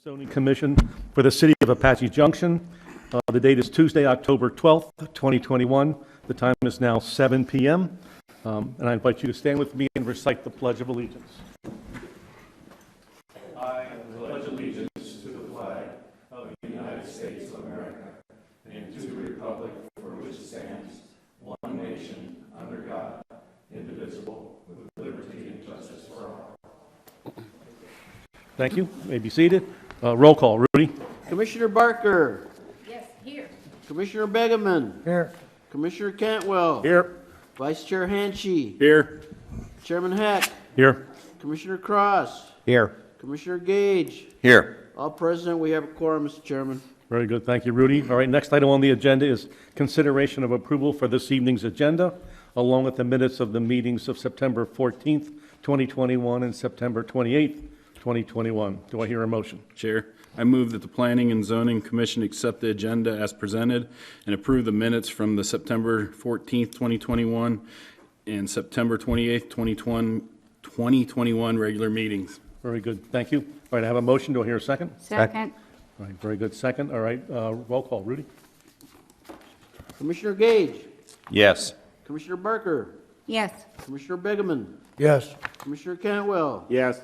Zoning Commission for the City of Apache Junction. The date is Tuesday, October 12th, 2021. The time is now 7 p.m. And I invite you to stand with me and recite the Pledge of Allegiance. I pledge allegiance to the flag of the United States of America and to the republic for which it stands, one nation, under God, indivisible, with liberty and justice for all. Thank you. You may be seated. Roll call. Rudy? Commissioner Barker. Yes, here. Commissioner Begeman. Here. Commissioner Cantwell. Here. Vice Chair Hanchey. Here. Chairman Heck. Here. Commissioner Cross. Here. Commissioner Gage. Here. All present. We have a quorum, Mr. Chairman. Very good. Thank you, Rudy. All right, next item on the agenda is consideration of approval for this evening's agenda, along with the minutes of the meetings of September 14th, 2021 and September 28th, 2021. Do I hear a motion? Chair, I move that the Planning and Zoning Commission accept the agenda as presented and approve the minutes from the September 14th, 2021 and September 28th, 2021 regular meetings. Very good. Thank you. All right, I have a motion. Do I hear a second? Second. All right, very good. Second. All right, roll call. Rudy? Commissioner Gage. Yes. Commissioner Barker. Yes. Commissioner Begeman. Yes. Commissioner Cantwell. Yes.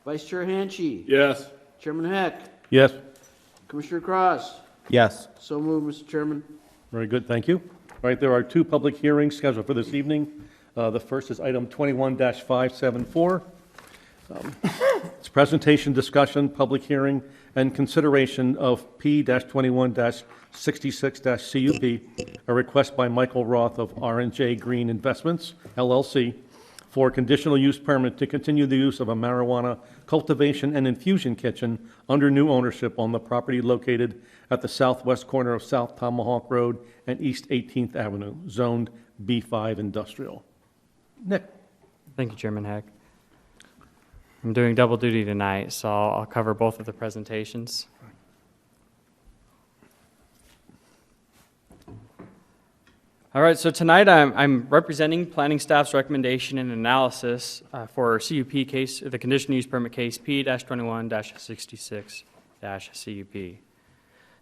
Vice Chair Hanchey. Yes. Chairman Heck. Yes. Commissioner Cross. Yes. So moved, Mr. Chairman. Very good. Thank you. All right, there are two public hearings scheduled for this evening. The first is item 21-574. It's presentation, discussion, public hearing, and consideration of P-21-66-CUP, a request by Michael Roth of R&J Green Investments, LLC, for a conditional use permit to continue the use of a marijuana cultivation and infusion kitchen under new ownership on the property located at the southwest corner of South Tomahawk Road and East 18th Avenue, zoned B5 Industrial. Nick. Thank you, Chairman Heck. I'm doing double duty tonight, so I'll cover both of the presentations. All right, so tonight I'm representing planning staff's recommendation and analysis for CUP case, the conditional use permit case P-21-66-CUP.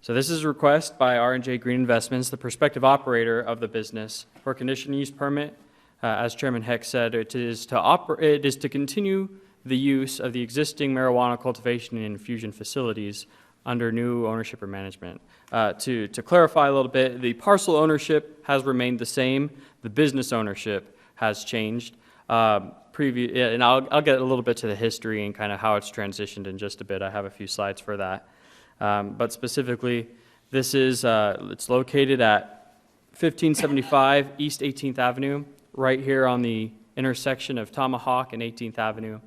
So this is a request by R&J Green Investments, the prospective operator of the business, for a conditional use permit. As Chairman Heck said, it is to continue the use of the existing marijuana cultivation and infusion facilities under new ownership or management. To clarify a little bit, the parcel ownership has remained the same. The business ownership has changed. And I'll get a little bit to the history and kind of how it's transitioned in just a bit. I have a few slides for that. But specifically, this is it's located at 1575 East 18th Avenue, right here on the intersection of Tomahawk and 18th Avenue.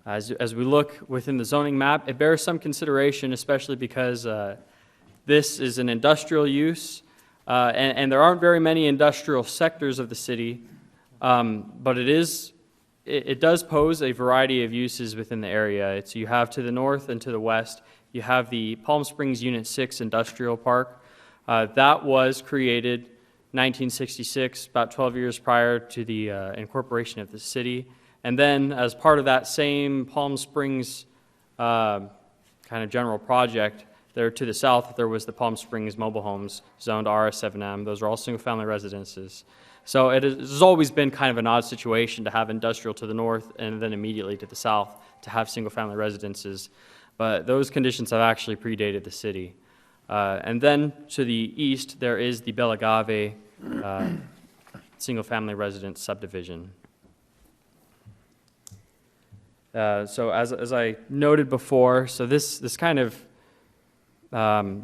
As we look within the zoning map, it bears some consideration, especially because this is an industrial use, and there aren't very many industrial sectors of the city, but it does pose a variety of uses within the area. You have to the north and to the west, you have the Palm Springs Unit 6 Industrial Park. That was created 1966, about 12 years prior to the incorporation of the city. And then, as part of that same Palm Springs kind of general project, there to the south, there was the Palm Springs mobile homes zoned RS7M. Those are all single-family residences. So it has always been kind of an odd situation to have industrial to the north and then immediately to the south to have single-family residences. But those conditions have actually predated the city. And then to the east, there is the Belagave single-family residence subdivision. So as I noted before, so this kind of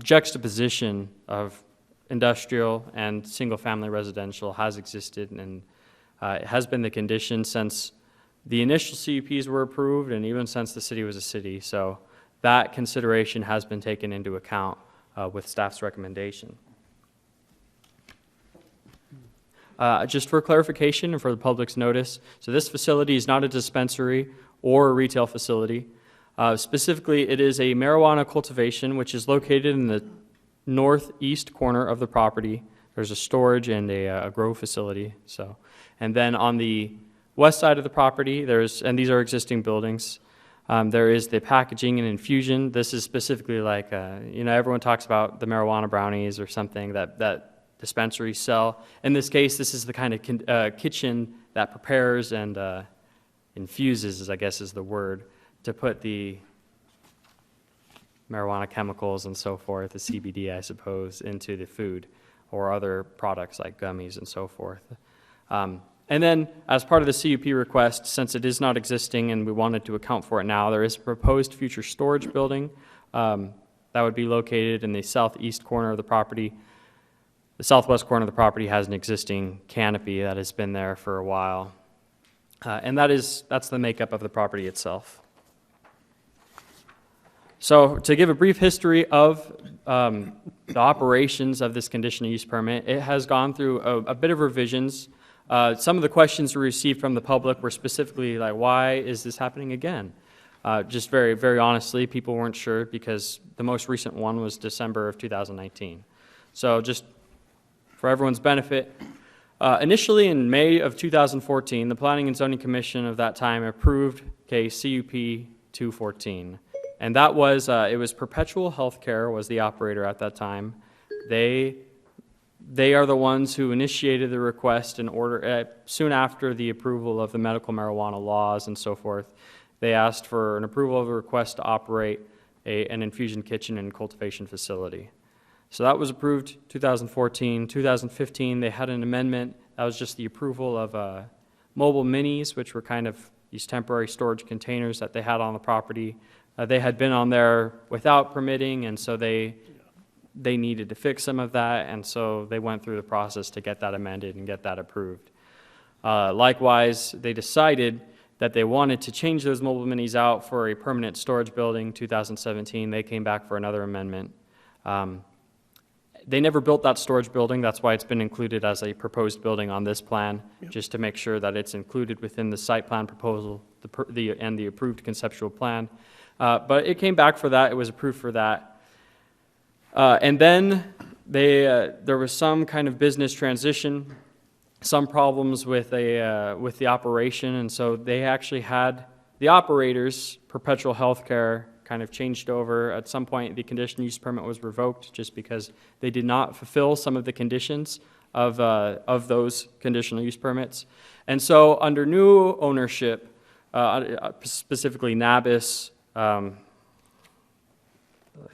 juxtaposition of industrial and single-family residential has existed, and it has been the condition since the initial CUPs were approved and even since the city was a city. So that consideration has been taken into account with staff's recommendation. Just for clarification and for the public's notice, so this facility is not a dispensary or a retail facility. Specifically, it is a marijuana cultivation, which is located in the northeast corner of the property. There's a storage and a grow facility. And then on the west side of the property, and these are existing buildings, There is the packaging and infusion. This is specifically like, everyone talks about the marijuana brownies or something that dispensaries sell. In this case, this is the kind of kitchen that prepares and infuses, I guess is the word, to put the marijuana chemicals and so forth, the CBD, I suppose, into the food or other products like gummies and so forth. And then, as part of the CUP request, since it is not existing and we wanted to account for it now, there is a proposed future storage building that would be located in the southeast corner of the property. The southwest corner of the property has an existing canopy that has been there for a while. And that's the makeup of the property itself. So to give a brief history of the operations of this conditional use permit, it has gone through a bit of revisions. Some of the questions we received from the public were specifically like, why is this happening again? Just very, very honestly, people weren't sure because the most recent one was December of 2019. So just for everyone's benefit, initially in May of 2014, the Planning and Zoning Commission of that time approved case CUP 214. And that was, it was Perpetual Healthcare was the operator at that time. They are the ones who initiated the request in order, soon after the approval of the medical marijuana laws and so forth. They asked for an approval of a request to operate an infusion kitchen and cultivation facility. So that was approved 2014. 2015, they had an amendment. That was just the approval of mobile minis, which were kind of these temporary storage containers that they had on the property. They had been on there without permitting, and so they needed to fix some of that, and so they went through the process to get that amended and get that approved. Likewise, they decided that they wanted to change those mobile minis out for a permanent storage building. 2017, they came back for another amendment. They never built that storage building. That's why it's been included as a proposed building on this plan, just to make sure that it's included within the site plan proposal and the approved conceptual plan. But it came back for that. It was approved for that. And then there was some kind of business transition, some problems with the operation, and so they actually had the operators, Perpetual Healthcare, kind of changed over. At some point, the conditional use permit was revoked just because they did not fulfill some of the conditions of those conditional use permits. And so under new ownership, specifically NABIS, I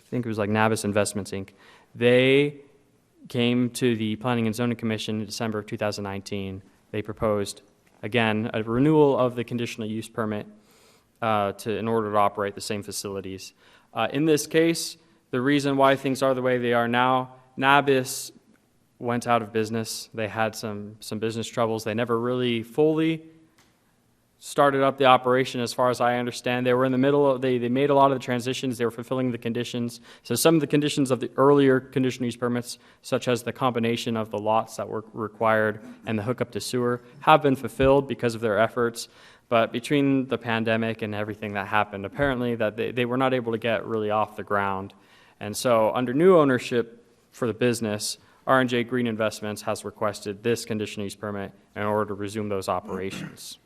think it was like NABIS Investments, Inc., they came to the Planning and Zoning Commission in December of 2019. They proposed, again, a renewal of the conditional use permit in order to operate the same facilities. In this case, the reason why things are the way they are now, NABIS went out of business. They had some business troubles. They never really fully started up the operation, as far as I understand. They were in the middle of, they made a lot of the transitions. They were fulfilling the conditions. So some of the conditions of the earlier conditional use permits, such as the combination of the lots that were required and the hookup to sewer, have been fulfilled because of their efforts. But between the pandemic and everything that happened, apparently that they were not able to get really off the ground. And so under new ownership for the business, R&J Green Investments has requested this conditional use permit in order to resume those operations.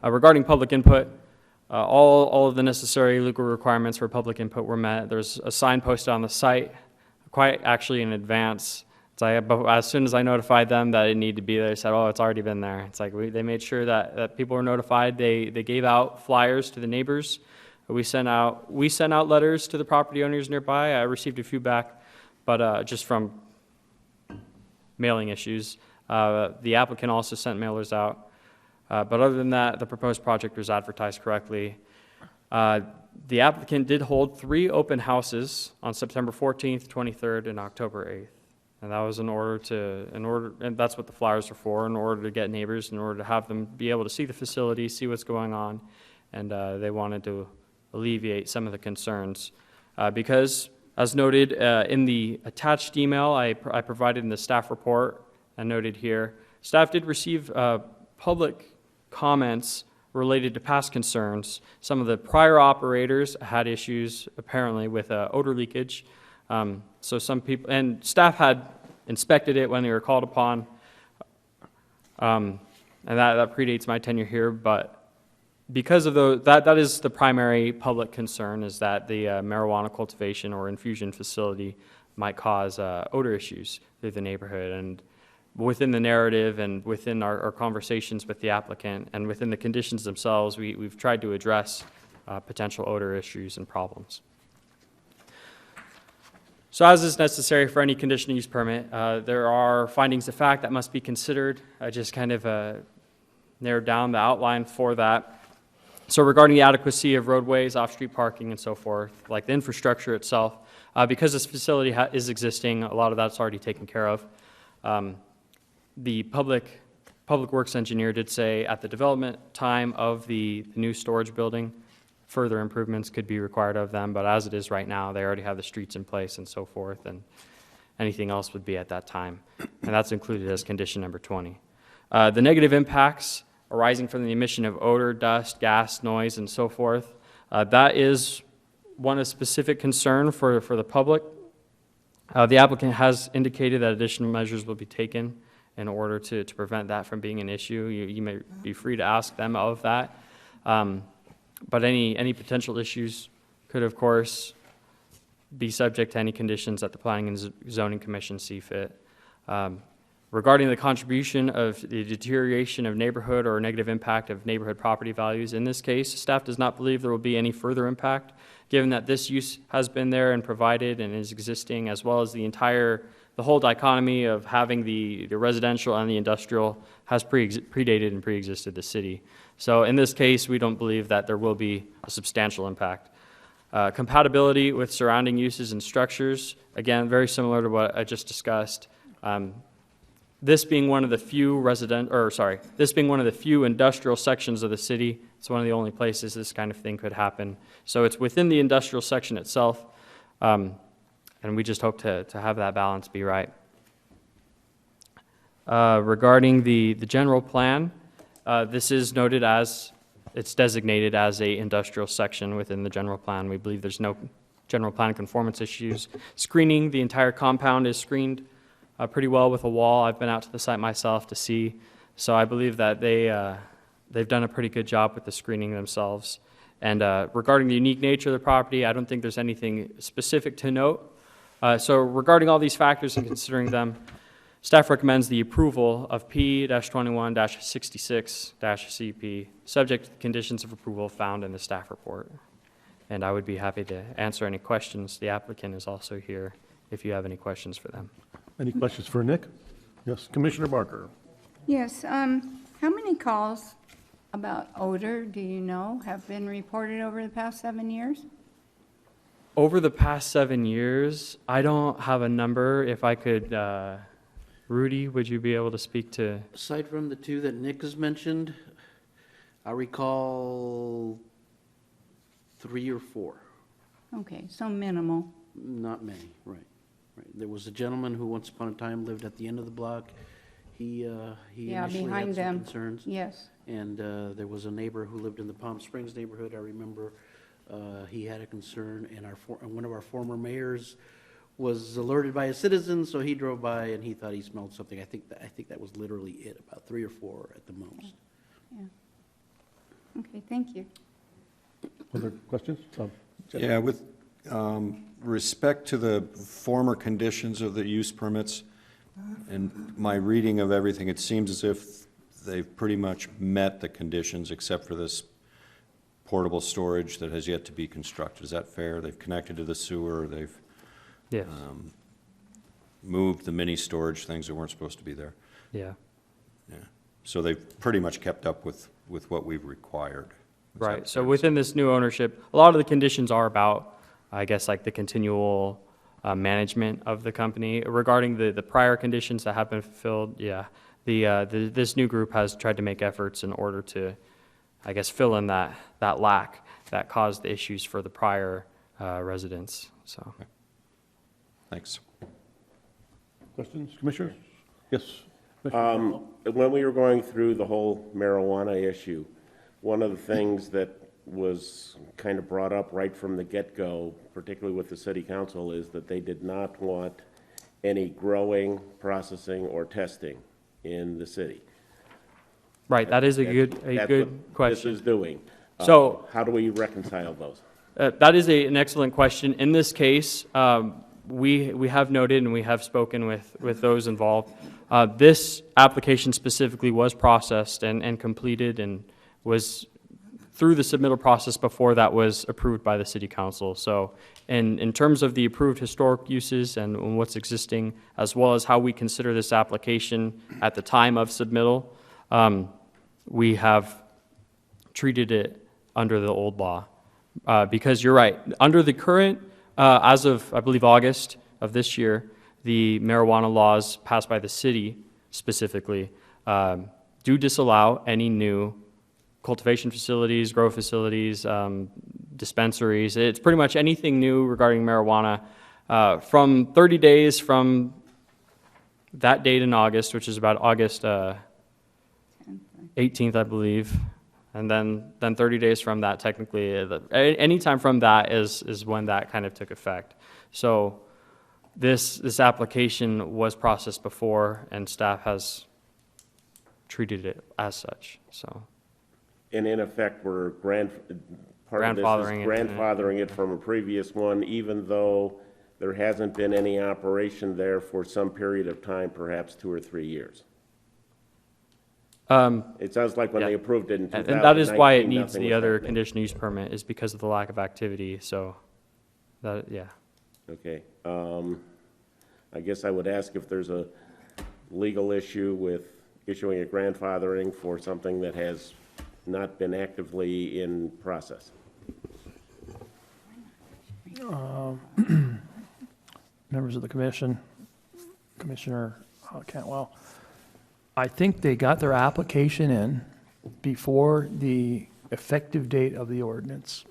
Regarding public input, all of the necessary legal requirements for public input were met. There's a sign posted on the site, quite actually in advance. As soon as I notified them that it needed to be there, they said, oh, it's already been there. It's like they made sure that people were notified. They gave out flyers to the neighbors. We sent out letters to the property owners nearby. I received a few back, but just from mailing issues. The applicant also sent mailers out. But other than that, the proposed project was advertised correctly. The applicant did hold 3 open houses on September 14th, 23rd, and October 8th. And that was and that's what the flyers are for, in order to get neighbors, in order to have them be able to see the facility, see what's going on, and they wanted to alleviate some of the concerns. Because, as noted in the attached email I provided in the staff report and noted here, staff did receive public comments related to past concerns. Some of the prior operators had issues, apparently, with odor leakage. So some people, and staff had inspected it when they were called upon, and that predates my tenure here, but because of that is the primary public concern, is that the marijuana cultivation or infusion facility might cause odor issues through the neighborhood. And within the narrative and within our conversations with the applicant and within the conditions themselves, we've tried to address potential odor issues and problems. So as is necessary for any conditional use permit, there are findings of fact that must be considered. I just kind of narrowed down the outline for that. So regarding the adequacy of roadways, off-street parking, and so forth, like the infrastructure itself, because this facility is existing, a lot of that's already taken care of. The public works engineer did say at the development time of the new storage building, further improvements could be required of them, but as it is right now, they already have the streets in place and so forth, and anything else would be at that time. And that's included as condition number 20. The negative impacts arising from the emission of odor, dust, gas, noise, and so forth, that is one of specific concern for the public. The applicant has indicated that additional measures will be taken in order to prevent that from being an issue. You may be free to ask them of that. But any potential issues could, of course, be subject to any conditions that the Planning and Zoning Commission see fit. Regarding the contribution of the deterioration of neighborhood or negative impact of neighborhood property values, in this case, staff does not believe there will be any further impact, given that this use has been there and provided and is existing, as well as the whole dichotomy of having the residential and the industrial has predated and pre-existed the city. So in this case, we don't believe that there will be a substantial impact. Compatibility with surrounding uses and structures, again, very similar to what I just discussed. This being one of the few industrial sections of the city, it's one of the only places this kind of thing could happen. So it's within the industrial section itself, and we just hope to have that balance be right. Regarding the general plan, this is noted as, it's designated as a industrial section within the general plan. We believe there's no general plan conformance issues. Screening, the entire compound is screened pretty well with a wall. I've been out to the site myself to see, so I believe that they've done a pretty good job with the screening themselves. And regarding the unique nature of the property, I don't think there's anything specific to note. So regarding all these factors and considering them, staff recommends the approval of P-21-66-CP, subject to the conditions of approval found in the staff report. And I would be happy to answer any questions. The applicant is also here if you have any questions for them. Any questions for Nick? Yes, Commissioner Barker. Yes, how many calls about odor, do you know, have been reported over the past 7 years? Over the past 7 years, I don't have a number. If I could, Rudy, would you be able to speak to? Aside from the two that Nick has mentioned, I recall 3 or 4. Okay, so minimal. Not many, right. There was a gentleman who once upon a time lived at the end of the block. He Yeah, initially behind had some them. concerns. Yes, And there was a neighbor who lived in the Palm Springs neighborhood. I remember he had a concern, and one of our former mayors was alerted by a citizen, so he drove by and he thought he smelled something. I think that was literally it, about 3 or 4 at the most. yeah. Okay, thank you. Other questions? Jeff? Yeah, with respect to the former conditions of the use permits, and my reading of everything, it seems as if they've pretty much met the conditions except for this portable storage that has yet to be constructed. Is that fair? They've connected to the sewer, they've Yes. moved the mini storage things that weren't supposed to be there. Yeah. Yeah. So they've pretty much kept up with what we've required. Is that Right. So fair? within this new ownership, a lot of the conditions are about, I guess, like the continual management of the company. Regarding the prior conditions that have been fulfilled, yeah, this new group has tried to make efforts in order to, I guess, fill in that lack that caused the issues for the prior residents. So. Thanks. Questions, Commissioners? Yes. Commissioner. When we were going through the whole marijuana issue, one of the things that was kind of brought up right from the get-go, particularly with the city council, is that they did not want any growing, processing, or testing in the city. Right, that is a That's good what question. this is doing. So How do we reconcile those? that is an excellent question. In this case, we have noted and we have spoken with those involved. This application specifically was processed and completed and was through the submittal process before that was approved by the city council. So in terms of the approved historic uses and what's existing, as well as how we consider this application at the time of submittal, we have treated it under the old law. Because you're right, under the current, as of, I believe, August of this year, the marijuana laws passed by the city specifically do disallow any new cultivation facilities, grow facilities, dispensaries. It's pretty much anything new regarding marijuana from 30 days from that date in August, which is about August 18th, I believe. And then 30 days from that, technically, any time from that is when that kind of took effect. So this application was processed before, and staff has treated it as such. So And in effect, we're Grandfathering it. grandfathering it from a previous one, even though there hasn't been any operation there for some period of time, perhaps 2 or 3 years. It sounds like when they approved it in 2019, and that is why it needs nothing the was other happening. conditional use permit, is because of the lack of activity. So that, yeah. Okay. I guess I would ask if there's a legal issue with issuing a grandfathering for something that has not been actively in process. Members of the commission, Commissioner Cantwell, I think they got their application in before the effective date of the ordinance.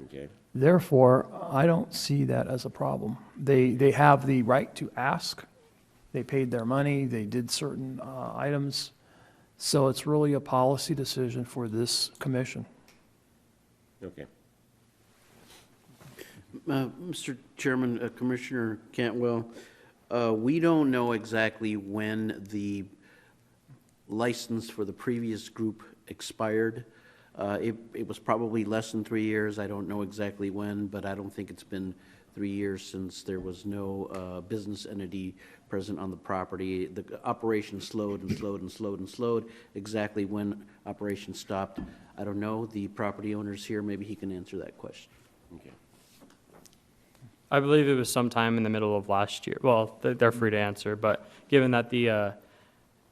Okay. Therefore, I don't see that as a problem. They have the right to ask. They paid their money, they did certain items. So it's really a policy decision for this commission. Okay. Mr. Chairman, Commissioner Cantwell, we don't know exactly when the license for the previous group expired. It was probably less than 3 years. I don't know exactly when, but I don't think it's been 3 years since there was no business entity present on the property. The operation slowed and slowed and slowed and slowed. Exactly when operation stopped, I don't know. The property owner's here. Maybe he can answer that question. Okay. I believe it was sometime in the middle of last year. Well, they're free to answer, but given that the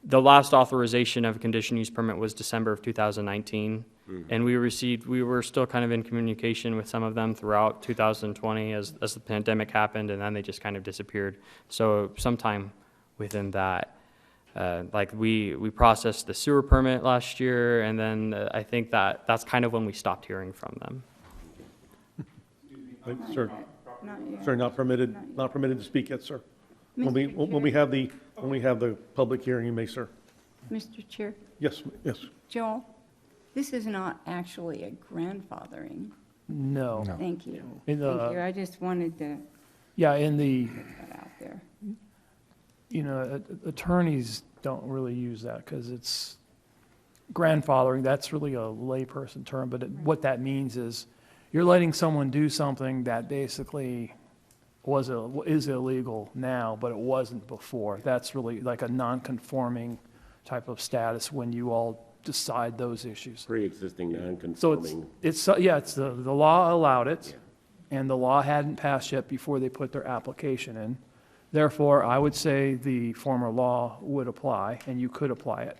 last authorization of a conditional use permit was December of 2019, and we were still kind of in communication with some of them throughout 2020 as the pandemic happened, and then they just kind of disappeared. So sometime within that, like we processed the sewer permit last year, and then I think that's kind of when we stopped hearing from them. Sir, Not yet. sir, not permitted to speak yet, sir. When we have the public hearing, you may, sir. Mr. Chair, Yes, yes. Joel, this is not actually a grandfathering. No. Thank you. In the- Thank you. I just wanted to Yeah, in the, put that out there. attorneys don't really use that because it's grandfathering. That's really a layperson term, but what that means is you're letting someone do something that basically is illegal now, but it wasn't before. That's really like a non-conforming type of status when you all decide those issues. Pre-existing So non-conforming. it's the law allowed it, and the law hadn't passed yet before they put their application in. Therefore, I would say the former law would apply, and you could apply it.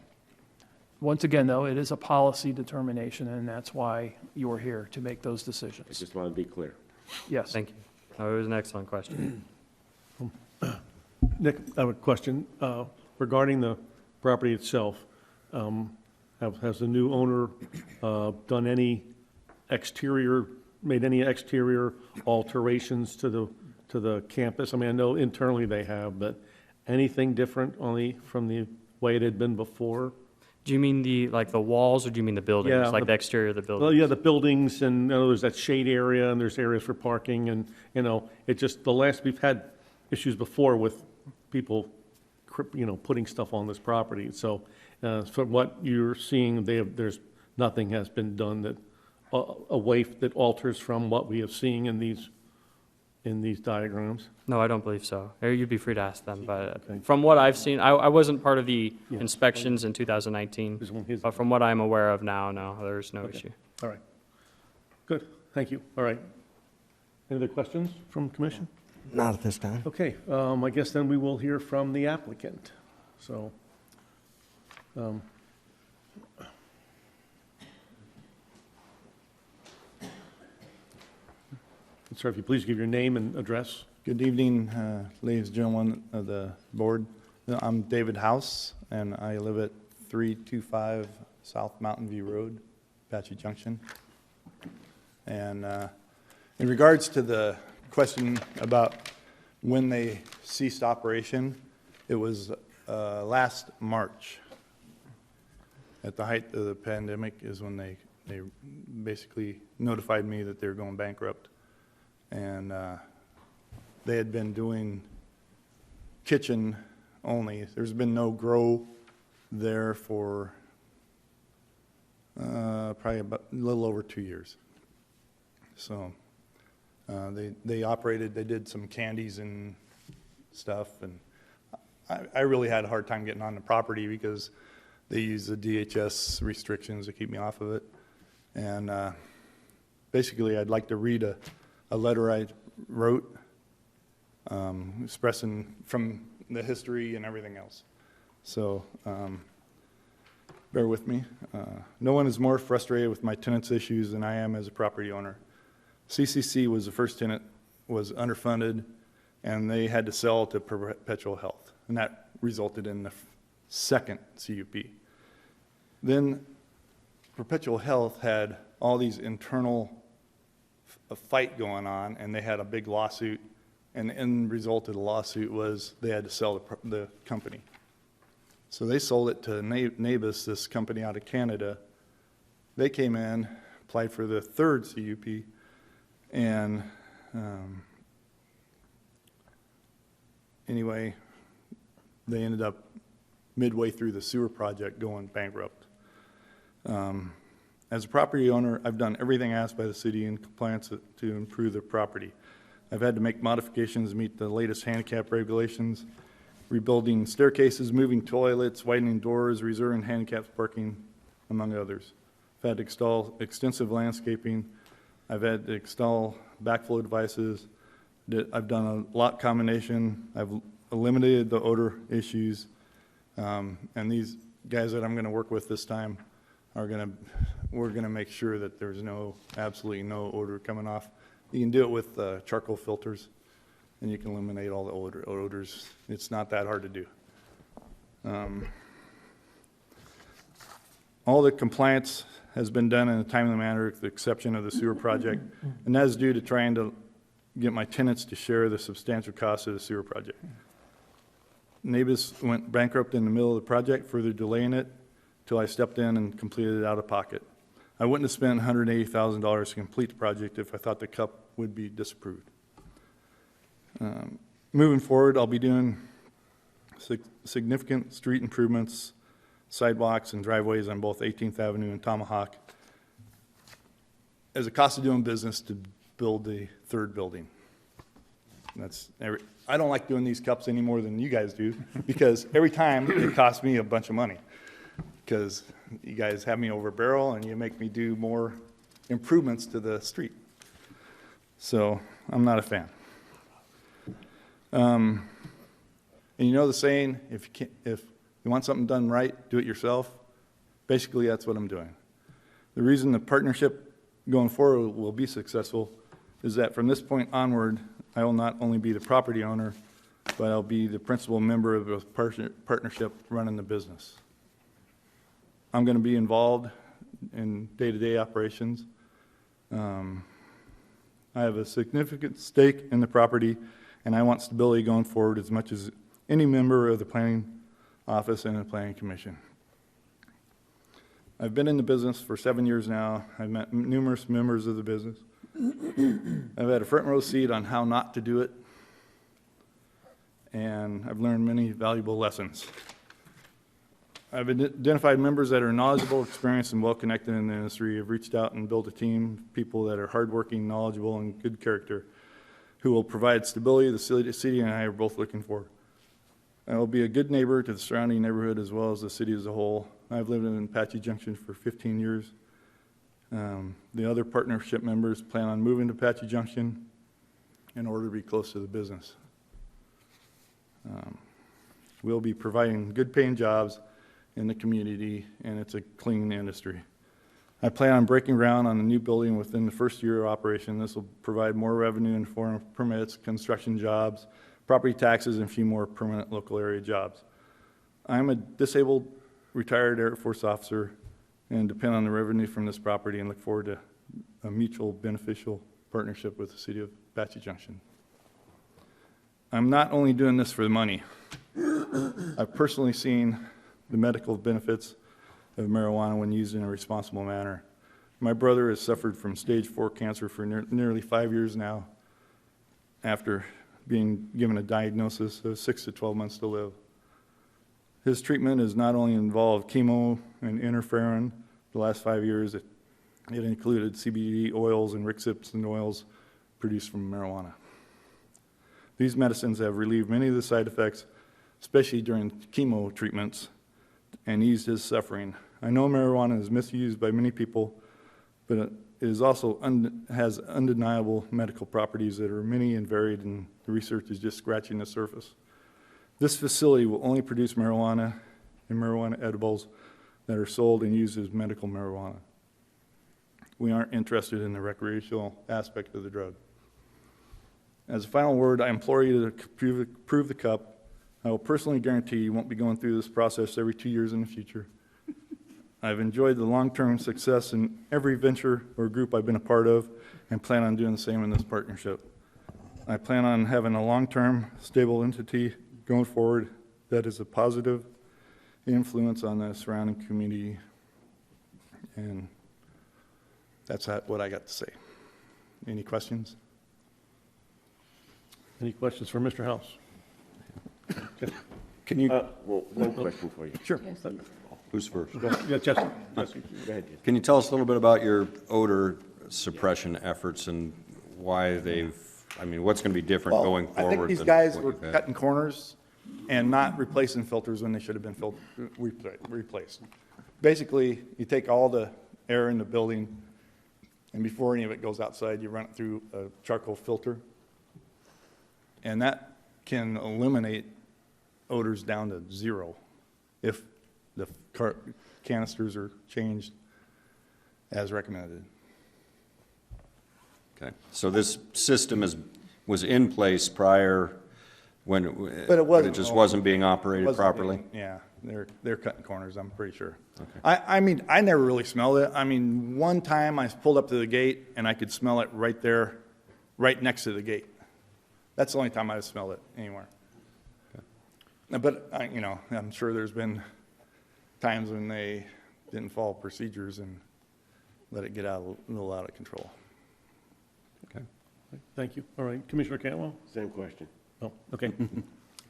Once again, though, it is a policy determination, and that's why you're here, to make those I decisions. just want to be clear. Yes. Thank you. Oh, it was an excellent question. Nick, I have a question regarding the property itself. Has the new owner done any made any exterior alterations to the campus? I mean, I know internally they have, but anything different from the way it had been before? Do you mean the walls, or do you mean the buildings, Yeah, like the exterior of the buildings? Well, yeah, the buildings, and there's that shade area, and there's areas for parking, and, we've had issues before with people, putting stuff on this property. So, from what you're seeing, there's nothing has been done that a waif that alters from what we are seeing in these diagrams? No, I don't believe so. Or you'd be free to ask them, but Okay. from what I've seen, I wasn't part of the Yeah. inspections in 2019, This one is- but from what I'm aware of now, no, there's no Okay. issue. All right. Good, thank you. All right. Any other questions from commission? Not at this time. Okay, I guess then we will hear from the applicant. So, sir, if you please give your name and address. Good evening, ladies and gentlemen of the board. I'm David House, and I live at 325 South Mountain View Road, Apache Junction. And in regards to the question about when they ceased operation, it was last March. At the height of the pandemic is when they basically notified me that they were going bankrupt. And they had been doing kitchen only. There's been no grow there for probably about a little over 2 years. So they operated, they did some candies and stuff, and I really had a hard time getting on the property because they use the DHS restrictions to keep me off of it. And basically, I'd like to read a letter I wrote expressing from the history and everything else. So bear with me. No one is more frustrated with my tenants' issues than I am as a property owner. CCC was the first tenant, was underfunded, and they had to sell to Perpetual Health, and that resulted in the second CUP. Then Perpetual Health had all these internal a fight going on, and they had a big lawsuit, and the end result of the lawsuit was they had to sell the company. So they sold it to Nabis, this company out of Canada. They came in, applied for the third CUP, and anyway, they ended up midway through the sewer project going bankrupt. As a property owner, I've done everything asked by the city in compliance to improve the property. I've had to make modifications to meet the latest handicap regulations, rebuilding staircases, moving toilets, widening doors, reserving handicap parking, among others. I've had to install extensive landscaping. I've had to install backflow devices. I've done a lot combination. I've eliminated the odor issues. And these guys that I'm going to work with this time we're going to make sure that there's absolutely no odor coming off. You can do it with charcoal filters, and you can eliminate all the odors. It's not that hard to do. All the compliance has been done in a timely manner, with the exception of the sewer project, and that is due to trying to get my tenants to share the substantial cost of the sewer project. Nabis went bankrupt in the middle of the project, further delaying it till I stepped in and completed it out of pocket. I wouldn't have spent $180,000 to complete the project if I thought the CUP would be disapproved. Moving forward, I'll be doing significant street improvements, sidewalks and driveways on both 18th Avenue and Tomahawk as a cost of doing business to build the third building. I don't like doing these cups any more than you guys do, because every time it costs me a bunch of money, because you guys have me over a barrel and you make me do more improvements to the street. So I'm not a fan. And you know the saying, if you want something done right, do it yourself. Basically, that's what I'm doing. The reason the partnership going forward will be successful is that from this point onward, I will not only be the property owner, but I'll be the principal member of the partnership running the business. I'm going to be involved in day-to-day operations. I have a significant stake in the property, and I want stability going forward as much as any member of the planning office and the planning commission. I've been in the business for 7 years now. I've met numerous members of the business. I've had a front row seat on how not to do it, and I've learned many valuable lessons. I've identified members that are knowledgeable, experienced, and well-connected in the industry. Have reached out and built a team, people that are hardworking, knowledgeable, and good character, who will provide stability the city and I are both looking for. I will be a good neighbor to the surrounding neighborhood as well as the city as a whole. I've lived in Apache Junction for 15 years. The other partnership members plan on moving to Apache Junction in order to be close to the business. We'll be providing good paying jobs in the community, and it's a clean industry. I plan on breaking ground on a new building within the first year of operation. This will provide more revenue in the form of permits, construction jobs, property taxes, and a few more permanent local area jobs. I'm a disabled retired Air Force officer and depend on the revenue from this property and look forward to a mutual beneficial partnership with the city of Apache Junction. I'm not only doing this for the money. I've personally seen the medical benefits of marijuana when used in a responsible manner. My brother has suffered from stage 4 cancer for nearly 5 years now after being given a diagnosis of 6 to 12 months to live. His treatment has not only involved chemo and interferon the last 5 years, it included CBD oils and Rixipsin oils produced from marijuana. These medicines have relieved many of the side effects, especially during chemo treatments, and eased his suffering. I know marijuana is misused by many people, but it is also has undeniable medical properties that are many and varied, and the research is just scratching the surface. This facility will only produce marijuana and marijuana edibles that are sold and used as medical marijuana. We aren't interested in the recreational aspect of the drug. As a final word, I implore you to approve the cup. I will personally guarantee you won't be going through this process every 2 years in the future. I've enjoyed the long-term success in every venture or group I've been a part of and plan on doing the same in this partnership. I plan on having a long-term, stable entity going forward that is a positive influence on the surrounding community. And that's what I got to say. Any questions? Any questions for Mr. House? Can you, Well, one question for you. sure, who's first? Yeah, Jesse. Go ahead. Can you tell us a little bit about your odor suppression efforts and why they've, I mean, what's going to be different going I forward? think these than guys what were you've had? cutting corners and not replacing filters when they should have been replaced. Basically, you take all the air in the building, and before any of it goes outside, you run it through a charcoal filter, and that can eliminate odors down to zero if the canisters are changed as recommended. Okay, so this system was in place prior when But it wasn't. it just wasn't being operated Wasn't properly? being- Yeah, they're cutting corners, I'm pretty sure. I mean, I never really smelled it. I mean, one time I pulled up to the gate and I could smell it right there, right next to the gate. That's the only time I've smelled it anywhere. But, you know, I'm sure there's been times when they didn't follow procedures and let it get a little out of control. Okay. Thank you. All right, Commissioner Cantwell? Same question. Oh, okay.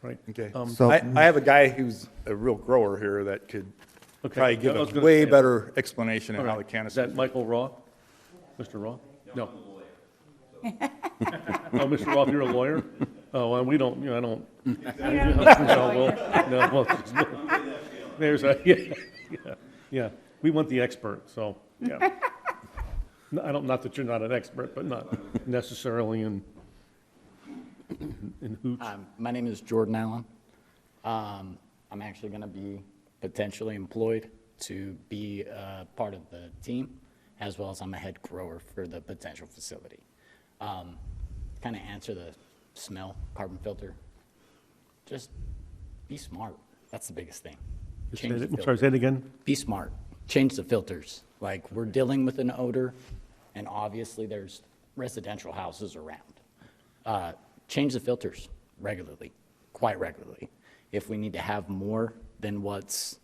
Right. Okay. So- I have a guy who's a real grower here that could Okay, probably give I was a gonna way say- better explanation All of how right. the Is canister. that Michael Roth? Mr. Roth? No. Oh, Mr. Roth, you're a lawyer? Oh, well, we don't, you know, I don't. No, well, there's a, yeah, we want the expert, so, yeah. No, I don't, not that you're not an expert, but not necessarily in hooch. My name is Jordan Allen. I'm actually going to be potentially employed to be part of the team, as well as I'm a head grower for the potential facility. Kind of answer the smell, carbon filter. Just be smart. That's the biggest thing. Change the I'm sorry, filter. say it again? Be smart. Change the filters. Like, we're dealing with an odor, and obviously there's residential houses around. Change the filters regularly, quite regularly. If we need to have more than what's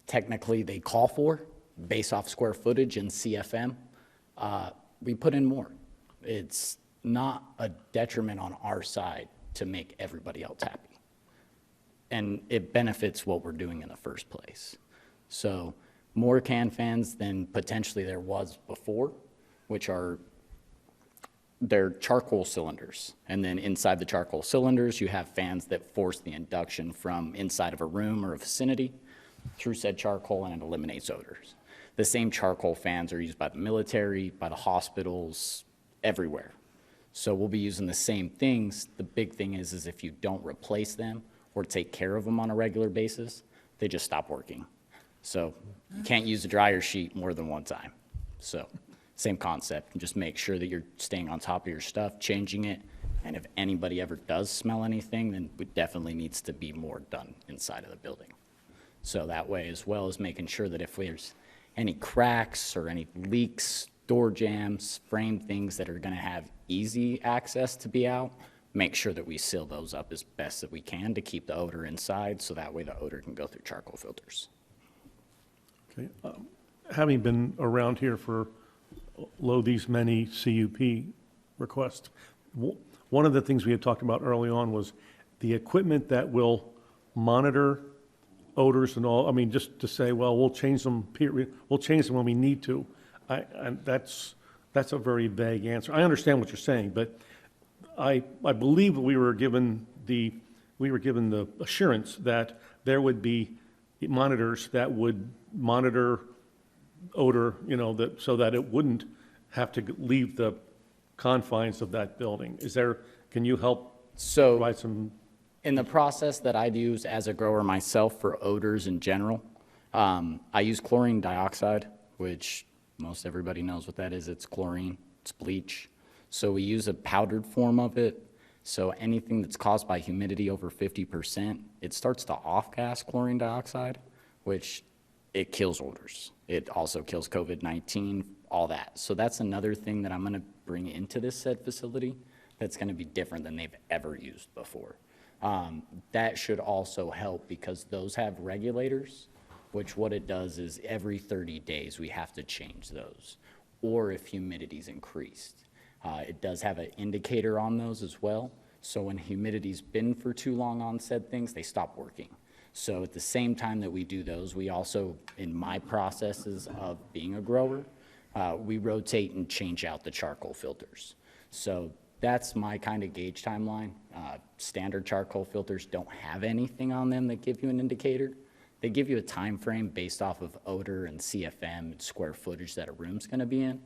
technically they call for, based off square footage and CFM, we put in more. It's not a detriment on our side to make everybody else happy. and it benefits what we're doing in the first place. So more can fans than potentially there was before, which are, they're charcoal cylinders. And then inside the charcoal cylinders, you have fans that force the induction from inside of a room or a vicinity through said charcoal, and it eliminates odors. The same charcoal fans are used by the military, by the hospitals, everywhere. So we'll be using the same things. The big thing is if you don't replace them or take care of them on a regular basis, they just stop working. So you can't use a dryer sheet more than one time. So same concept, and just make sure that you're staying on top of your stuff, changing it, and if anybody ever does smell anything, then it definitely needs to be more done inside of the building. So that way, as well as making sure that if there's any cracks or any leaks, door jams, frame things that are gonna have easy access to be out, make sure that we seal those up as best that we can to keep the odor inside, so that way the odor can go through charcoal filters. Okay. Having been around here for these many CUP requests, one of the things we had talked about early on was the equipment that will monitor odors and all. I mean, just to say, well, we'll change them, we'll change them when we need to. And that's a very vague answer. I understand what you're saying, but I believe we were given the assurance that there would be monitors that would monitor odor, so that it wouldn't have to leave the confines of that building. Can you help So provide some? in the process that I use as a grower myself for odors in general, I use chlorine dioxide, which most everybody knows what that is. It's chlorine, it's bleach. So we use a powdered form of it. So anything that's caused by humidity over 50%, it starts to off-gas chlorine dioxide, which it kills odors. It also kills COVID-19, all that. So that's another thing that I'm gonna bring into this said facility that's gonna be different than they've ever used before. That should also help because those have regulators, which what it does is every 30 days we have to change those, or if humidity's increased. It does have an indicator on those as well. So when humidity's been for too long on said things, they stop working. So at the same time that we do those, we also, in my processes of being a grower, we rotate and change out the charcoal filters. So that's my kind of gauge timeline. Standard charcoal filters don't have anything on them that give you an indicator. They give you a time frame based off of odor and CFM and square footage that a room's gonna be in.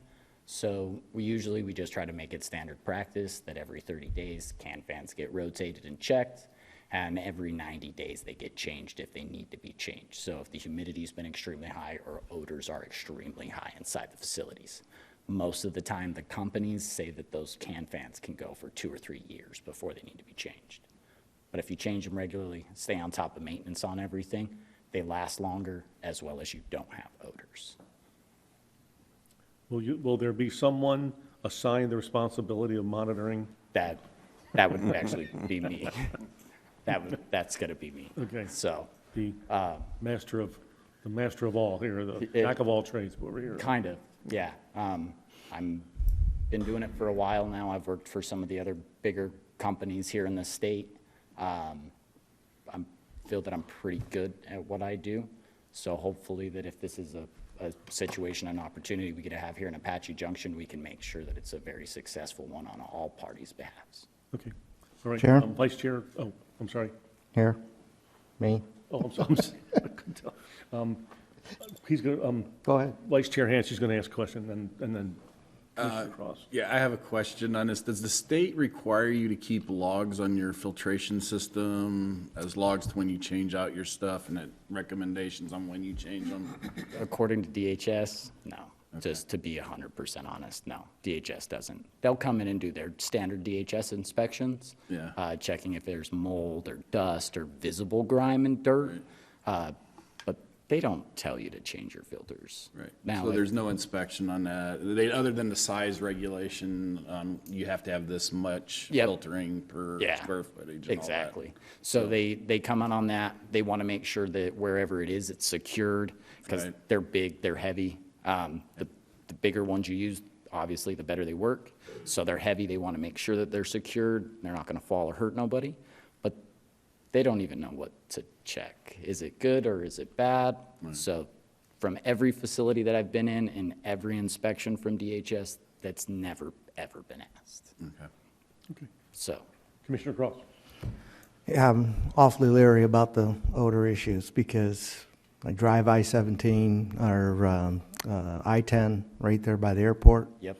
So we just try to make it standard practice that every 30 days can fans get rotated and checked, and every 90 days they get changed if they need to be changed. So if the humidity's been extremely high or odors are extremely high inside the facilities. Most of the time the companies say that those can fans can go for 2 or 3 years before they need to be changed. But if you change them regularly, stay on top of maintenance on everything, they last longer as well as you don't have odors. Will there be someone assigned the responsibility of monitoring? That would actually be me. That's gonna be me. Okay. So, The master of all here, the jack of all trades over here. kind of, yeah. I'm been doing it for a while now. I've worked for some of the other bigger companies here in the state. I feel that I'm pretty good at what I do. So hopefully that if this is a situation, an opportunity we get to have here in Apache Junction, we can make sure that it's a very successful one on all parties' behalves. Okay. All right. Chair? Vice Chair, I'm sorry. Here, me. Oh, I'm sorry. I couldn't tell. He's going to, Go ahead. Vice Chair Hanson going to ask a question, and then Mr. Cross. Yeah, I have a question on this. Does the state require you to keep logs on your filtration system as logs to when you change out your stuff and recommendations on when you change them? According to DHS, no. Just to be 100% honest, no. DHS doesn't. They'll come in and do their standard DHS inspections. Yeah. Checking if there's mold or dust or visible grime and dirt. But they don't tell you to change your filters. Right. Now, So there's no inspection on that? Other than the size regulation, you have to have this much Yep. filtering per square footage and all that? Exactly. So they come in on that. They want to make sure that wherever it is, it's secured because Right. they're big, they're heavy. The bigger ones you use, obviously, the better they work. So they're heavy. They want to make sure that they're secured. They're not going to fall or hurt nobody. But they don't even know what to check. Is it good or is it bad? So from every facility that I've been in and every inspection from DHS, that's never, ever been asked. Okay. So, Commissioner Cross. Yeah, I'm awfully leery about the odor issues because I drive I-17 or I-10 right there by the airport. yep,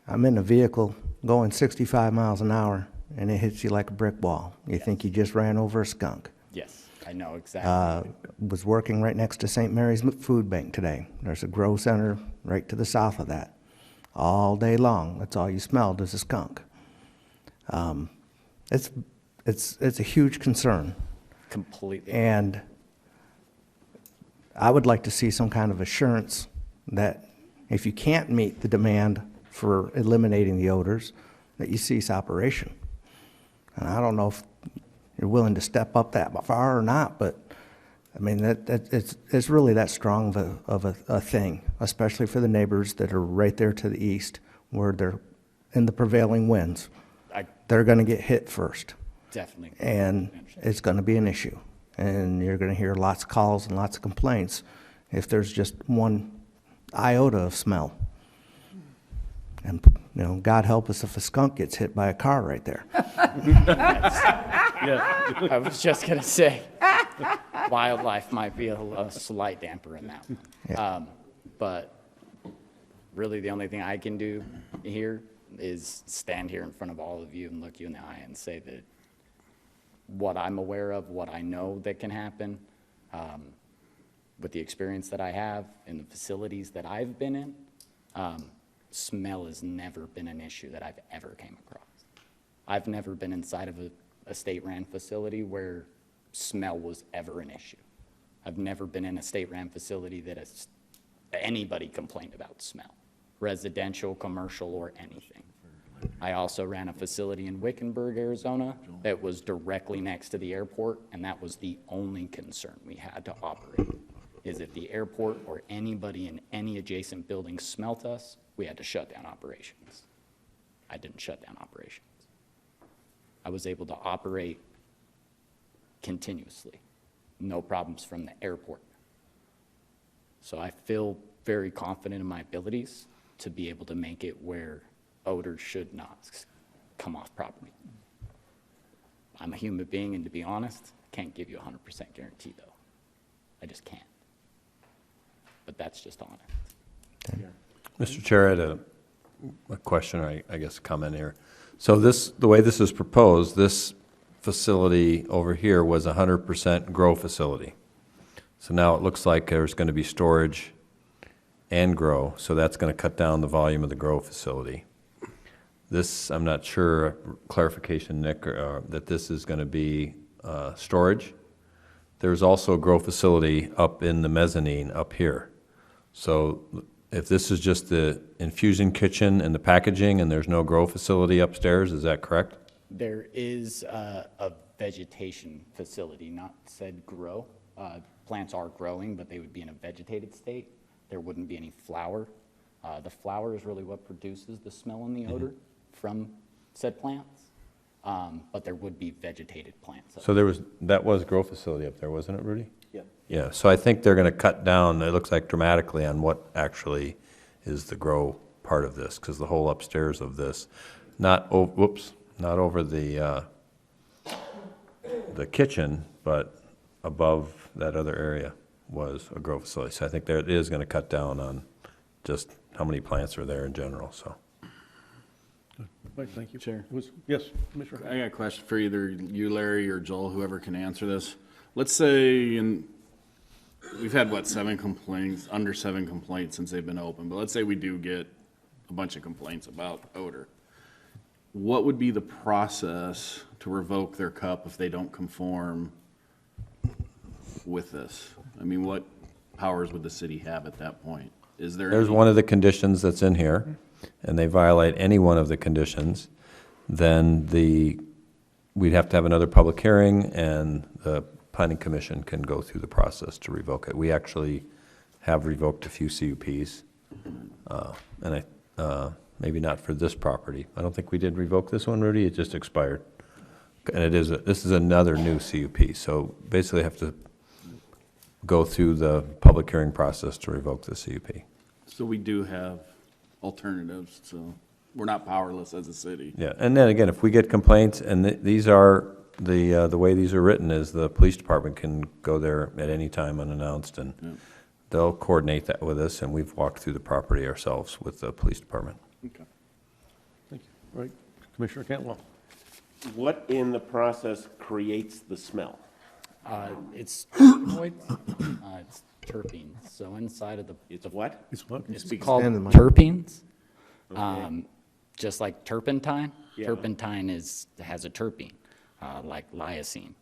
I'm in a vehicle going 65 miles an hour, and it hits you like a brick wall. You think you just ran over a skunk. yes, I know exactly. Was working right next to St. Mary's Food Bank today. There's a grow center right to the south of that. All day long, that's all you smelled is a skunk. It's a huge concern. Completely. And I would like to see some kind of assurance that if you can't meet the demand for eliminating the odors, that you cease operation. And I don't know if you're willing to step up that far or not, but I mean, it's really that strong of a thing, especially for the neighbors that are right there to the east, where they're in the prevailing winds. They're going to get hit first. Definitely. And it's going to be an issue. And you're going to hear lots of calls and lots of complaints if there's just one iota of smell. And, you know, God help us if a skunk gets hit by a car right there. Yeah. I was just going to say, wildlife might be a slight damper in that one. Yeah. But really the only thing I can do here is stand here in front of all of you and look you in the eye and say that what I'm aware of, what I know that can happen, with the experience that I have in the facilities that I've been in, smell has never been an issue that I've ever came across. I've never been inside of a state-ran facility where smell was ever an issue. I've never been in a state-ran facility that anybody complained about smell, residential, commercial, or anything. I also ran a facility in Wickenburg, Arizona that was directly next to the airport, and that was the only concern we had to operate, is if the airport or anybody in any adjacent building smelt us, we had to shut down operations. I didn't shut down operations. I was able to operate continuously, no problems from the airport. So I feel very confident in my abilities to be able to make it where odor should not come off property. I'm a human being, and to be honest, I can't give you a 100% guarantee, though. I just can't. But that's just honest. Mr. Chair, I had a question, or I guess a comment here. So the way this is proposed, this facility over here was a 100% grow facility. So now it looks like there's going to be storage and grow, so that's going to cut down the volume of the grow facility. This, I'm not sure, clarification, Nick, that this is going to be storage. There's also a grow facility up in the mezzanine up here. So if this is just the infusion kitchen and the packaging and there's no grow facility upstairs, is that correct? There is a vegetation facility, not said grow. Plants are growing, but they would be in a vegetated state. There wouldn't be any flower. The flower is really what produces the smell and the odor from said plants, but there would be vegetated plants. So that was a grow facility up there, wasn't it, Rudy? Yeah. Yeah, so I think they're going to cut down, it looks like dramatically, on what actually is the grow part of this, because the whole upstairs of this, not over the kitchen, but above that other area was a grow facility. So I think it is going to cut down on just how many plants are there in general, so. Right, thank you. Chair. Yes, Commissioner. I got a question for either you, Larry, or Joel, whoever can answer this. Let's say, we've had, what, 7 complaints, under 7 complaints since they've been open, but let's say we do get a bunch of complaints about odor. What would be the process to revoke their cup if they don't conform with this? I mean, what powers would the city have at that point? Is there There's any- one of the conditions that's in here, and they violate any one of the conditions, then we'd have to have another public hearing, and the planning commission can go through the process to revoke it. We actually have revoked a few CUPs, and maybe not for this property. I don't think we did revoke this one, Rudy, it just expired. And this is another new CUP, so basically have to go through the public hearing process to revoke the CUP. So we do have alternatives, so we're not powerless as a city. Yeah, and then again, if we get complaints, and these are, the way these are written is the police department can go there at any time unannounced, and they'll coordinate that with us, and we've walked through the property ourselves with the police department. Okay. Thank you. All right, Commissioner Cantwell. What in the process creates the smell? It's terpenoids, it's terpenes. So inside of the, It's what? It's what? it's called Stand in the mic. terpenes. Just like turpentine. Yeah. Turpentine has a terpene, like lysine,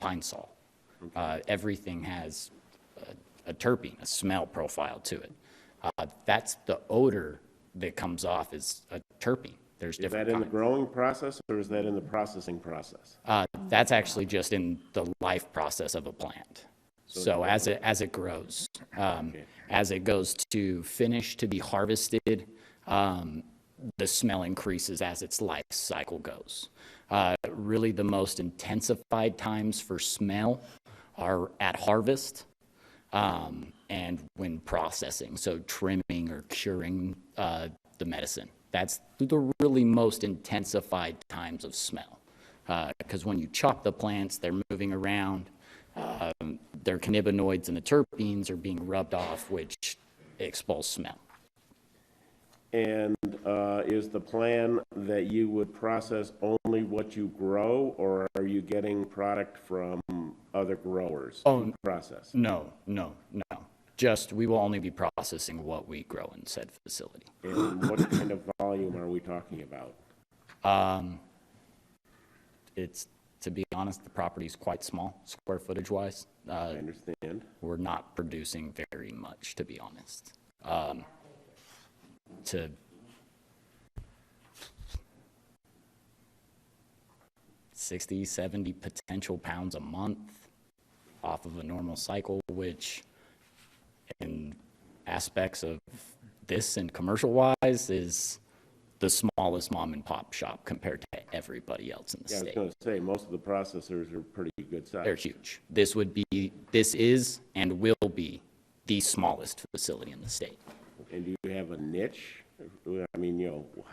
pine sol. Everything has a terpene, a smell profile to it. That's the odor that comes off is a terpene. There's Is that different in the kinds. growing process, or is that in the processing process? That's actually just in the life process of a plant. So as it grows, as it goes to finish to be harvested, the smell increases as its life cycle goes. Really, the most intensified times for smell are at harvest and when processing, so trimming or curing the medicine. That's the really most intensified times of smell. Because when you chop the plants, they're moving around, their cannabinoids and the terpenes are being rubbed off, which expels smell. And is the plan that you would process only what you grow, or are you getting product from other growers to process? No. Just, we will only be processing what we grow in said facility. And what kind of volume are we talking about? It's, to be honest, the property is quite small, square footage wise. I understand. We're not producing very much, to be honest. To 60, 70 potential pounds a month off of a normal cycle, which in aspects of this and commercial wise is the smallest mom and pop shop compared to everybody else in the Yeah, I was state. going to say, most of the processors are pretty good size. They're huge. This is and will be the smallest facility in the state. And do you have a niche? I mean,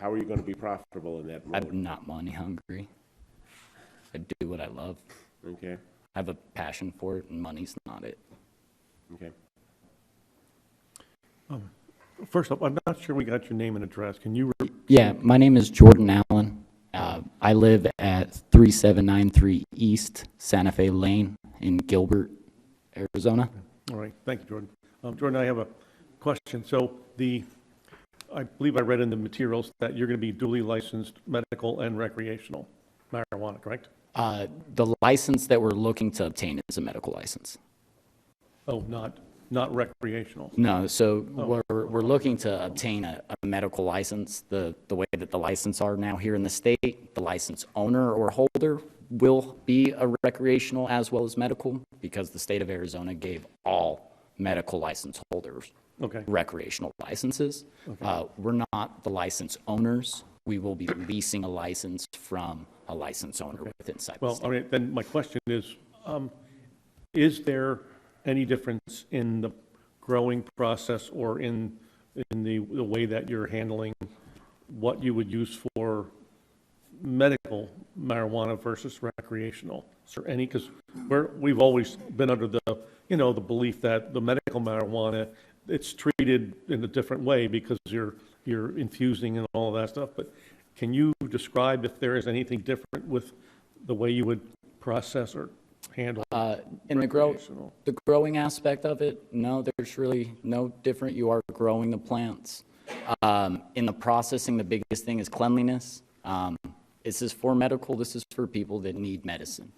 how are you going to be profitable in that mode? I'm not money hungry. I do what I love. Okay, I have a passion for it, and money's not it. okay. First off, I'm not sure we got your name and address. Can you, Yeah, my name is Jordan Allen. I live at 3793 East Santa Fe Lane in Gilbert, Arizona. all right, thank you, Jordan. Jordan, I have a question. So I believe I read in the materials that you're going to be duly licensed medical and recreational marijuana, correct? The license that we're looking to obtain is a medical license. Oh, not recreational. No, so we're looking to obtain a medical license. The way that the license are now here in the state, the license owner or holder will be a recreational as well as medical, because the state of Arizona gave all medical license holders Okay. recreational licenses. We're not the license owners. We will be leasing a license from a license owner within the Well, state. all right, then my question is there any difference in the growing process or in the way that you're handling what you would use for medical marijuana versus recreational? Is there any, because we've always been under the, the belief that the medical marijuana, it's treated in a different way because you're infusing and all of that stuff, but can you describe if there is anything different with the way you would process or handle In recreational? the growing aspect of it, no, there's really no different. You are growing the plants. In the processing, the biggest thing is cleanliness. This is for medical. This is for people that need medicine.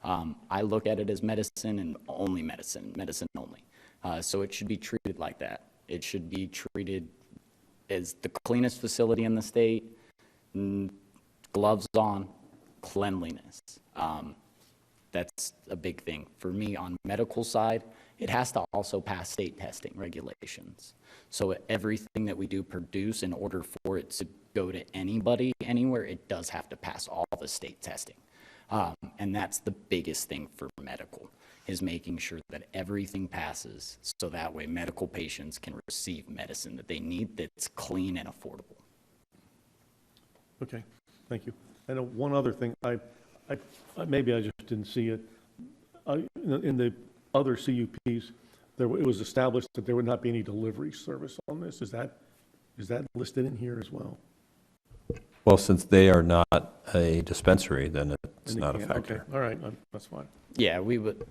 I look at it as medicine and only medicine only. So it should be treated like that. It should be treated as the cleanest facility in the state, gloves on, cleanliness. That's a big thing. For me, on medical side, it has to also pass state testing regulations. So everything that we do produce, in order for it to go to anybody, anywhere, it does have to pass all the state testing. And that's the biggest thing for medical, is making sure that everything passes so that way medical patients can receive medicine that they need that's clean and affordable. Okay, thank you. And one other thing, maybe I just didn't see it. In the other CUPs, it was established that there would not be any delivery service on this. Is that listed in here as well? Well, since they are not a dispensary, then it's not a Okay, factor. all right, that's fine. Yeah, we would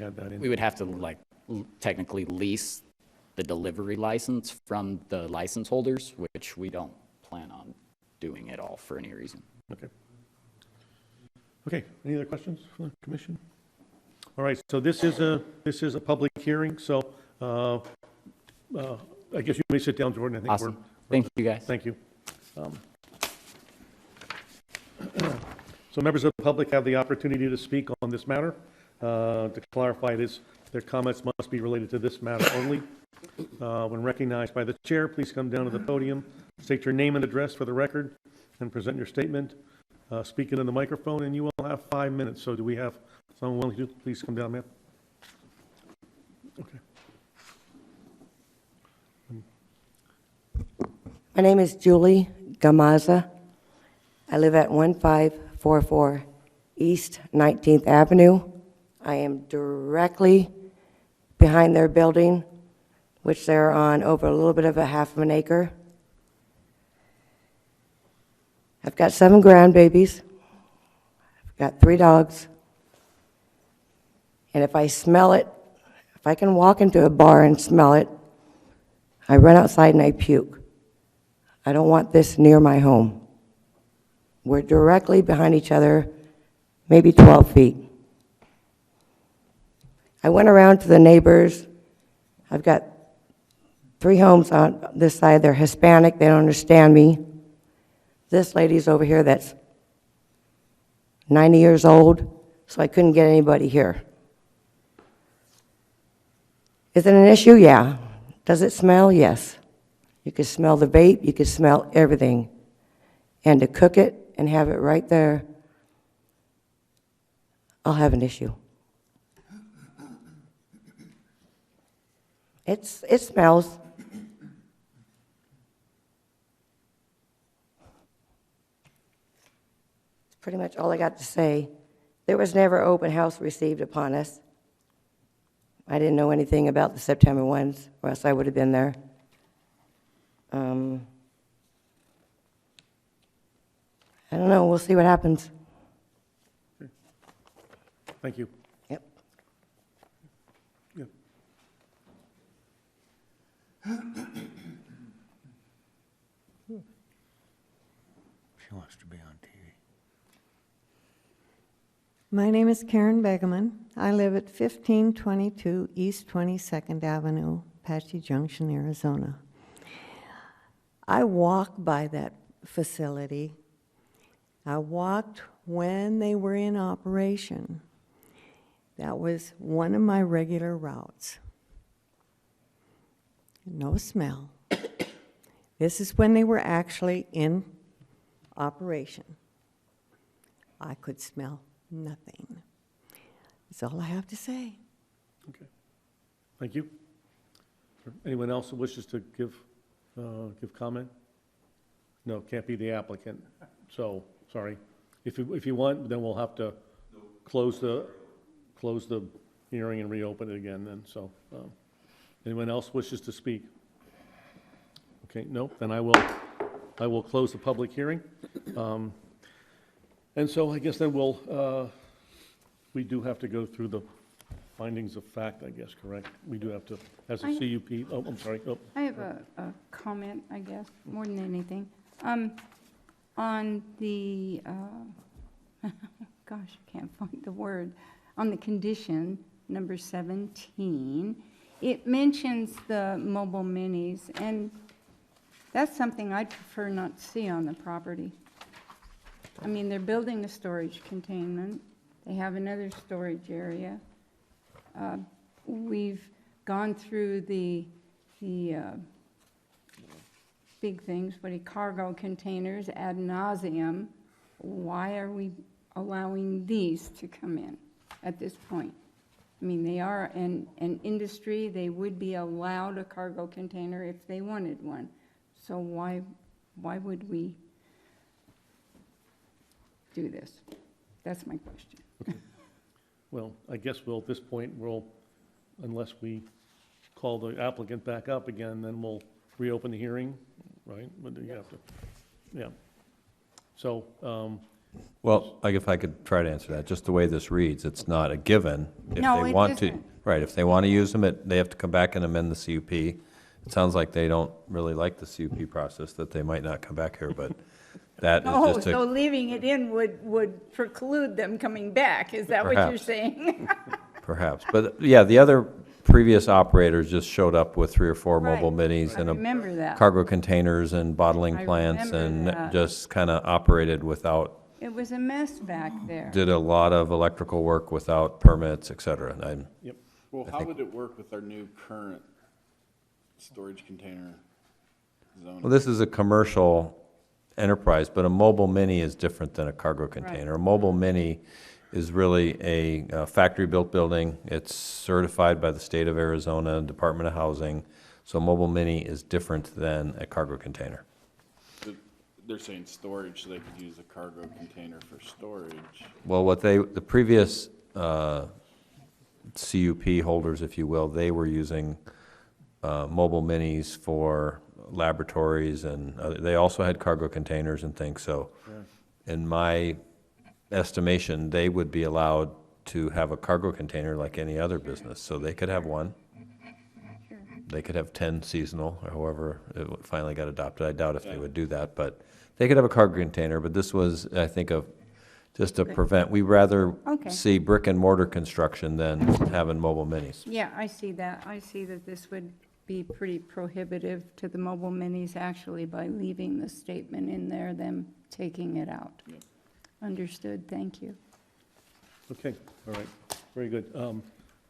had that in. we would have to technically lease the delivery license from the license holders, which we don't plan on doing at all for any reason. Okay. Okay, any other questions from the commission? All right, so this is a public hearing, so I guess you may sit down, Jordan. I think Awesome. Thank you, guys. Thank you. So members of the public have the opportunity to speak on this matter. To clarify this, their comments must be related to this matter only. When recognized by the chair, please come down to the podium, state your name and address for the record, and present your statement. Speak into the microphone, and you will have 5 minutes. So do we have someone willing to please come down, ma'am? Okay. My name is Julie Gamaza. I live at 1544 East 19th Avenue. I am directly behind their building, which they're on over a little bit of a half of an acre. I've got 7 grandbabies. I've got 3 dogs. And if I smell it, if I can walk into a bar and smell it, I run outside and I puke. I don't want this near my home. We're directly behind each other, maybe 12 feet. I went around to the neighbors. I've got 3 homes on this side. They're Hispanic. They don't understand me. This lady's over here that's 90 years old, so I couldn't get anybody here. Is it an issue? Yeah. Does it smell? Yes. You could smell the vape. You could smell everything. And to cook it and have it right there, I'll have an issue. It smells. It's pretty much all I got to say. There was never open house received upon us. I didn't know anything about the September ones, or else I would have been there. I don't know. We'll see what happens. Thank you. Yep. Yep. She wants to be on TV. My name is Karen Begeman. I live at 1522 East 22nd Avenue, Apache Junction, Arizona. I walked by that facility. I walked when they were in operation. That was one of my regular routes. No smell. This is when they were actually in operation. I could smell nothing. That's all I have to say. Okay. Thank you. Anyone else who wishes to give comment? No, can't be the applicant. So, sorry. If you want, then we'll have to close the hearing and reopen it again then. So, anyone else wishes to speak? Okay, no, then I will close the public hearing. And so I guess then we do have to go through the findings of fact, I guess, correct? We do have to, as a CUP, oh, I'm sorry. Oh. I have a comment, I guess, more than anything. On the, gosh, I can't find the word, on the condition, number 17, it mentions the mobile minis, and that's something I'd prefer not to see on the property. I mean, they're building a storage containment. They have another storage area. We've gone through the big things, cargo containers ad nauseum. Why are we allowing these to come in at this point? I mean, they are an industry, they would be allowed a cargo container if they wanted one. So why would we do this? That's my question. Well, I guess we'll, at this point, unless we call the applicant back up again, then we'll reopen the hearing, right? But you have to, yeah. So, Well, if I could try to answer that, just the way this reads, it's not a given. If No, they it want to, isn't. right, if they want to use them, they have to come back and amend the CUP. It sounds like they don't really like the CUP process, that they might not come back here, but that is Oh, just so a, leaving it in would preclude them coming back, is that what you're Perhaps. saying? perhaps. But, yeah, the other previous operators just showed up with 3 or 4 mobile Right. minis I and remember that. cargo containers and bottling I plants remember and that. just kind of operated without, It was a mess back there. did a lot of electrical work without permits, et cetera. And I'm- yep. Well, how would it work with our new current storage container zone? Well, this is a commercial enterprise, but a mobile mini is different than a cargo container. A mobile mini is really a factory-built building. It's certified by the state of Arizona, Department of Housing. So a mobile mini is different than a cargo container. They're saying storage, so they could use a cargo container for storage. Well, the previous CUP holders, if you will, they were using mobile minis for laboratories, and they also had cargo containers and things. So in my estimation, they would be allowed to have a cargo container like any other business. So they could have one. They could have 10 seasonal, or however it finally got adopted. I doubt if they would do that, but they could have a cargo container. But this was, I think, just to prevent, we rather Okay. see brick and mortar construction than having mobile minis. Yeah, I see that. I see that this would be pretty prohibitive to the mobile minis actually by leaving the statement in there, them taking it out. Understood, thank you. Okay, all right, very good.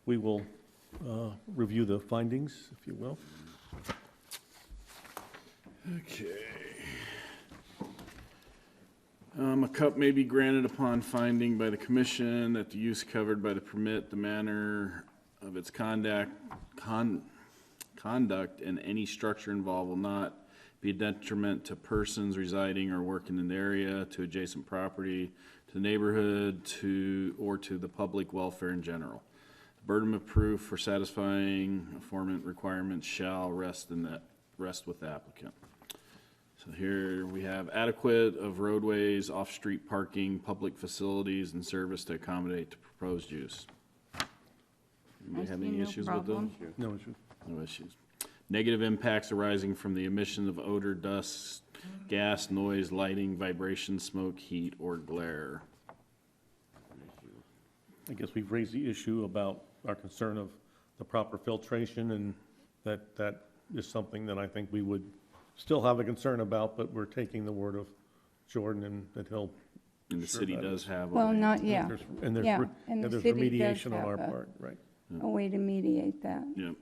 We will review the findings, if you will. Okay. A cup may be granted upon finding by the commission that the use covered by the permit, the manner of its conduct, and any structure involved will not be a detriment to persons residing or working in the area, to adjacent property, to the neighborhood, or to the public welfare in general. The burden of proof for satisfying aforementioned requirements shall rest with the applicant. So here we have adequate of roadways, off-street parking, public facilities, and service to accommodate the proposed use. Anybody have see any no issues with problem. those? No issue. No issues. Negative impacts arising from the emission of odor, dust, gas, noise, lighting, vibration, smoke, heat, or glare. I guess we've raised the issue about our concern of the proper filtration, and that is something that I think we would still have a concern about, but we're taking the word of Jordan and that he'll. And the Sure city that does is. have. Well, not, And yeah, there's- And there's, yeah, re- and and the there's city does remediation on our have part, right? a way to mediate that. Yep.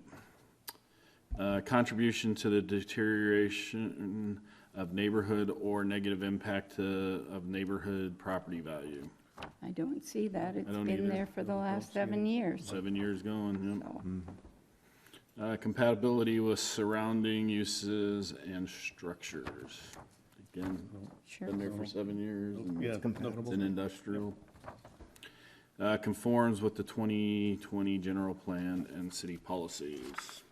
Contribution to the deterioration of neighborhood or negative impact of neighborhood property value. I don't see that. It's don't been either. there for the last 7 years. 7 years going, So, yep. Compatibility with surrounding uses and structures. Again, Sure. been there for 7 years. and Yeah, It's an industrial. Conforms with the 2020 general plan and city policies.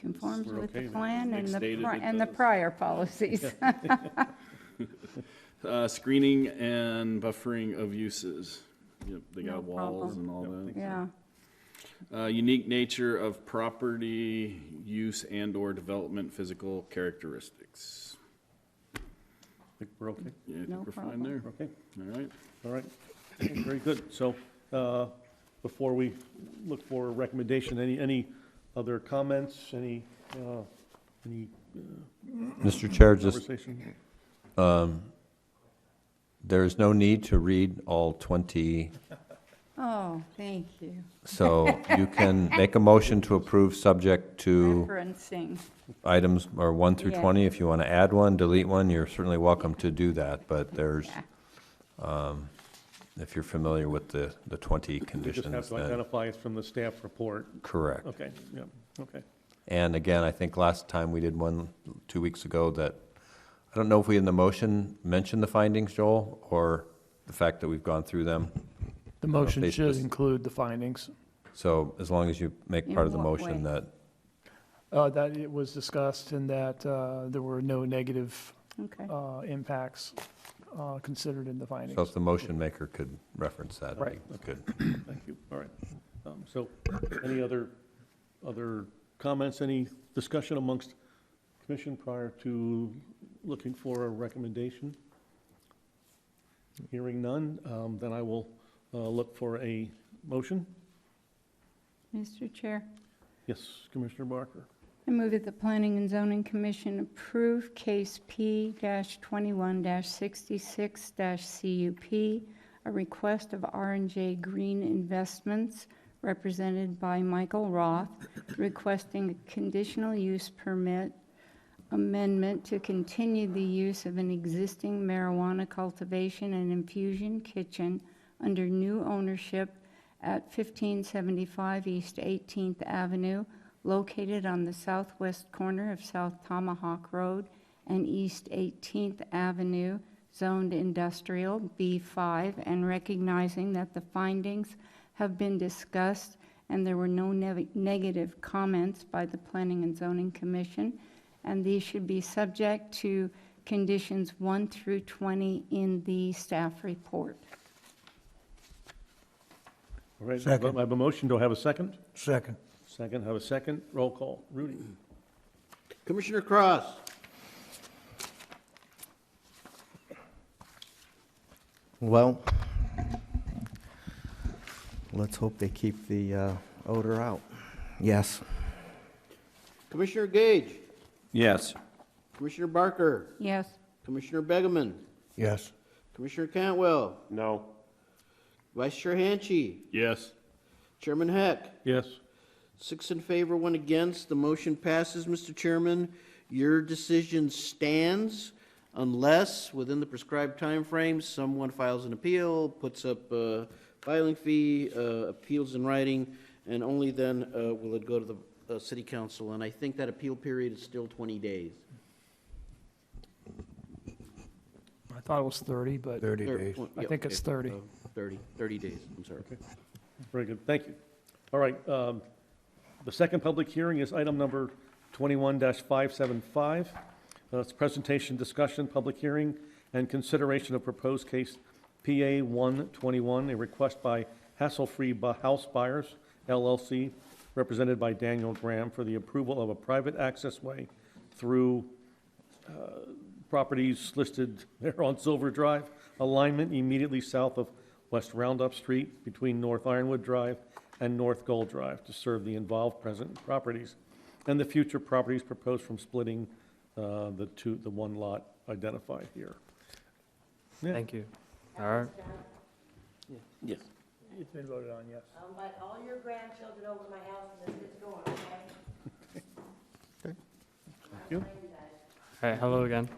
Conforms We're with the okay then. plan Nick and stated it and the does. prior policies. Screening and buffering of uses. Yep, they No got walls problem. and all that. Yeah, Unique nature of property use and/or development physical characteristics. Think we're okay? Yeah, I No think we're fine problem. there. Okay, All right. all right. Okay, very good. So, before we look for a recommendation, any other comments, any Mr. Chair, just, conversation? there is no need to read all 20, oh, thank you. so you can make a motion to approve subject to Referencing, items, or 1 through Yeah. 20. If you want to add one, delete one, you're certainly welcome to do that, but there's, yeah. if you're familiar with the 20 You just have conditions, to then, identify it from the staff report. correct. Okay, yeah, okay. And again, I think last time we did one 2 weeks ago that, I don't know if we in the motion mentioned the findings, Joel, or the fact that we've gone through them. The motion they should spec- include the findings. So as long as you make In part of the what motion way? that, That it was discussed and that there were no negative Okay. impacts considered in the findings. so if the motion maker could reference that, Right. that'd be good. Thank you, all right. So, any other comments, any discussion amongst commission prior to looking for a recommendation? Hearing none, then I will look for a motion. Mr. Chair, Yes, Commissioner Barker. I move that the Planning and Zoning Commission approve case P-21-66-CUP, a request of R&J Green Investments, represented by Michael Roth, requesting a conditional use permit amendment to continue the use of an existing marijuana cultivation and infusion kitchen under new ownership at 1575 East 18th Avenue, located on the southwest corner of South Tomahawk Road and East 18th Avenue, zoned industrial B5, and recognizing that the findings have been discussed and there were no negative comments by the Planning and Zoning Commission, and these should be subject to conditions 1 through 20 in the staff report. All right, Second. I have a motion, do I have a second? Second. Second, have a second, roll call, Rudy. Commissioner Cross. Well, let's hope they keep the odor out. Yes. Commissioner Gage. Yes. Commissioner Barker. Yes. Commissioner Begeman. Yes. Commissioner Cantwell. No. Vice Chair Hanchey. Yes. Chairman Heck. Yes, 6 in favor, 1 against. The motion passes, Mr. Chairman. Your decision stands unless, within the prescribed time frame, someone files an appeal, puts up a filing fee, appeals in writing, and only then will it go to the city council. And I think that appeal period is still 20 days. I thought it was 30, but 30 days. I think it's 30. 30 days, I'm sorry. very good, thank you. All right, the second public hearing is item number 21-575. It's presentation, discussion, public hearing, and consideration of proposed case PA 121, a request by Hassle-Free House Buyers, LLC, represented by Danielle Graham, for the approval of a private access way through properties listed there on Silver Drive, alignment immediately south of West Roundup Street between North Ironwood Drive and North Gold Drive to serve the involved present properties and the future properties proposed from splitting the one lot identified here. Yeah. Thank you. All right. Yes. It's been voted on, yes. Invite all your grandchildren over to my house and let's get going, okay? Thank you. All right, hello again.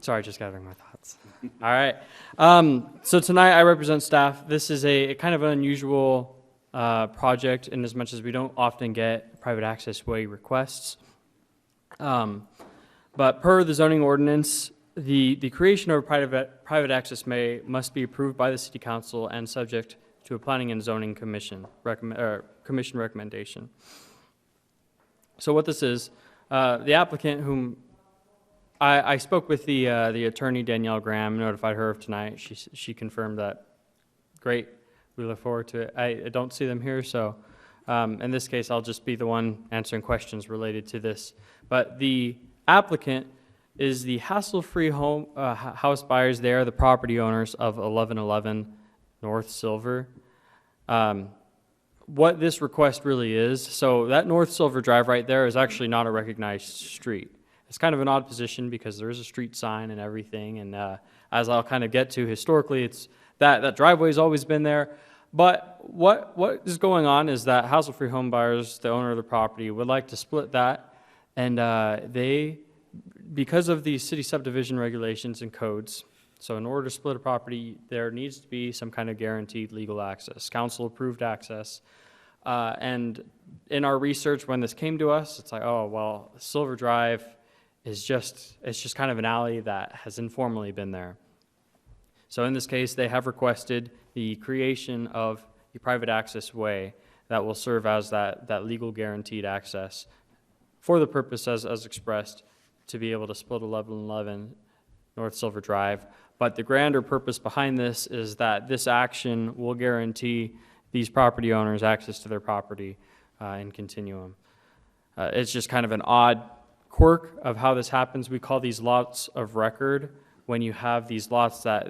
Sorry, just gathering my thoughts. All right. So tonight I represent staff. This is a kind of an unusual project in as much as we don't often get private access way requests. But per the zoning ordinance, the creation of a private access must be approved by the city council and subject to a planning and zoning commission recommendation. So what this is, the applicant whom I spoke with the attorney, Danielle Graham, notified her of tonight. She confirmed that, great, we look forward to it. I don't see them here, so in this case, I'll just be the one answering questions related to this. But the applicant is the Hassle-Free House Buyers. They are the property owners of 1111 North Silver. What this request really is, so that North Silver Drive right there is actually not a recognized street. It's kind of an odd position because there is a street sign and everything, and as I'll kind of get to, historically, it's that driveway's always been there. But what is going on is that Hassle-Free Home Buyers, the owner of the property, would like to split that, and they, because of the city subdivision regulations and codes, So in order to split a property, there needs to be some kind of guaranteed legal access, council-approved access. And in our research, when this came to us, it's like, oh, well, Silver Drive is it's just kind of an alley that has informally been there. So in this case, they have requested the creation of a private access way that will serve as that legal guaranteed access for the purpose as expressed to be able to split 1111 North Silver Drive. But the grander purpose behind this is that this action will guarantee these property owners access to their property in continuum. It's just kind of an odd quirk of how this happens. We call these lots of record when you have these lots that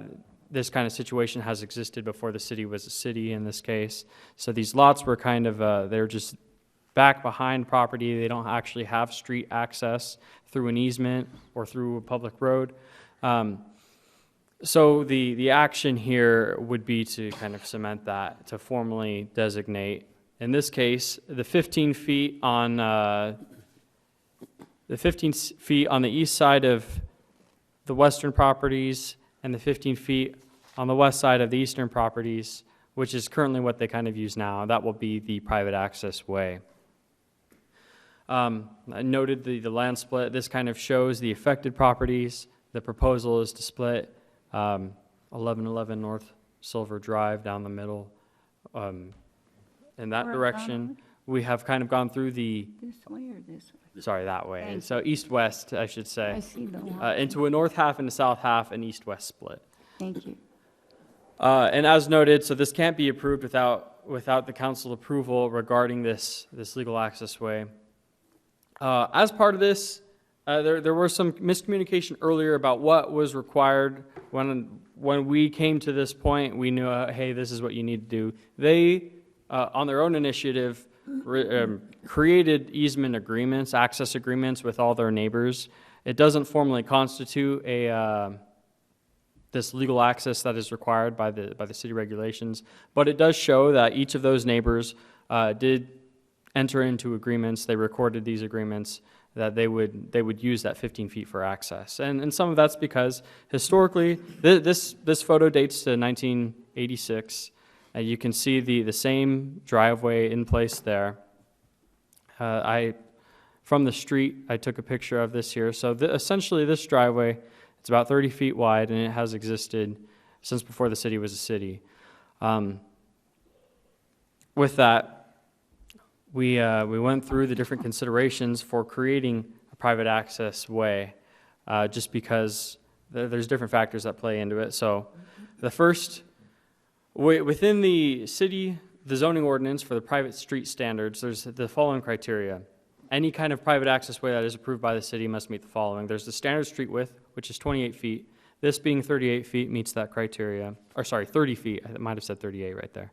this kind of situation has existed before the city was a city in this case. So these lots were kind of, they're just back behind property. They don't actually have street access through an easement or through a public road. So the action here would be to kind of cement that, to formally designate, in this case, the 15 feet on the east side of the western properties and the 15 feet on the west side of the eastern properties, which is currently what they kind of use now. That will be the private access way. I noted the land split. This kind of shows the affected properties. The proposal is to split 1111 North Silver Drive down the middle. In that direction, we have kind of gone through This way or this way? sorry, that way. Thank So east-west, I should say. I see the line. Into a north half and a south half, an east-west split. Thank you. And as noted, so this can't be approved without the council approval regarding this legal access way. As part of this, there was some miscommunication earlier about what was required. When we came to this point, we knew, hey, this is what you need to do. They, on their own initiative, created easement agreements, access agreements with all their neighbors. It doesn't formally constitute this legal access that is required by the city regulations, but it does show that each of those neighbors did enter into agreements. They recorded these agreements that they would use that 15 feet for access. And some of that's because historically, this photo dates to 1986. You can see the same driveway in place there. From the street, I took a picture of this here. So essentially this driveway, it's about 30 feet wide, and it has existed since before the city was a city. With that, we went through the different considerations for creating a private access way, just because there's different factors that play into it. So the first, within the zoning ordinance for the private street standards, there's the following criteria. Any kind of private access way that is approved by the city must meet the following. There's the standard street width, which is 28 feet. This being 38 feet meets that criteria. Or sorry, 30 feet. I might have said 38 right there.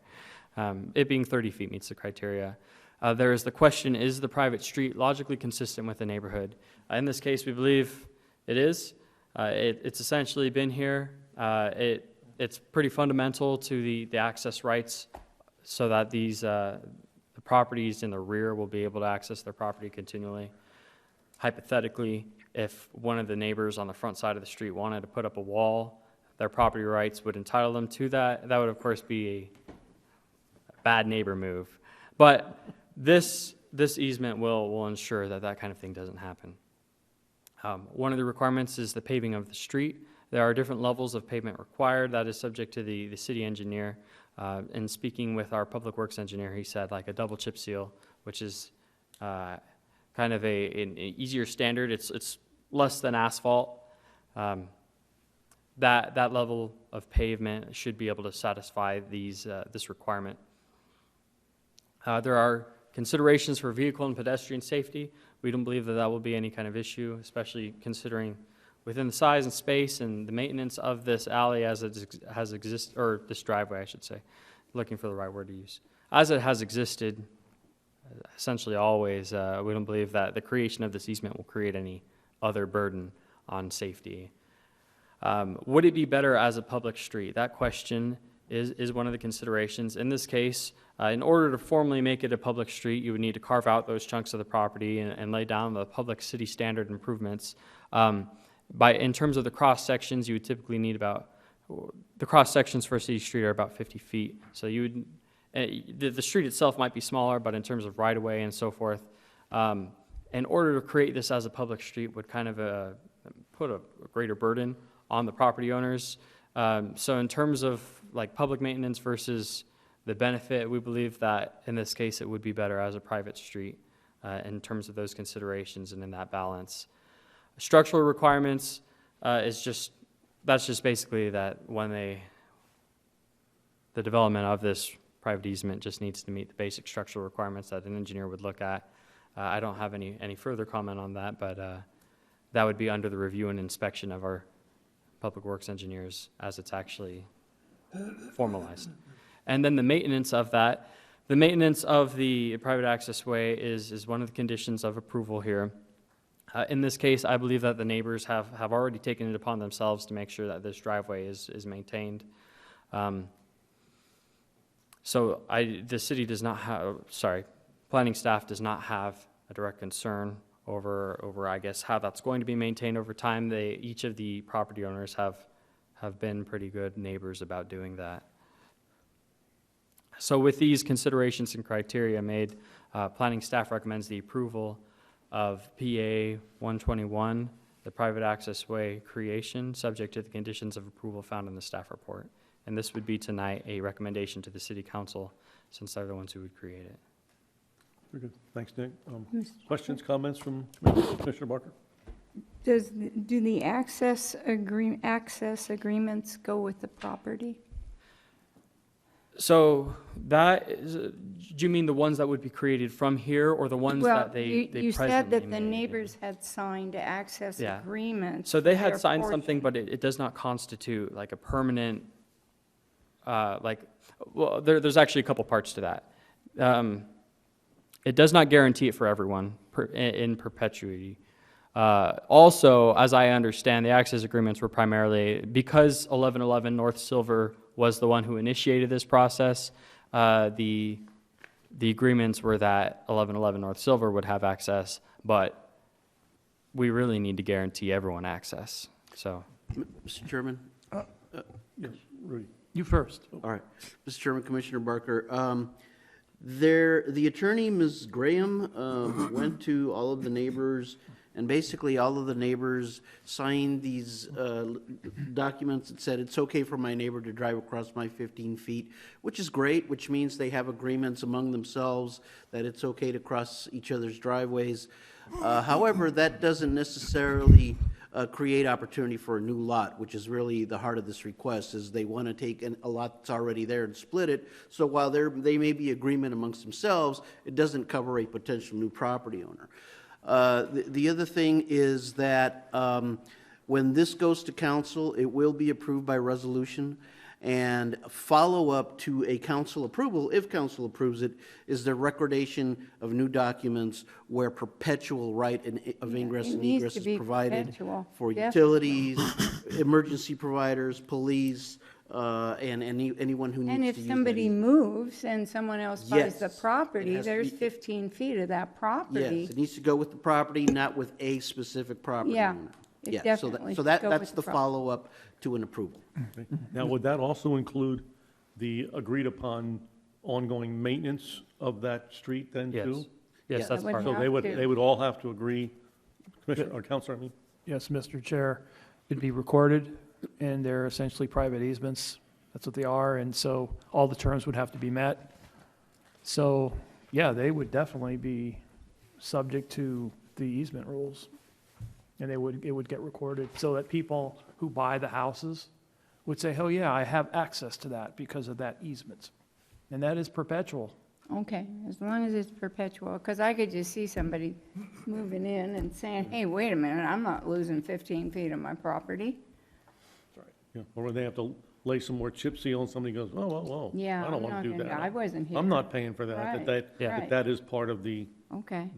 It being 30 feet meets the criteria. There is the question, is the private street logically consistent with the neighborhood? In this case, we believe it is. It's essentially been here. It's pretty fundamental to the access rights so that the properties in the rear will be able to access their property continually. Hypothetically, if one of the neighbors on the front side of the street wanted to put up a wall, their property rights would entitle them to that. That would, of course, be a bad neighbor move. But this easement will ensure that kind of thing doesn't happen. One of the requirements is the paving of the street. There are different levels of pavement required. That is subject to the city engineer. And speaking with our public works engineer, he said like a double chip seal, which is kind of an easier standard. It's less than asphalt. That level of pavement should be able to satisfy this requirement. There are considerations for vehicle and pedestrian safety. We don't believe that will be any kind of issue, especially considering within the size and space and the maintenance of this alley as it has existed, or this driveway, I should say, looking for the right word to use. As it has existed, essentially always, we don't believe that the creation of this easement will create any other burden on safety. Would it be better as a public street? That question is one of the considerations. In this case, in order to formally make it a public street, you would need to carve out those chunks of the property and lay down the public city standard improvements. in terms of the cross sections, you would typically need the cross sections for a city street are about 50 feet. So you would, the street itself might be smaller, but in terms of right of way and so forth, in order to create this as a public street would kind of put a greater burden on the property owners. So in terms of like public maintenance versus the benefit, we believe that in this case it would be better as a private street in terms of those considerations and in that balance. Structural requirements that's just basically that when the development of this private easement just needs to meet the basic structural requirements that an engineer would look at. I don't have any further comment on that, but that would be under the review and inspection of our public works engineers as it's actually formalized. And then the maintenance of that, the maintenance of the private access way is one of the conditions of approval here. In this case, I believe that the neighbors have already taken it upon themselves to make sure that this driveway is maintained. So the city does not have, planning staff does not have a direct concern over I guess, how that's going to be maintained over time. Each of the property owners have been pretty good neighbors about doing that. So with these considerations and criteria made, planning staff recommends the approval of PA 121, the private access way creation, subject to the conditions of approval found in the staff report. And this would be tonight a recommendation to the city council, since they're the ones who would create it. Very good. Thanks, Nick. Questions, comments from Commissioner Barker? Do the access agreements go with the property? So that is, do you mean the ones that would be created from here, or the ones that they you said presently that the made? neyebors had signed access Yeah. agreements. So they had their signed portion. something, but it does not constitute like a permanent, there's actually a couple parts to that. It does not guarantee it for everyone in perpetuity. Also, as I understand, the access agreements were primarily, because 1111 North Silver was the one who initiated this process, the agreements were that 1111 North Silver would have access, but we really need to guarantee everyone access, so. Mr. Chairman? Yes, Rudy. You first. All right. Mr. Chairman, Commissioner Barker, the attorney, Ms. Graham, went to all of the neighbors, and basically all of the neighbors signed these documents that said it's okay for my neighbor to drive across my 15 feet, which is great, which means they have agreements among themselves that it's okay to cross each other's driveways. However, that doesn't necessarily create opportunity for a new lot, which is really the heart of this request, is they want to take a lot that's already there and split it. So while they may be agreement amongst themselves, it doesn't cover a potential new property owner. The other thing is that when this goes to council, it will be approved by resolution, and follow-up to a council approval, if council approves it, is the recordation of new documents where perpetual right of ingress and egress is provided perpetual, for definitely. utilities, emergency providers, police, and anyone who needs to And use if that somebody easement. moves and someone else buys the Yes, property, it has to there's be- 15 feet of that property. Yes, it needs to go with the property, not with a specific property Yeah, owner. it Yeah, so definitely so should go that's with the the property. follow-up to an approval. Now, would that also include the agreed-upon ongoing maintenance of that street then, Yes. too? Yes, Yes. that's That would part of So it. have to. they would all have to agree, Commissioner, or Counselor, I mean? Yes, Mr. Chair. It'd be recorded, and they're essentially private easements. That's what they are, and so all the terms would have to be met. So, yeah, they would definitely be subject to the easement rules. And it would get recorded so that people who buy the houses would say, oh, yeah, I have access to that because of that easement. And that is perpetual. Okay, as long as it's perpetual, because I could just see somebody moving in and saying, hey, wait a minute, I'm not losing 15 feet of my property. Yeah, or they have to lay some more chip seal and somebody goes, oh, whoa, Yeah, I I'm don't want not to do gonna- that. I wasn't here. I'm not paying for that, Right, Yeah. right. that is part of the, Okay,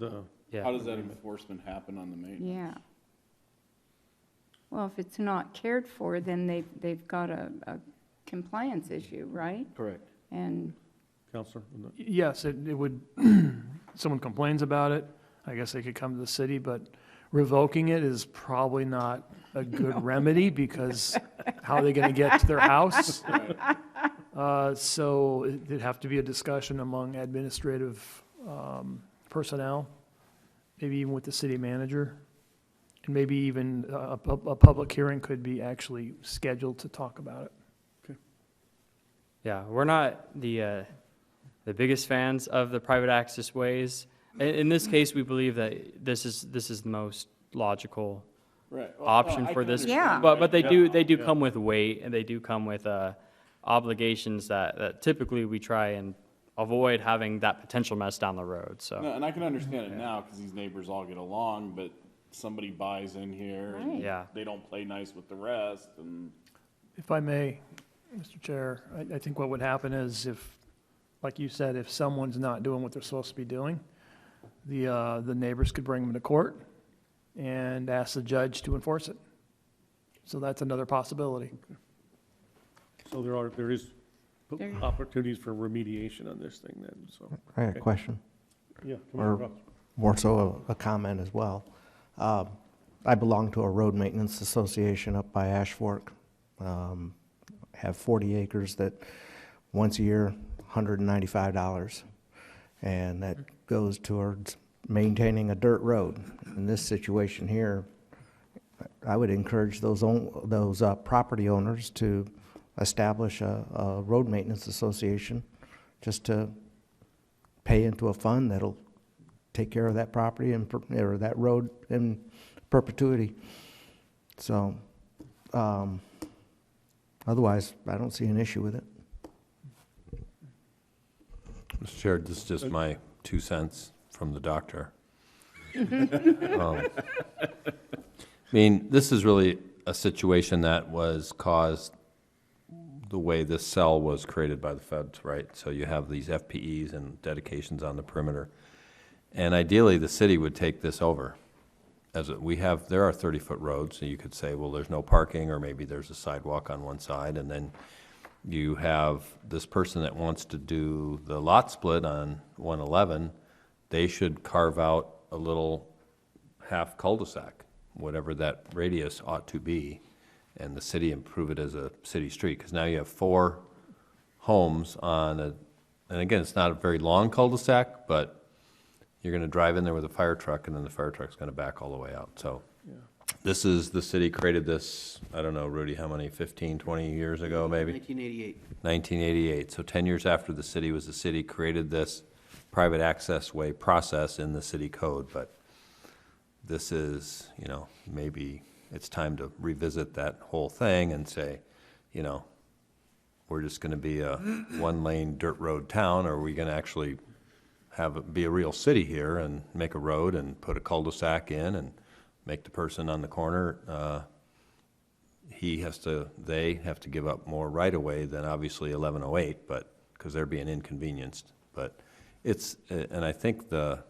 Yeah. How does that enforcement happen on the maintenance? yeah. Well, if it's not cared for, then they've got a compliance issue, right? Correct. And, Counselor? Yes, it would, someone complains about it, I guess they could come to the city, but revoking it is probably not a good remedy, because how are they going to get to their house? So it'd have to be a discussion among administrative personnel, maybe even with the city manager. And maybe even a public hearing could be actually scheduled to talk about it. Yeah, we're not the biggest fans of the private access ways. In this case, we believe that this is the most logical option for this. Yeah. But they do come with weight, and they do come with obligations that typically we try and avoid having that potential mess down the road. So. No, and I can understand it now because these neighbors all get along, but somebody buys in here and Right. Yeah. they don't play nice with the rest, and If I may, Mr. Chair, I think what would happen is if, like you said, if someone's not doing what they're supposed to be doing, the neighbors could bring them to court and ask the judge to enforce it. So that's another possibility. So there is opportunities for remediation on this thing then, so. I got okay. a question, Yeah. Commissioner or Roth. more so a comment as well. I belong to a road maintenance association up by Ash Fork. Have 40 acres that once a year, $195, and that goes towards maintaining a dirt road. In this situation here, I would encourage those property owners to establish a road maintenance association, just to pay into a fund that'll take care of that property or that road in perpetuity. So, otherwise, I don't see an issue with it. Mr. Chair, this is just my 2 cents from the doctor. I mean, this is really a situation that was caused the way this cell was created by the feds, right? So you have these FPEs and dedications on the perimeter. And ideally, the city would take this over. There are 30-foot roads, so you could say, well, there's no parking, or maybe there's a sidewalk on one side, and then you have this person that wants to do the lot split on 111, they should carve out a little half cul-de-sac, whatever that radius ought to be, and the city improve it as a city street, because now you have 4 homes on and again, it's not a very long cul-de-sac, but you're gonna drive in there with a fire truck, and then the fire truck's gonna back all the way out, so. This is, the city created this, I don't know, Rudy, how many, 15, 20 years ago, maybe? 1988. 1988, so 10 years after the city created this private access way process in the city code, but this is, maybe it's time to revisit that whole thing and say, we're just gonna be a one-lane dirt road town, or are we gonna actually be a real city here and make a road and put a cul-de-sac in and make the person on the corner, they have to give up more right-of-way than obviously 1108, but, because they're being inconvenienced. But and I think the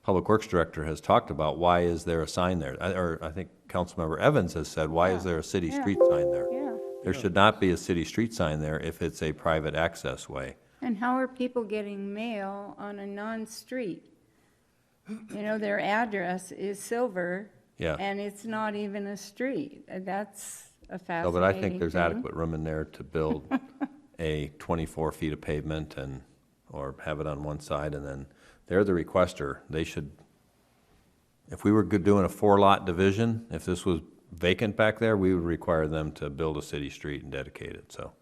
Public Works Director has talked about why is there a sign there, or I think Councilmember Evans has said, why is there a city street sign there? Yeah. There should not be a city street sign there if it's a private access way. And how are people getting mail on a non-street? Their address is Silver. Yeah. And it's not even a street. That's a No, fascinating but I think there's thing. adequate room in there to build a 24 feet of pavement or have it on one side, and then they're the requester. They should, if we were doing a 4-lot division, if this was vacant back there, we would require them to build a city street and dedicate it, so.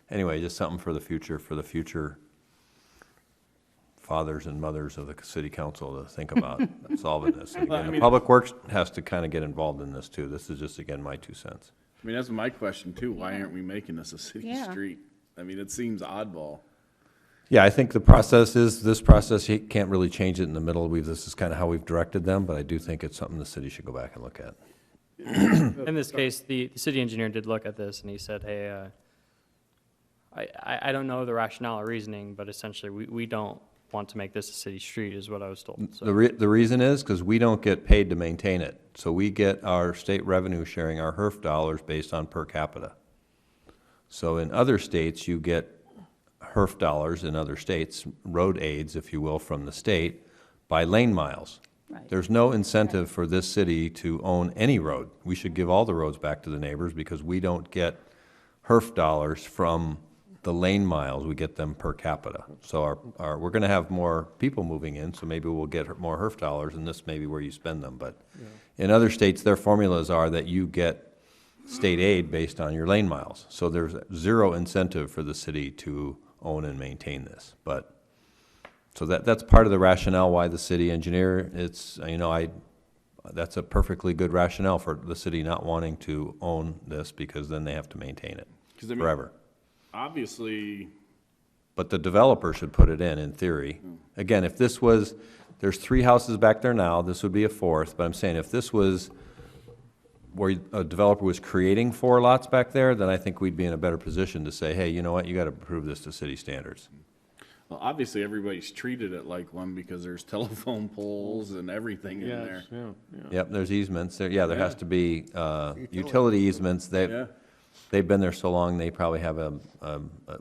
Anyway, just something for the future fathers and mothers of the city council to think about solving this. And again, the Public Works has to kind of get involved in this too. This is just, again, my 2 cents. I mean, that's my question too. Why aren't we making this a city Yeah. street? I mean, it seems oddball. Yeah, I think the process is, this process, you can't really change it in the middle. This is kind of how we've directed them, but I do think it's something the city should go back and look at. In this case, the city engineer did look at this, and he said, hey, I don't know the rationale or reasoning, but essentially, we don't want to make this a city street, is what I was told. So. The reason is because we don't get paid to maintain it. So we get our state revenue sharing, our HERF dollars based on per capita. So in other states, you get HERF dollars in other states, road aids, if you will, from the state by lane miles. Right. There's no incentive for this city to own any road. We should give all the roads back to the neighbors because we don't get HERF dollars from the lane miles, we get them per capita. So we're gonna have more people moving in, so maybe we'll get more HERF dollars, and this may be where you spend them. But in other states, their formulas are that you get state aid based on your lane miles. So there's zero incentive for the city to own and maintain this. But, so that's part of the rationale why the city engineer, it's, that's a perfectly good rationale for the city not wanting to own this, because then they have to maintain it 'Cause I mean, forever. Obviously, But the developer should put it in theory. Again, if this was, there's 3 houses back there now, this would be a 4th, but I'm saying if this was where a developer was creating 4 lots back there, then I think we'd be in a better position to say, hey, you know what, you gotta approve this to city standards. well, obviously, everybody's treated it like one because there's telephone poles and everything in there. Yes, yeah. Yep, there's easements, there has to be, utility easements, they've been there so long, they probably have a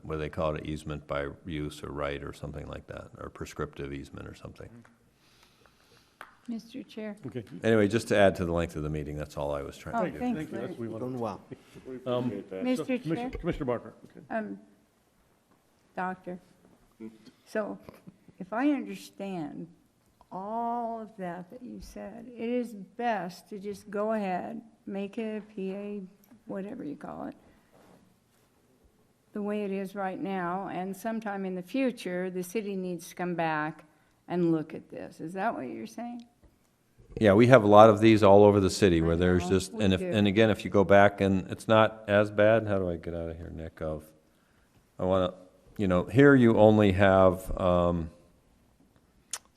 what do they call it, an easement by use or right or something like that, or prescriptive easement or something. Mr. Chair. Okay. Anyway, just to add to the length of the meeting, that's all I was trying Oh, to do. thanks, Thank you, that's what we want. Doing well. Mr. Chair. Commissioner Barker. Okay. Doctor, so if I understand all of that you said, it is best to just go ahead, make it a PA, whatever you call it, the way it is right now, and sometime in the future, the city needs to come back and look at this. Is that what you're saying? Yeah, we have a lot of these all over the city where there's know, just, we and if, do. and again, if you go back and it's not as bad, how do I get out of here, Nick, I wanna, here you only have,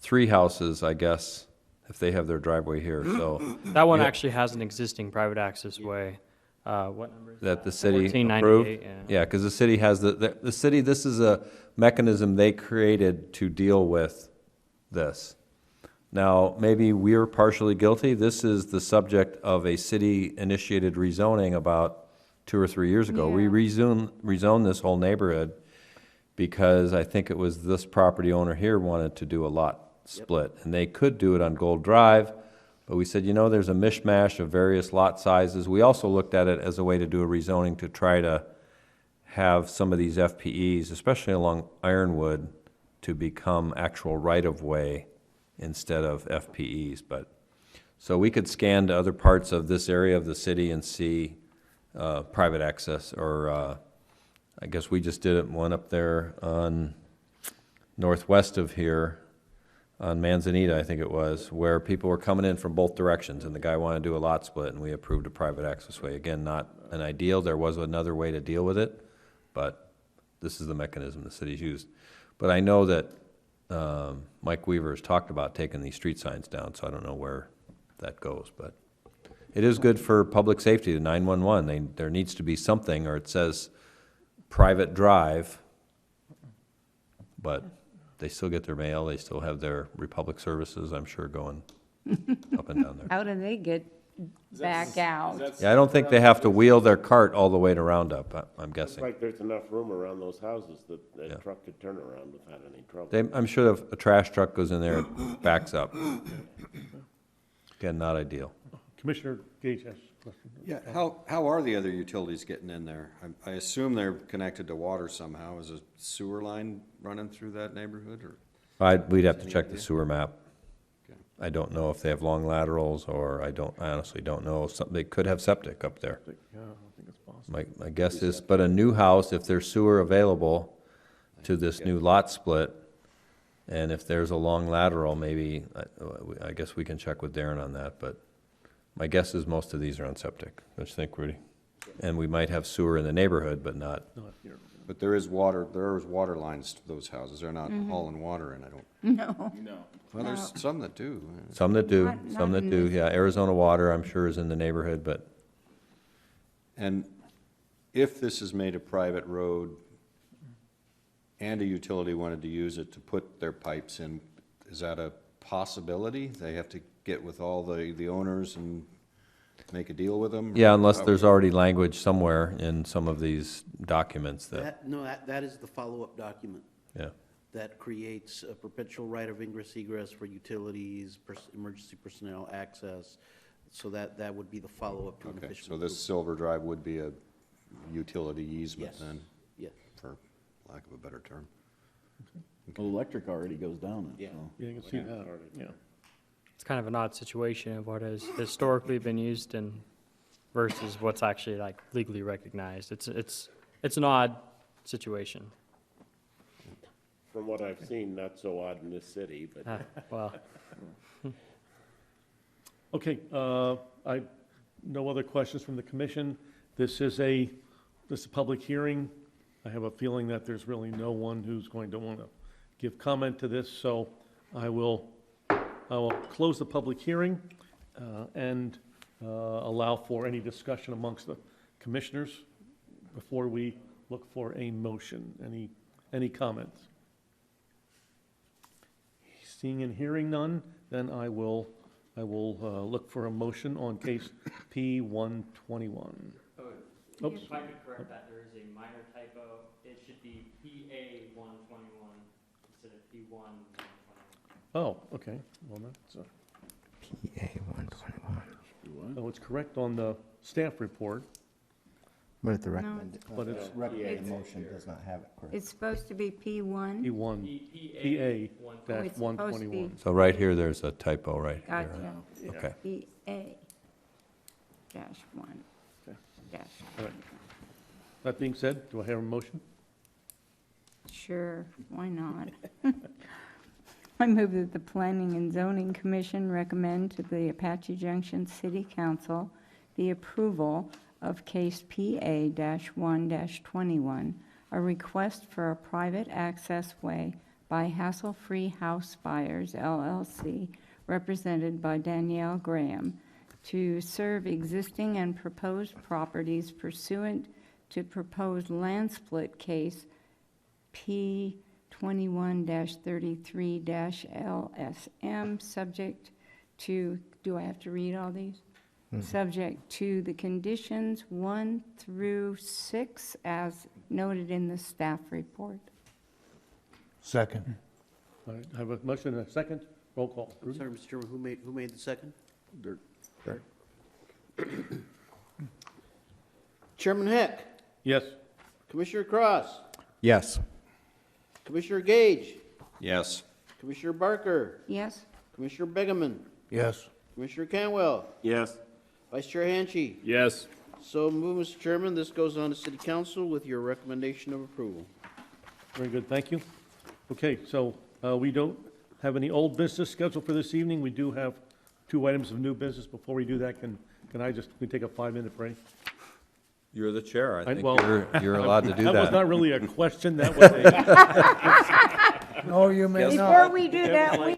3 houses, I guess, if they have their driveway here, so. That one Yeah. actually has an existing private access way. What number is That the city 1498, approved? Yeah, because the city has, the city, this is a mechanism they created to deal with this. Now, maybe we're partially guilty. This is the subject of a city-initiated rezoning about 2 or 3 years ago. We Yeah. rezoned this whole neighborhood because I think it was this property owner here wanted to do a lot split. And they could do it on Gold Drive, but we said, there's a mishmash of various lot sizes. We also looked at it as a way to do a rezoning to try to have some of these FPEs, especially along Ironwood, to become actual right-of-way instead of FPEs. But, so we could scan to other parts of this area of the city and see private access, or I guess we just did it, one up there on northwest of here, on Manzanita, I think it was, where people were coming in from both directions, and the guy wanted to do a lot split, and we approved a private access way. Again, not an ideal, there was another way to deal with it, but this is the mechanism the city's used. But I know that Mike Weaver has talked about taking these street signs down, so I don't know where that goes, but it is good for public safety, the 911, there needs to be something, or it says private drive, but they still get their mail, they still have their Republic services, I'm sure, going up and down there. How do they get back out? Yeah, I don't think they have to wheel their cart all the way to Roundup, I'm Looks guessing. like there's enough room around those houses that a truck could turn around without any trouble. I'm sure if a trash truck goes in there, it backs up. Again, not ideal. Commissioner Gage has a question. Yeah, how are the other utilities getting in there? I assume they're connected to water somehow. Is a sewer line running through that neighborhood, or? We'd have to check the sewer map. I don't know if they have long laterals, or I honestly don't know. They could have septic up there. Yeah, I don't think it's possible. My guess is, but a new house, if there's sewer available to this new lot split, and if there's a long lateral, maybe, I guess we can check with Darren on that, but my guess is most of these are on septic. What you think, Rudy? And we might have sewer in the neighborhood, but not. Not here. But there is water lines to those houses. They're not hauling water in, I don't. No. Well, there's some that do. Some that do, Not some that in do, this. yeah. Arizona Water, I'm sure, is in the neighborhood, but And if this is made a private road and a utility wanted to use it to put their pipes in, is that a possibility? They have to get with all the owners and make a deal with them? yeah, unless there's already language somewhere in some of these documents that, That is the follow-up document. yeah. that creates a perpetual right of ingress egress for utilities, emergency personnel access. So that would be the follow-up to an Okay, official so this approval. Silver Drive would be a utility easement Yes. then, Yes. for lack of a better term. Well, electric already goes down it, Yeah. so. Yeah, you can see that, yeah. It's kind of an odd situation of what has historically been used and versus what's actually like legally recognized. It's an odd situation. From what I've seen, not so odd in this city, but Well, Okay, no other questions from the commission. This is a public hearing. I have a feeling that there's really no one who's going to want to give comment to this, so I will close the public hearing and allow for any discussion amongst the commissioners before we look for a motion. Any comments? Seeing and hearing none, then I will look for a motion on case P-121. Oops. if I could correct that, there is a minor typo. It should be PA 121 instead of P1 121. Oh, okay, well, that's, PA 121. so it's correct on the staff report, But at the recommend, but it's recommended motion does not have it correct. It's supposed to be P1? P1, PA PA Oh, it's supposed to be- 121. So right here, there's a typo right here. Gotcha. Okay. PA-1 dash. All right. That being said, do I have a motion? Sure, why not? I move that the Planning and Zoning Commission recommend to the Apache Junction City Council the approval of case PA-1-21, a request for a private access way by Hassle-Free House Buyers LLC, represented by Danielle Graham, to serve existing and proposed properties pursuant to proposed land split case P-21-33-LSM, subject to, do I have to read all these? Subject to the conditions 1 through 6 as noted in the staff report. Second. All right, I have a motion and a second. Roll call. I'm sorry, Mr. Chairman, who made the second? Dirt. Chairman Heck, Yes. Commissioner Cross, Yes. Commissioner Gage, Yes. Commissioner Barker, Yes? Commissioner Begeman, Yes. Commissioner Canwell, yes. Vice Chair Hanchey. Yes. So move, Mr. Chairman. This goes on to City Council with your recommendation of approval. Very good, thank you. Okay, so we don't have any old business scheduled for this evening. We do have 2 items of new business. Before we do that, can we take a 5-minute break? You're the chair. I think well, you're allowed to do that. That was not really a question, that was a... No, you may not. Before we do that, we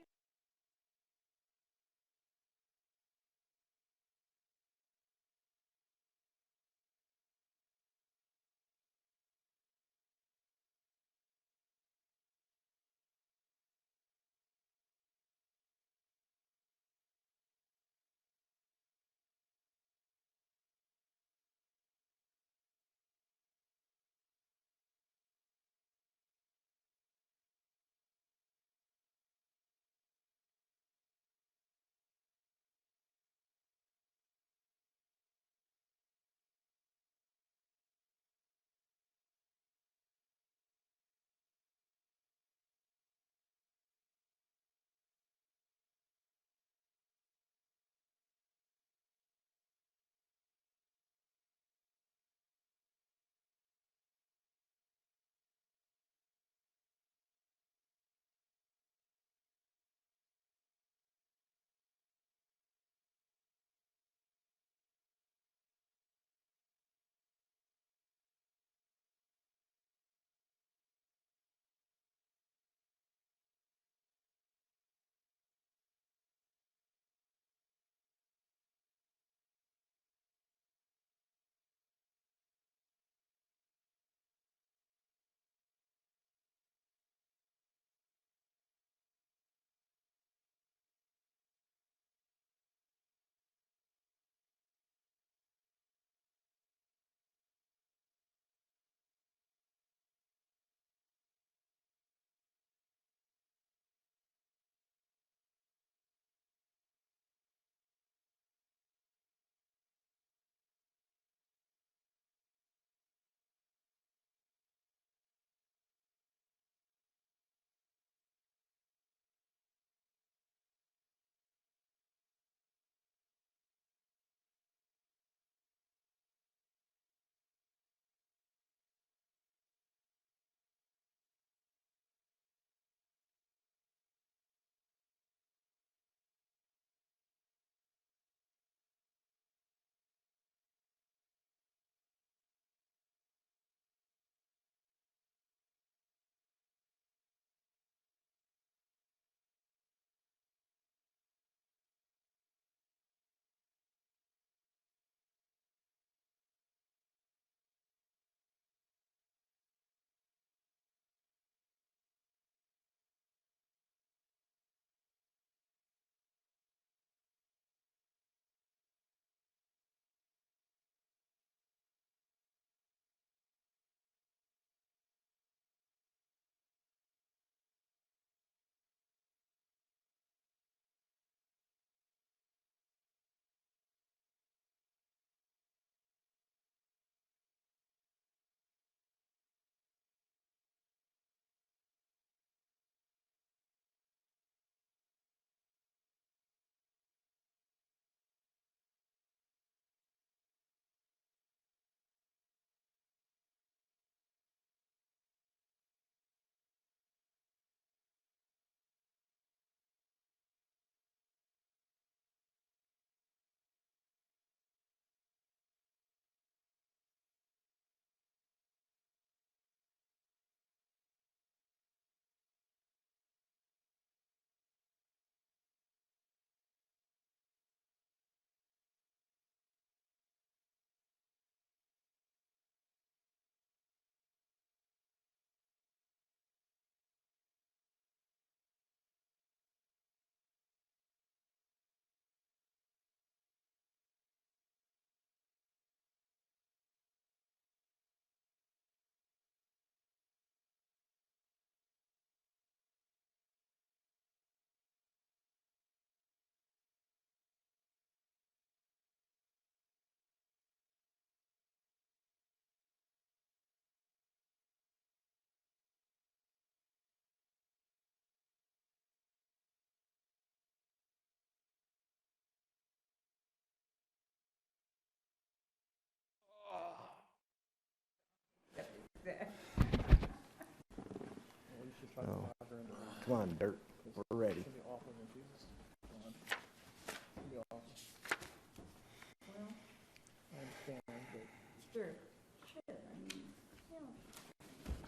Come on, Dirt, we're ready.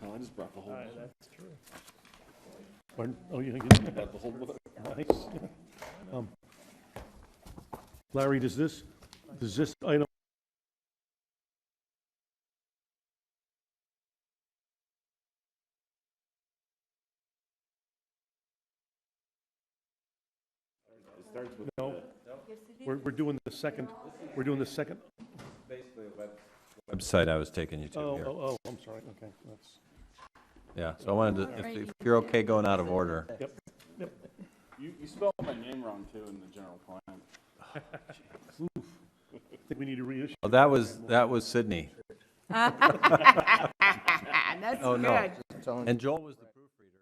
Oh, I just brought the whole. That's true. Pardon? Oh, you Brought the whole book. Nice. Larry, does this item, It starts with no? We're doing the second, Website I was taking you to oh, here. oh, oh, I'm sorry, okay, that's, Yeah, so I wanted to, if you're okay going out of order. yep, yep. You spelled my name wrong too in the general plan. I think we need to reissue. Oh, that was Sydney. That's Oh, no. good. And Joel was the proofreader.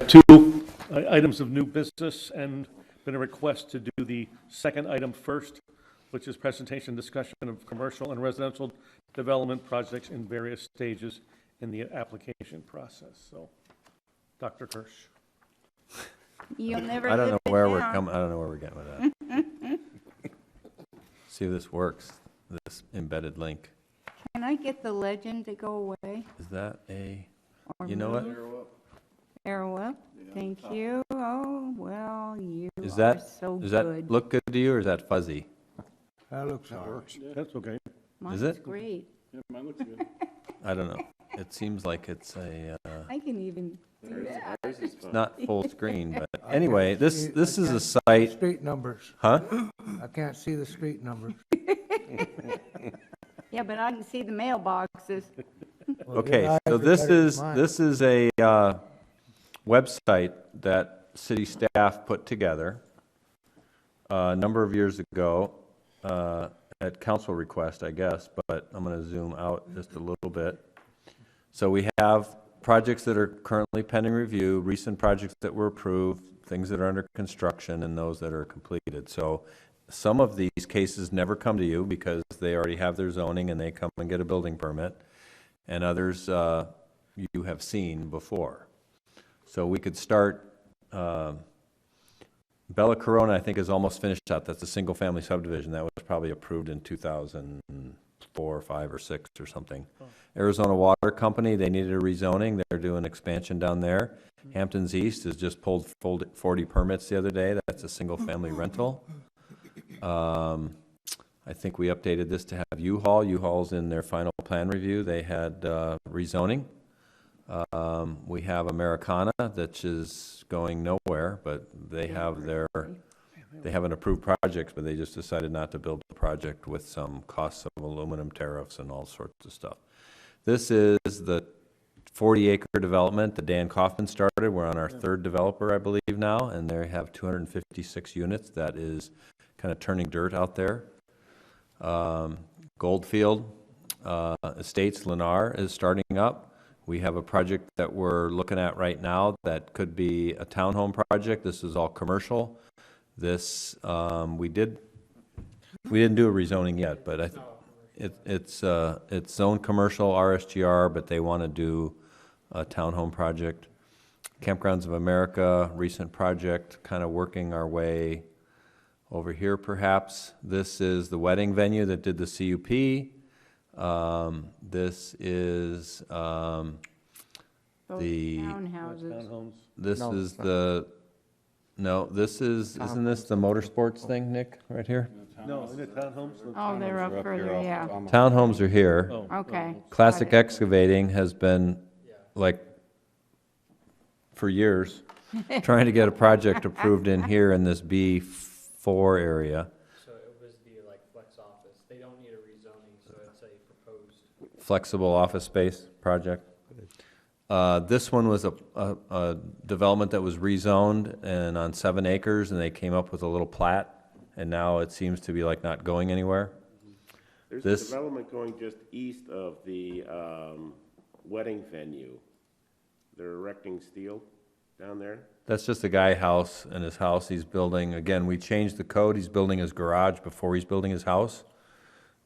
Two items of new business and been a request to do the second item first, which is presentation discussion of commercial and residential development projects in various stages in the application process. So, Dr. Kirsch. You'll never I don't know live it where we're down. coming, I don't know where we're getting with that. See if this works, this embedded link. Can I get the legend to go away? Is that a, Or you know what? move? Arrow up, thank you. Oh, well, you Is are that, so does good. that look good to you or is that fuzzy? That looks all right. That's okay. Mine's it? great. Yeah, mine looks good. I don't know. It seems like it's I can even do that. it's not full screen, but anyway, this is a site, Street numbers. huh? I can't see the street numbers. Yeah, but I can see the mailboxes. Well, Okay, your eyes so are better than mine. this is a website that city staff put together a number of years ago at council request, I guess, but I'm going to zoom out just a little bit. So we have projects that are currently pending review, recent projects that were approved, things that are under construction, and those that are completed. So some of these cases never come to you because they already have their zoning and they come and get a building permit, and others you have seen before. So we could start, Bella Corona, I think, is almost finished out. That's a single-family subdivision. That was probably approved in 2004, 5, or 6 or something. Arizona Water Company, they needed a rezoning. They're doing expansion down there. Hamptons East has just pulled 40 permits the other day. That's a single-family rental. I think we updated this to have U-Haul. U-Haul's in their final plan review. They had rezoning. We have Americana, that is going nowhere, but they have an approved project, but they just decided not to build the project with some costs of aluminum tariffs and all sorts of stuff. This is the 40-acre development that Dan Kaufman started. We're on our third developer, I believe, now, and they have 256 units. That is kind of turning dirt out there. Goldfield Estates, Lennar, is starting up. We have a project that we're looking at right now that could be a townhome project. This is all commercial. This, we didn't do a rezoning yet, but it's zone commercial RSGR, but they want to do a townhome project. Campgrounds of America, recent project, kind of working our way over here perhaps. This is the wedding venue that did the CUP. This is Those Townhomes. townhouses. Isn't this the motorsports thing, Nick, right here? No, in the townhomes? Oh, they're up further, yeah. Townhomes are here. Oh, Okay. Classic got it. Excavating has been, like, for years, trying to get a project approved in here in this B4 area. So it was the like flex office. They don't need a rezoning, so it's a proposed. Flexible office space project. This one was a development that was rezoned and on 7 acres, and they came up with a little plat, and now it seems to be like not going anywhere. There's This- a development going just east of the wedding venue. They're erecting steel down there. That's just a guy house, and his house he's building, again, we changed the code, he's building his garage before he's building his house.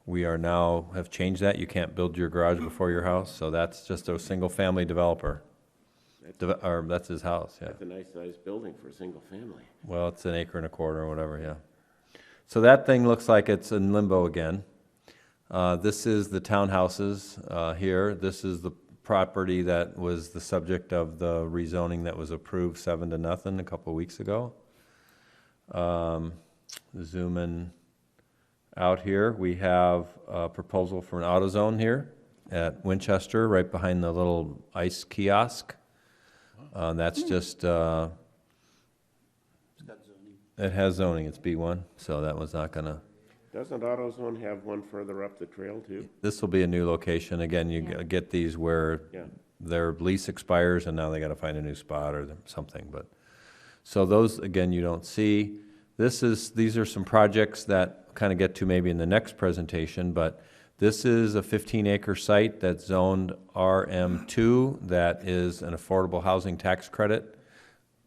We are now, have changed that, you can't build your garage before your house, so that's just a single-family developer. Or that's his house, yeah. That's a nice sized building for a single family. Well, it's an acre and a quarter or whatever, yeah. So that thing looks like it's in limbo again. This is the townhouses here. This is the property that was the subject of the rezoning that was approved 7-0 a couple of weeks ago. Zoom in out here. We have a proposal for an auto zone here at Winchester, right behind the little ice kiosk. That's just, it has zoning, it's B1, so that was not gonna, Doesn't AutoZone have one further up the trail too? this will be a new location. Again, you get these where Yeah. their lease expires and now they gotta find a new spot or something, but. So those, again, you don't see. These are some projects that kind of get to maybe in the next presentation, but this is a 15-acre site that's zoned RM2 that is an affordable housing tax credit.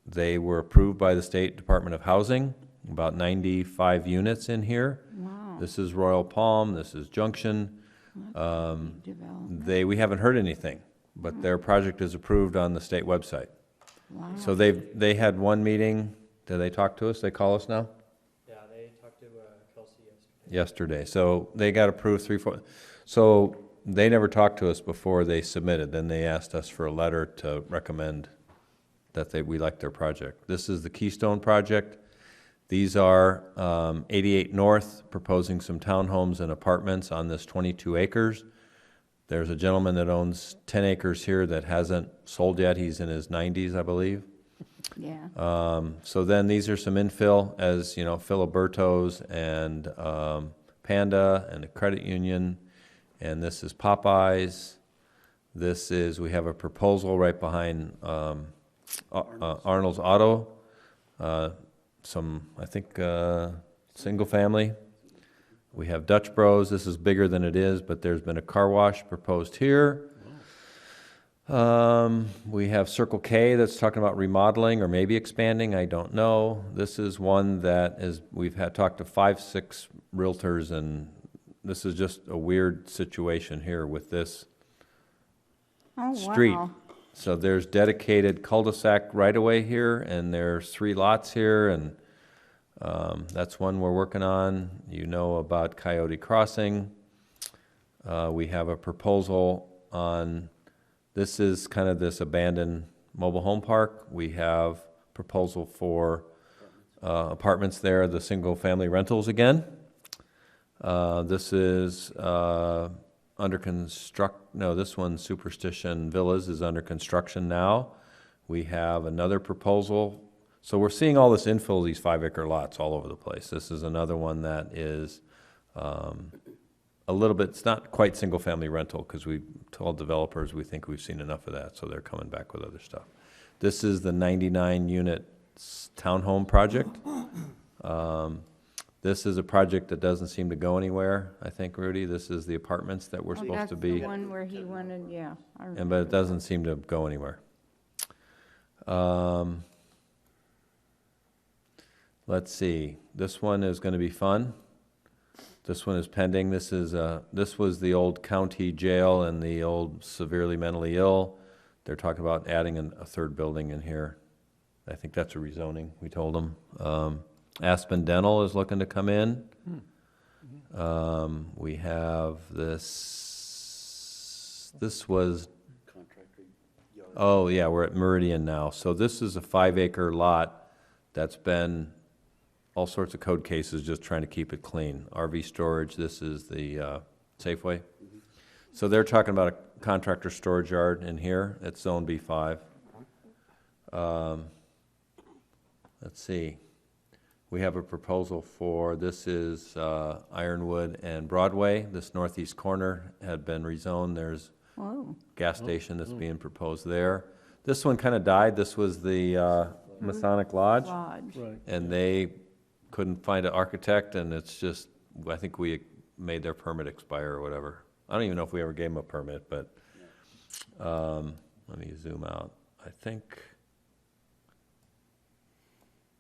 They were approved by the State Department of Housing, about 95 units in here. Wow. This is Royal Palm, this is Junction. Development. We haven't heard anything, but their project is approved on the state website. Wow. So they had one meeting. Did they talk to us? They call us now? Yeah, they talked to Kelsey Yesterday. So they got approved 3-4. So they never talked to us before they submitted. Then they asked us for a letter to recommend that we like their project. This is the Keystone project. These are 88 North, proposing some townhomes and apartments on this 22 acres. There's a gentleman that owns 10 acres here that hasn't sold yet. He's in his 90s, I believe. Yeah. So then these are some infill, as you know, Filiberto's and Panda and the Credit Union, and this is Popeyes. This is, we have a proposal right behind Arnold's Auto, some, I think, single family. We have Dutch Bros. This is bigger than it is, but there's been a car wash proposed here. We have Circle K that's talking about remodeling or maybe expanding, I don't know. This is one that we've talked to 5-6 realtors, and this is just a weird situation here with this street. Wow. So there's dedicated cul-de-sac right-of-way here, and there's 3 lots here, and that's one we're working on. You know about Coyote Crossing. We have a proposal on, this is kind of this abandoned mobile home park. We have proposal for apartments there, the single-family rentals again. This is under this one, Superstition Villas, is under construction now. We have another proposal. So we're seeing all this infill, these 5-acre lots all over the place. This is another one that is a little bit, it's not quite single-family rental, because we told developers we think we've seen enough of that, so they're coming back with other stuff. This is the 99-unit townhome project. This is a project that doesn't seem to go anywhere, I think, Rudy. This is the apartments that were supposed to be. That's the one where he wanted, yeah. I But remember it doesn't seem to go anywhere. Let's see, this one is gonna be fun. This one is pending. This was the old county jail and the old severely mentally ill. They're talking about adding a third building in here. I think that's a rezoning, we told them. Aspen Dental is looking to come in. We have this was, oh yeah, we're at Meridian now. So this is a 5-acre lot that's been all sorts of code cases just trying to keep it clean. RV storage, this is the Safeway. So they're talking about a contractor storage yard in here at Zone B5. Let's see. We have a proposal for, this is Ironwood and Broadway. This northeast corner had been rezoned. There's Whoa. gas station that's being proposed there. This one kind of died. This was the Masonic Lodge. Lodge. Right. And they couldn't find an architect, and it's just, I think we made their permit expire or whatever. I don't even know if we ever gave them a permit, but, let me zoom out. I think,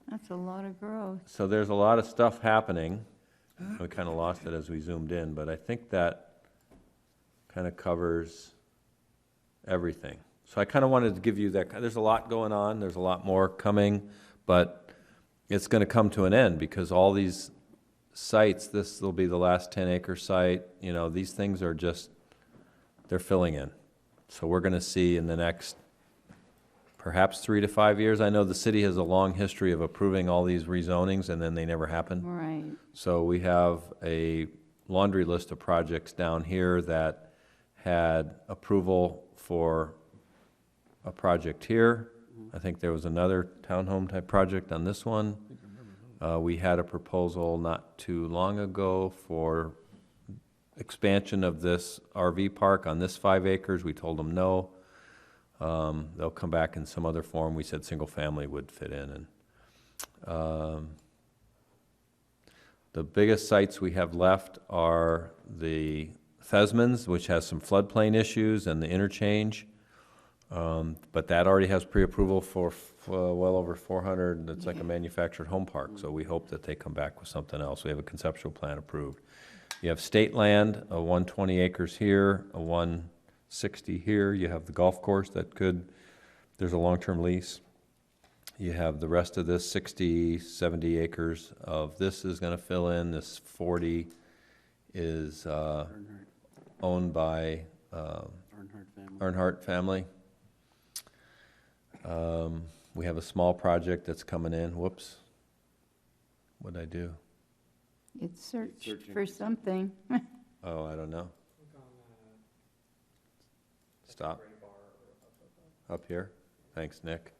That's a lot of growth. so there's a lot of stuff happening. We kind of lost it as we zoomed in, but I think that kind of covers everything. So I kind of wanted to give you that, there's a lot going on, there's a lot more coming, but it's going to come to an end because all these sites, this will be the last 10-acre site, you know, these things are just, they're filling in. So we're going to see in the next perhaps 3 to 5 years. I know the city has a long history of approving all these rezonings and then they never happen. Right. So we have a laundry list of projects down here that had approval for a project here. I think there was another townhome type project on this one. We had a proposal not too long ago for expansion of this RV park on this 5 acres. We told them no. They'll come back in some other form. We said single family would fit in. And the biggest sites we have left are the Thesmans, which has some floodplain issues, and the interchange. But that already has pre-approval for well over 400. It's like a manufactured home park, so we hope that they come back with something else. We have a conceptual plan approved. You have state land, a 120 acres here, a 160 here. You have the golf course that could, there's a long-term lease. You have the rest of this 60, 70 acres of this is going to fill in. This 40 is owned by Earnhardt family. We have a small project that's coming in. Whoops. What'd I do? It searched for something. Oh, I don't know. Stop. Up here? Thanks, Nick.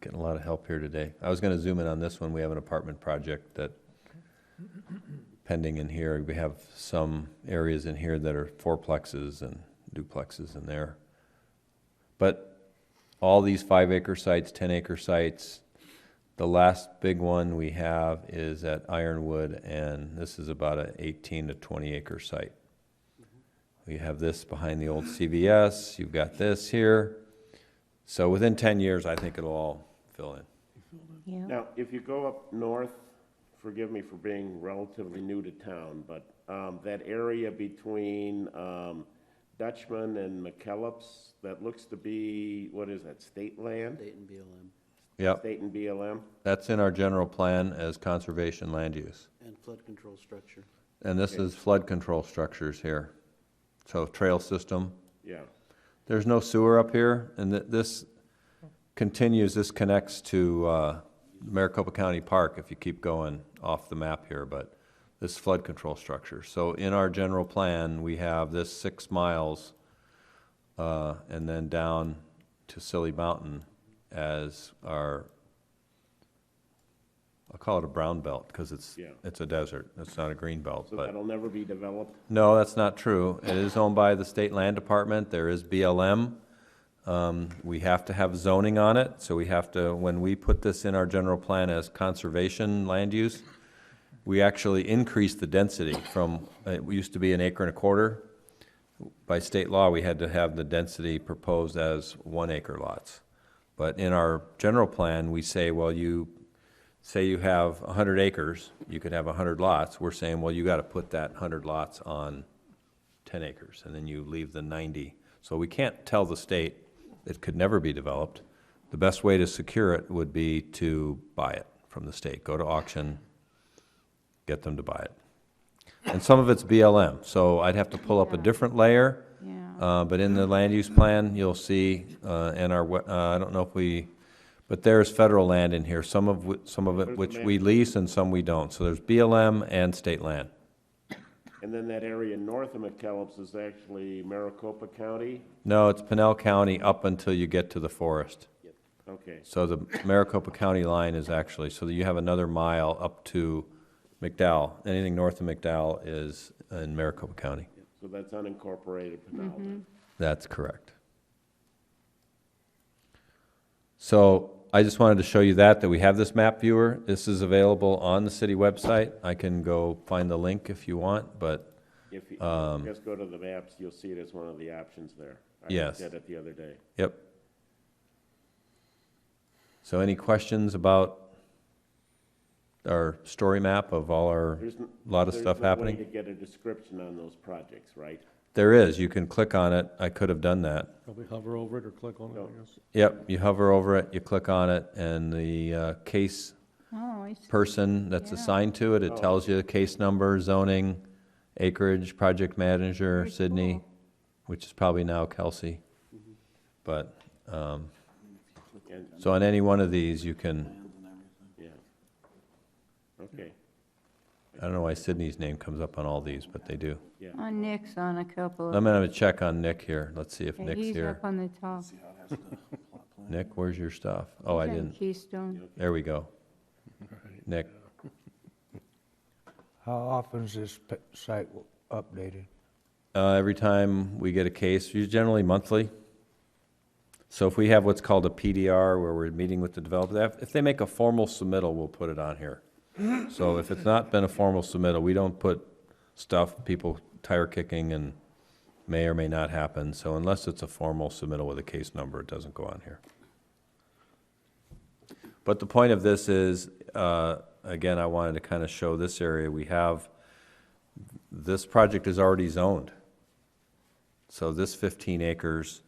Getting a lot of help here today. I was going to zoom in on this one. We have an apartment project that pending in here. We have some areas in here that are fourplexes and duplexes in there. But all these 5-acre sites, 10-acre sites, the last big one we have is at Ironwood, and this is about an 18 to 20-acre site. We have this behind the old CVS. You've got this here. So within 10 years, I think it'll all fill in. Yeah. Now, if you go up north, forgive me for being relatively new to town, but that area between Dutchman and McKellips, that looks to be, what is that, state land? State and BLM. Yep. State and BLM? That's in our general plan as conservation land use. And flood control structure. And this is flood control structures here. So trail system. Yeah. There's no sewer up here, and this continues, this connects to Maricopa County Park if you keep going off the map here, but this flood control structure. So in our general plan, we have this 6 miles and then down to Silly Mountain as our, I'll call it a brown belt because it's a desert. It's not a green belt. So but that'll never be developed? No, that's not true. It is owned by the State Land Department. There is BLM. We have to have zoning on it, so we have to, when we put this in our general plan as conservation land use, we actually increase the density from, it used to be 1.25 acres. By state law, we had to have the density proposed as 1 acre lots. But in our general plan, we say, well, you say you have 100 acres, you could have 100 lots. We're saying, well, you got to put that 100 lots on 10 acres, and then you leave the 90. So we can't tell the state it could never be developed. The best way to secure it would be to buy it from the state, go to auction, get them to buy it. And some of it's BLM, so I'd have to pull up a different layer. Yeah. But in the land use plan, you'll see, and I don't know if we, but there's federal land in here, some of it which we lease and some we don't. So there's BLM and state land. And then that area north of McKellips is actually Maricopa County? No, it's Pinell County up until you get to the forest. Okay. So the Maricopa County line is actually, so that you have another mile up to McDowell. Anything north of McDowell is in Maricopa County. So that's unincorporated Pinellas. That's correct. So I just wanted to show you that we have this map viewer. This is available on the city website. I can go find the link if you want, but If you just go to the maps, you'll see it as one of the options there. Yes. I did it the other day. yep. So any questions about our story map of all our, lot of stuff happening? There's no way to get a description on those projects, right? There is, you can click on it. I could have done that. Probably hover over it or click on it, I guess. Yep, you hover over it, you click on it, and the case Oh, I see. person that's Yeah. assigned to it, it tells you the case number, zoning, acreage, project manager, Very Sydney, cool. which is probably now Kelsey. But, And, so on any one of these, you can, yeah. Okay, I don't know why Sydney's name comes up on all these, but they do. yeah. On Nick's on a couple I'm of, gonna check on Nick here. Let's see if yeah, Nick's he's here. up on the top. Nick, where's your stuff? Oh, I He's on didn't. Keystone. There we go. Nick, How often is this site updated? every time we get a case, usually generally monthly. So if we have what's called a PDR, where we're meeting with the developer, if they make a formal submittal, we'll put it on here. So if it's not been a formal submittal, we don't put stuff, people tire kicking and may or may not happen. So unless it's a formal submittal with a case number, it doesn't go on here. But the point of this is, again, I wanted to kind of show this area. We have, this project is already zoned. So this 15 acres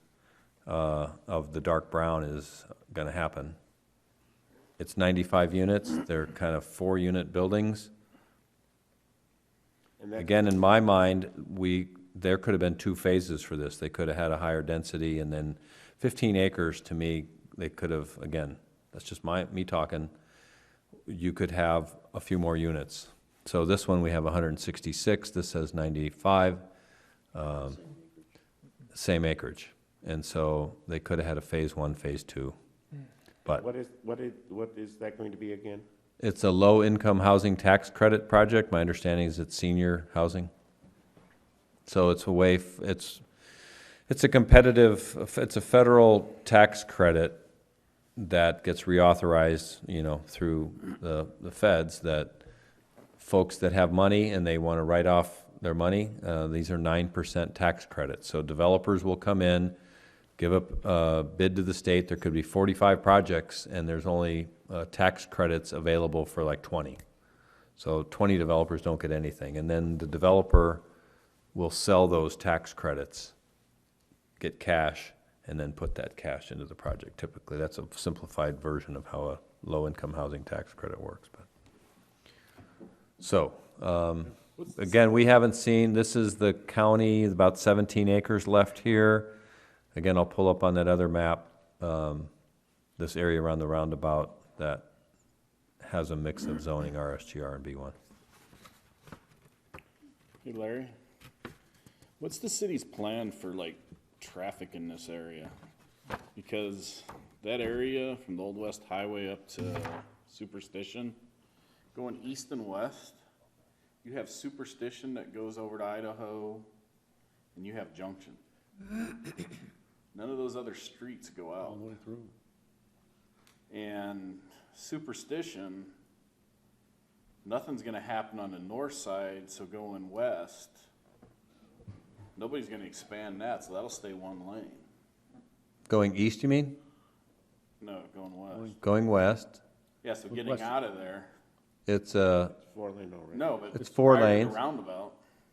of the dark brown is going to happen. It's 95 units. They're kind of 4-unit buildings. And that's- Again, in my mind, there could have been 2 phases for this. They could have had a higher density, and then 15 acres, to me, they could have, again, that's just me talking, you could have a few more units. So this one, we have 166, this says 95, same acreage. And so they could have had a phase 1, phase 2. But What is that going to be again? it's a low-income housing tax credit project. My understanding is it's senior housing. So it's a way, it's a competitive, it's a federal tax credit that gets reauthorized, through the feds, that folks that have money and they want to write off their money, these are 9% tax credits. So developers will come in, give a bid to the state. There could be 45 projects, and there's only tax credits available for like 20. So 20 developers don't get anything. And then the developer will sell those tax credits, get cash, and then put that cash into the project. Typically, that's a simplified version of how a low-income housing tax credit works. But so, again, we haven't seen, this is the county, about 17 acres left here. Again, I'll pull up on that other map, this area around the roundabout that has a mix of zoning, RSGR and B1. Hey Larry, what's the city's plan for traffic in this area? Because that area from the Old West Highway up to Superstition, going east and west, you have Superstition that goes over to Idaho, and you have Junction. None of those other streets go out. All the way through. And Superstition, nothing's gonna happen on the north side, so going west, nobody's gonna expand that, so that'll stay one lane. Going east, you mean? No, going west. Going west, Yeah, so getting west. out of there, it's, 4-lane already. no, but. It's 4 prior to the lanes. Roundabout,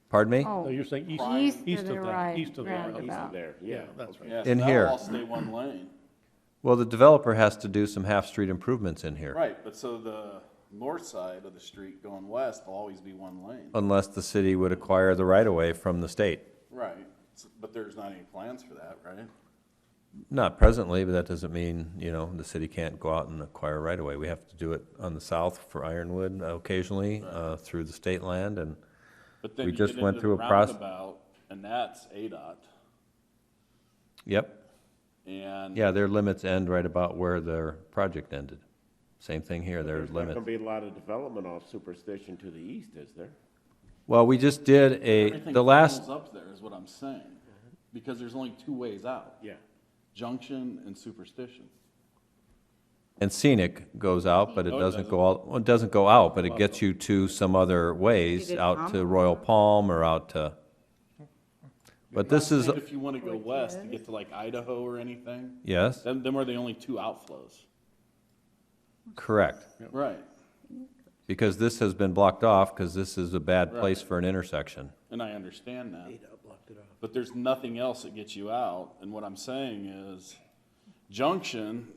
pardon me? So Oh, you're saying east, east east of of the that, right east of the East of roundabout. there, yeah. that's right. yeah, so In that'll here. all stay one lane. Well, the developer has to do some half-street improvements in here. Right, but so the north side of the street going west will always be one lane. Unless the city would acquire the right-of-way from the state. Right, but there's not any plans for that, right? Not presently, but that doesn't mean, the city can't go out and acquire right-of-way. We have to do it on the south for Ironwood occasionally, through the state land, and But then We you just get went into through the a process. roundabout, and that's ADOT, yep. and. Yeah, their limits end right about where their project ended. Same thing here, their There's not limits. gonna be a lot of development off Superstition to the east, is there? Well, we just did Everything the last, funnels up there is what I'm saying, because there's only 2 ways out. Yeah. Junction and Superstition. And scenic goes out, but it doesn't go all, well, it doesn't go out, but it gets you to some other ways, out to Royal Palm or out to, but this is, If you want to go west to get to like Idaho or anything, yes, them are the only two outflows. correct. Right. Because this has been blocked off, because this is a bad place Right. for an intersection. And I understand that. But there's nothing else that gets you out. And what I'm saying is, Junction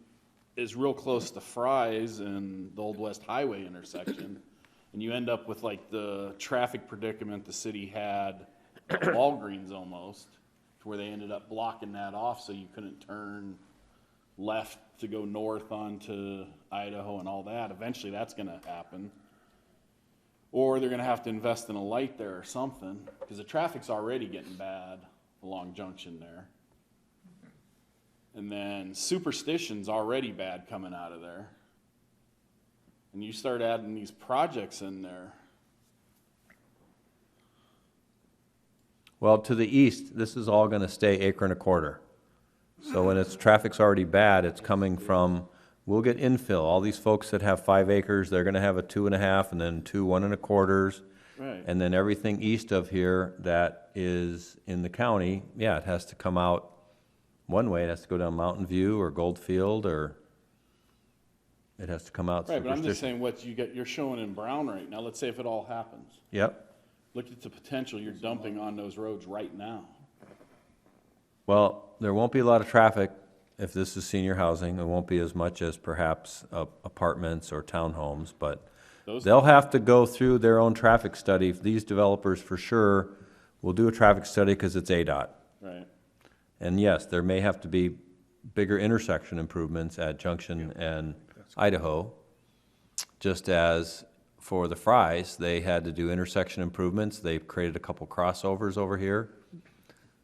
is real close to Fry's and the Old West Highway intersection. And you end up with like the traffic predicament the city had at Walgreens almost, to where they ended up blocking that off so you couldn't turn left to go north onto Idaho and all that. Eventually that's gonna happen. Or they're gonna have to invest in a light there or something, because the traffic's already getting bad along Junction there. And then Superstition's already bad coming out of there. And you start adding these projects in there. Well, to the east, this is all gonna stay acre and a quarter. So when its traffic's already bad, it's coming from, we'll get infill. All these folks that have 5 acres, they're gonna have a 2.5 and then 2 1.25. Right. And then everything east of here that is in the county, yeah, it has to come out one way. It has to go down Mountain View or Goldfield, or it has to come out. Right, but I'm just Superstition. saying what you're showing in brown right now. Let's say if it all happens. Yep. Look at the potential you're dumping on those roads right now. Well, there won't be a lot of traffic if this is senior housing. There won't be as much as perhaps apartments or townhomes, but they'll have to go through their own traffic study. These developers for sure will do a traffic study because it's ADOT. Right. And yes, there may have to be bigger intersection improvements at Junction and Idaho, just as for the Fry's, they had to do intersection improvements. They've created a couple crossovers over here.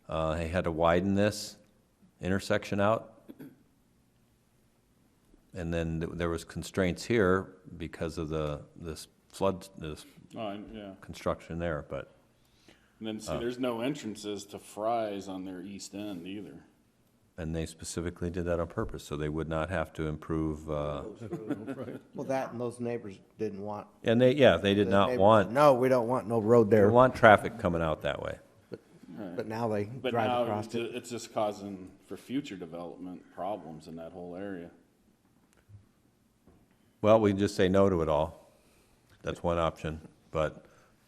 They had to widen this intersection out. And then there was constraints here because of this Yeah. construction there, but. And then see, there's no entrances to Fry's on their east end either. And they specifically did that on purpose, so they would not have to improve, Well, that and those neighbors didn't want. and they did the not neighbors want, said, no, we don't want no road they there. want traffic coming out that way. But now they But drive now across it. it's just causing for future development problems in that whole area. Well, we just say no to it all. That's one option, but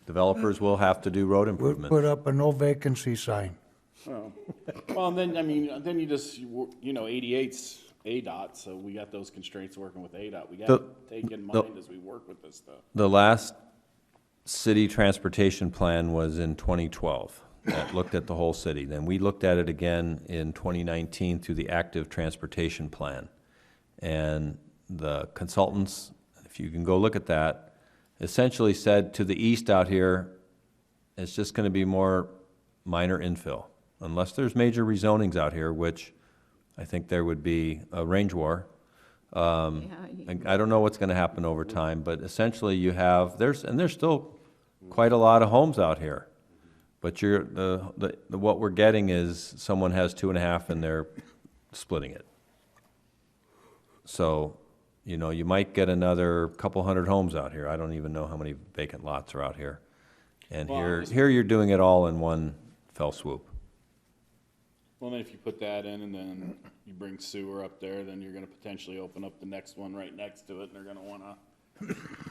developers will have to do road We'll improvements. put up a no vacancy sign. Well, then, I mean, then you just, 88's ADOT, so we got those constraints working with ADOT. We got to take in mind as we work with this stuff. The last city transportation plan was in 2012. That looked at the whole city. Then we looked at it again in 2019 through the active transportation plan. And the consultants, if you can go look at that, essentially said to the east out here, it's just going to be more minor infill. Unless there's major rezonings out here, which I think there would be a range war. I don't know what's going to happen over time, but essentially you have, there's still quite a lot of homes out here. But what we're getting is someone has 2.5 and they're splitting it. So, you might get another couple hundred homes out here. I don't even know how many vacant lots are out here. And Well, here you're doing it all in one fell swoop. Well, then if you put that in and then you bring sewer up there, then you're gonna potentially open up the next one right next to it, and they're gonna wanna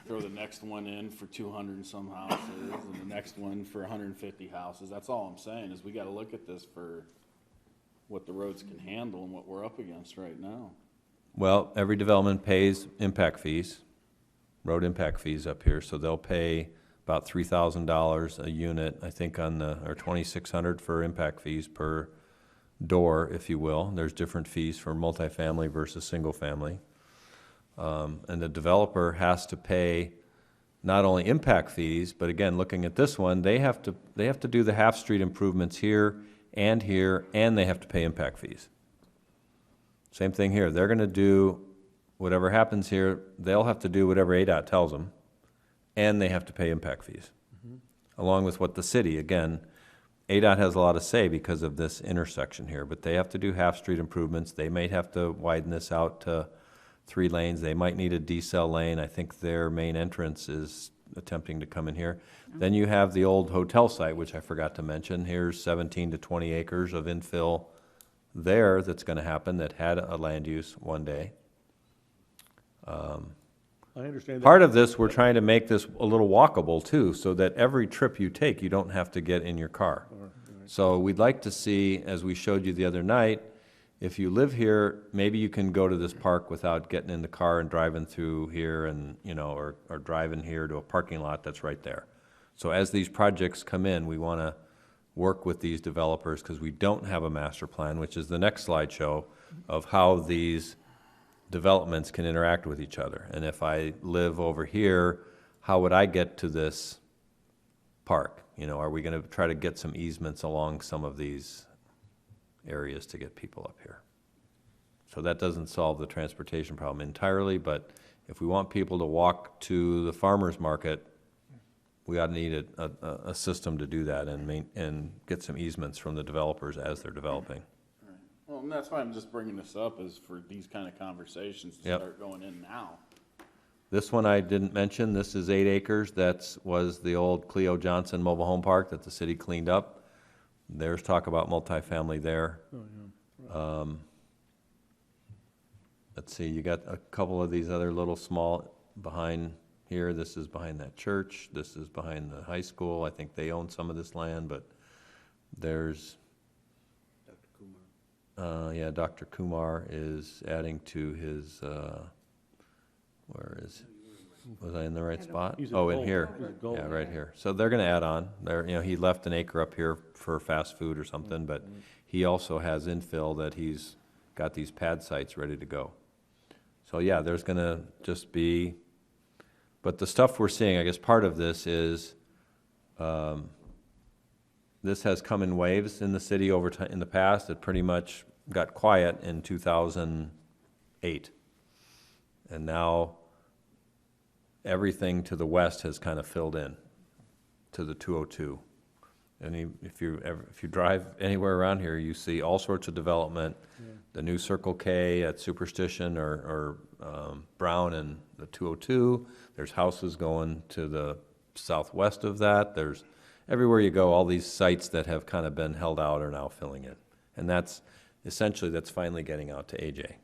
throw the next one in for 200 and some houses, and the next one for 150 houses. That's all I'm saying, is we gotta look at this for what the roads can handle and what we're up against right now. Well, every development pays impact fees, road impact fees up here, so they'll pay about $3,000 a unit, I think, or $2,600 for impact fees per door, if you will. There's different fees for multifamily versus single family. And the developer has to pay not only impact fees, but again, looking at this one, they have to do the half-street improvements here, and they have to pay impact fees. Same thing here. They're going to do whatever happens here. They'll have to do whatever ADOT tells them, and they have to pay impact fees, along with what the city, again, ADOT has a lot to say because of this intersection here, but they have to do half-street improvements. They may have to widen this out to 3 lanes. They might need a decel lane. I think their main entrance is attempting to come in here. Then you have the old hotel site, which I forgot to mention. Here's 17 to 20 acres of infill there that's going to happen that had a land use one day. I understand that. Part of this, we're trying to make this a little walkable too, so that every trip you take, you don't have to get in your car. So we'd like to see, as we showed you the other night, if you live here, maybe you can go to this park without getting in the car and driving through here and, you know, or driving here to a parking lot that's right there. So as these projects come in, we want to work with these developers because we don't have a master plan, which is the next slideshow of how these developments can interact with each other. And if I live over here, how would I get to this park? You know, are we going to try to get some easements along some of these areas to get people up here? So that doesn't solve the transportation problem entirely, but if we want people to walk to the farmer's market, we ought to need a system to do that and get some easements from the developers as they're developing. Well, and that's why I'm just bringing this up, is for these kind of conversations to Yep. start going in now. This one I didn't mention. This is 8 acres. Was the old Cleo Johnson mobile home park that the city cleaned up. There's talk about multifamily there. Let's see, you got a couple of these other little small behind here. This is behind that church. This is behind the high school. I think they own some of this land, but there's yeah, Dr. Kumar is adding to his, where is, was I in the right spot? He's at Oh, in Gold. here. He's at Gold. Yeah, right here. So they're gonna add on. There, you know, he left an acre up here for fast food or something, but he also has infill that he's got these pad sites ready to go. So yeah, there's gonna just be, but the stuff we're seeing, I guess part of this is, this has come in waves in the city over time. In the past, it pretty much got quiet in 2008. And now everything to the west has kind of filled in to the 202. And if you drive anywhere around here, you see all sorts of development. Yeah. The new Circle K at Superstition or Brown and the 202. There's houses going to the southwest of that. There's everywhere you go, all these sites that have kind of been held out are now filling it. And that's finally getting out to AJ.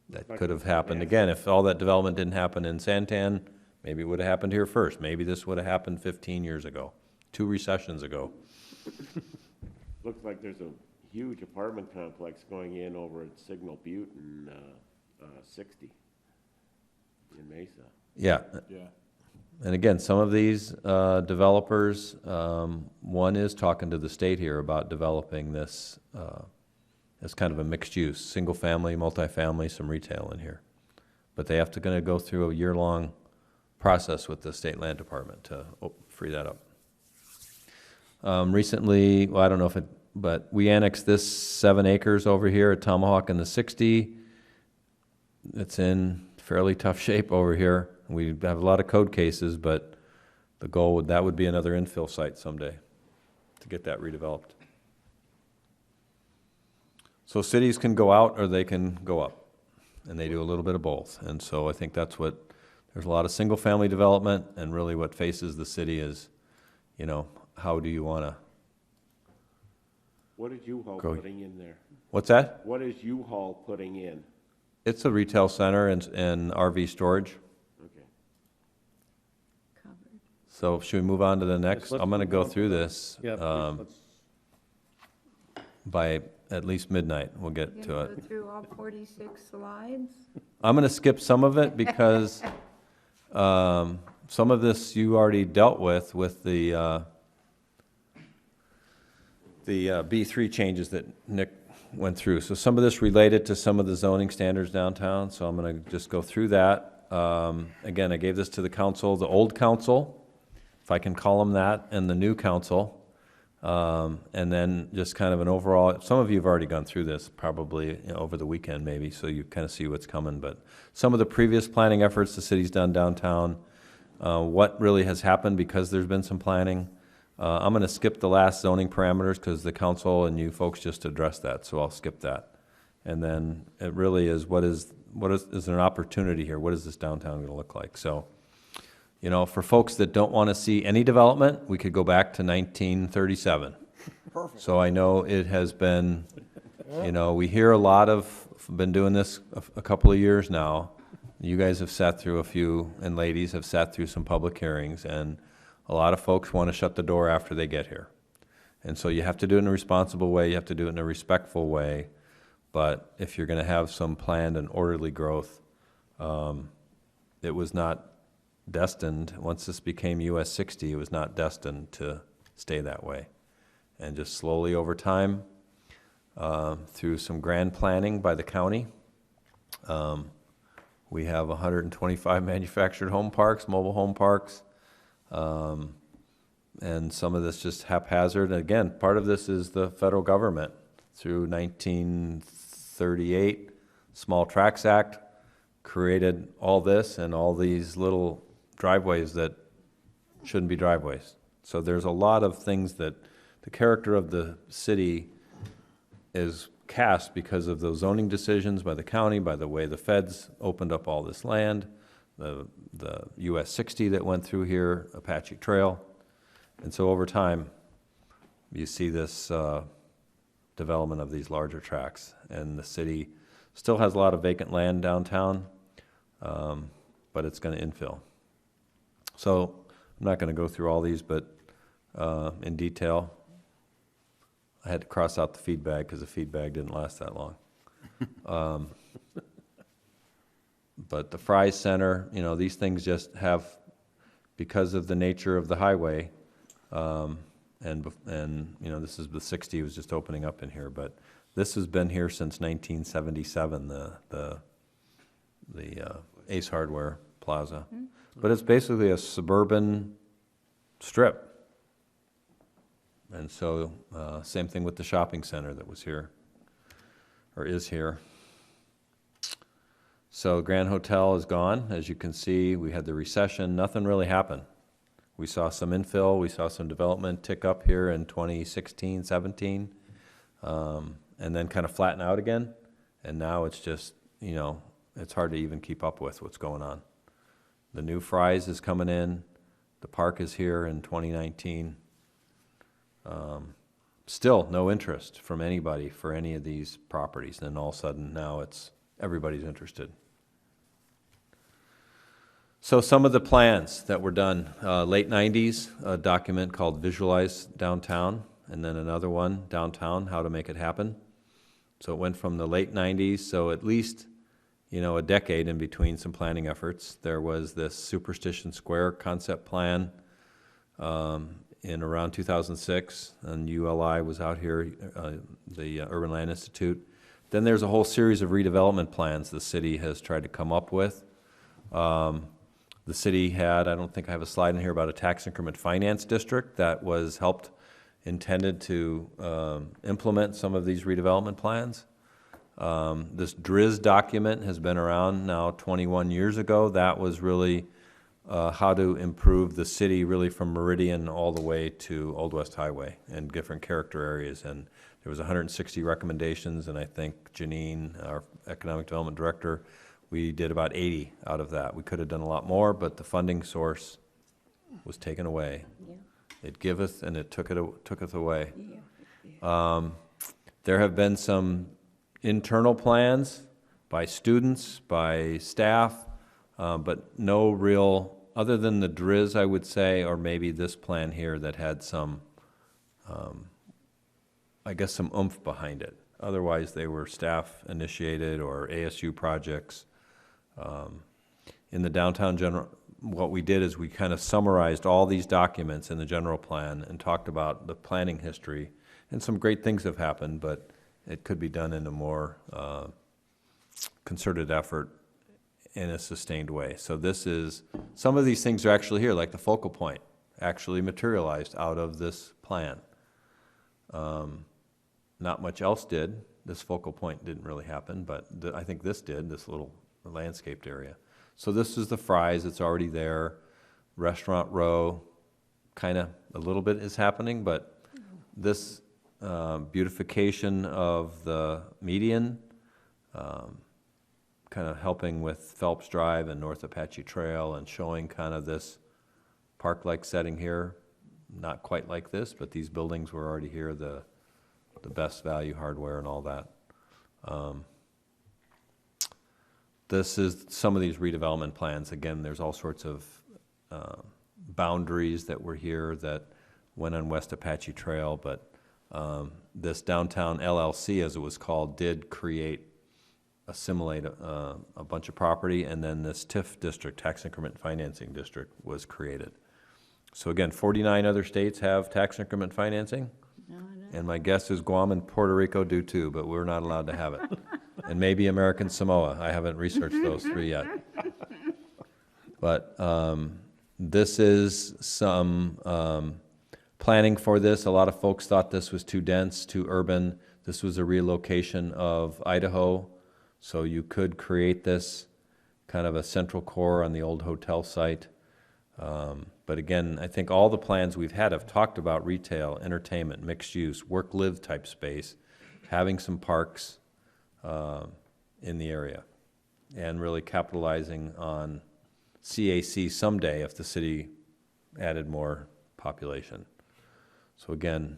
That could have happened again. If all that development didn't happen in Santan, maybe it would have happened here first. Maybe this would have happened 15 years ago, 2 recessions ago. Looks like there's a huge apartment complex going in over at Signal Butte and 60 in Mesa. Yeah. Yeah. And again, some of these developers, one is talking to the state here about developing this as kind of a mixed use, single family, multifamily, some retail in here. But they have to gonna go through a year-long process with the state land department to free that up. Recently, well, I don't know if but we annexed this 7 acres over here at Tomahawk in the 60. It's in fairly tough shape over here. We have a lot of code cases, but the goal that would be another infill site someday to get that redeveloped. So cities can go out or they can go up, and they do a little bit of both. And so I think that's there's a lot of single-family development, and really what faces the city is, you know, how do you want to? What is U-Haul putting in there? What's that? What is U-Haul putting in? It's a retail center and RV storage. Okay. So should we move on to the next? let's I'm going to move go on. through this. Yeah, please, let's- By at least midnight, we'll get You to gonna it. go through all 46 slides? I'm going to skip some of it because some of this you already dealt with the B3 changes that Nick went through. So some of this related to some of the zoning standards downtown, so I'm going to just go through that. Again, I gave this to the council, the old council, if I can call them that, and the new council. And then just kind of an overall, some of you have already gone through this probably over the weekend maybe, so you kind of see what's coming. But some of the previous planning efforts the city's done downtown, what really has happened because there's been some planning. I'm going to skip the last zoning parameters because the council and you folks just addressed that, so I'll skip that. And then it really is, is there an opportunity here? What is this downtown going to look like? So, you know, for folks that don't want to see any development, we could go back to 1937. Perfect. So I know it has been, you know, we hear a lot of, been doing this a couple of years now. You guys have sat through a few, and ladies have sat through some public hearings, and a lot of folks want to shut the door after they get here. And so you have to do it in a responsible way, you have to do it in a respectful way, but if you're going to have some planned and orderly growth, it was not destined, once this became US 60, it was not destined to stay that way. And just slowly over time, through some grand planning by the county, we have 125 manufactured home parks, mobile home parks, and some of this just haphazard. And again, part of this is the federal government. Through 1938, Small Tracts Act created all this and all these little driveways that shouldn't be driveways. So there's a lot of things that the character of the city is cast because of those zoning decisions by the county, by the way the feds opened up all this land, the US 60 that went through here, Apache Trail. And so over time, you see this development of these larger tracts. And the city still has a lot of vacant land downtown, but it's going to infill. So I'm not going to go through all these, but in detail. I had to cross out the feed bag because the feed bag didn't last that long. But the Fry's Center, you know, these things just have, because of the nature of the highway, and you know, this is the 60 was just opening up in here, but this has been here since 1977, the Ace Hardware Plaza. Mm-hmm. But it's basically a suburban strip. And so, same thing with the shopping center that was here, or is here. So Grand Hotel is gone. As you can see, we had the recession. Nothing really happened. We saw some infill. We saw some development tick up here in 2016, 17, and then kind of flatten out again. And now it's just, you know, it's hard to even keep up with what's going on. The new Fry's is coming in. The park is here in 2019. Still no interest from anybody for any of these properties. And then all of a sudden now everybody's interested. So some of the plans that were done, late 90s, a document called Visualize Downtown, and then another one, Downtown, How to Make It Happen. So it went from the late 90s, so at least, you know, a decade in between some planning efforts. There was this Superstition Square concept plan, in around 2006, and ULI was out here, the Urban Land Institute. Then there's a whole series of redevelopment plans the city has tried to come up with. The city had, I don't think I have a slide in here about a tax increment finance district that was intended to implement some of these redevelopment plans. This DRIZ document has been around now 21 years ago. That was really how to improve the city really from Meridian all the way to Old West Highway and different character areas. And there was 160 recommendations, and I think Janine, our Economic Development Director, we did about 80 out of that. We could have done a lot more, but the funding source was taken away. Yeah. It giveth and it tooketh away. Yeah. There have been some internal plans by students, by staff, but no real, other than the DRIZ, I would say, or maybe this plan here that had some, I guess, some oomph behind it. Otherwise, they were staff-initiated or ASU projects. In the downtown general, what we did is we kind of summarized all these documents in the general plan and talked about the planning history. And some great things have happened, but it could be done in a more concerted effort in a sustained way. So this is, some of these things are actually here, like the focal point, actually materialized out of this plan. Not much else did. This focal point didn't really happen, but I think this did, this little landscaped area. So this is the Fry's, it's already there. Restaurant Row, kind of a little bit is happening, but this beautification of the median, kind of helping with Phelps Drive and North Apache Trail and showing kind of this park-like setting here. Not quite like this, but these buildings were already here, the best value hardware and all that. This is some of these redevelopment plans. Again, there's all sorts of boundaries that were here that went on West Apache Trail, but this downtown LLC, as it was called, did assimilate a bunch of property, and then this TIF district, tax increment financing district, was created. So again, 49 other states have tax increment financing, and my guess is Guam and Puerto Rico do too, but we're not allowed to have it. And maybe American Samoa. I haven't researched those three yet. But this is some planning for this. A lot of folks thought this was too dense, too urban. This was a relocation of Idaho, so you could create this kind of a central core on the old hotel site. But again, I think all the plans we've had have talked about retail, entertainment, mixed use, work-live type space, having some parks in the area, and really capitalizing on CAC someday if the city added more population. So again,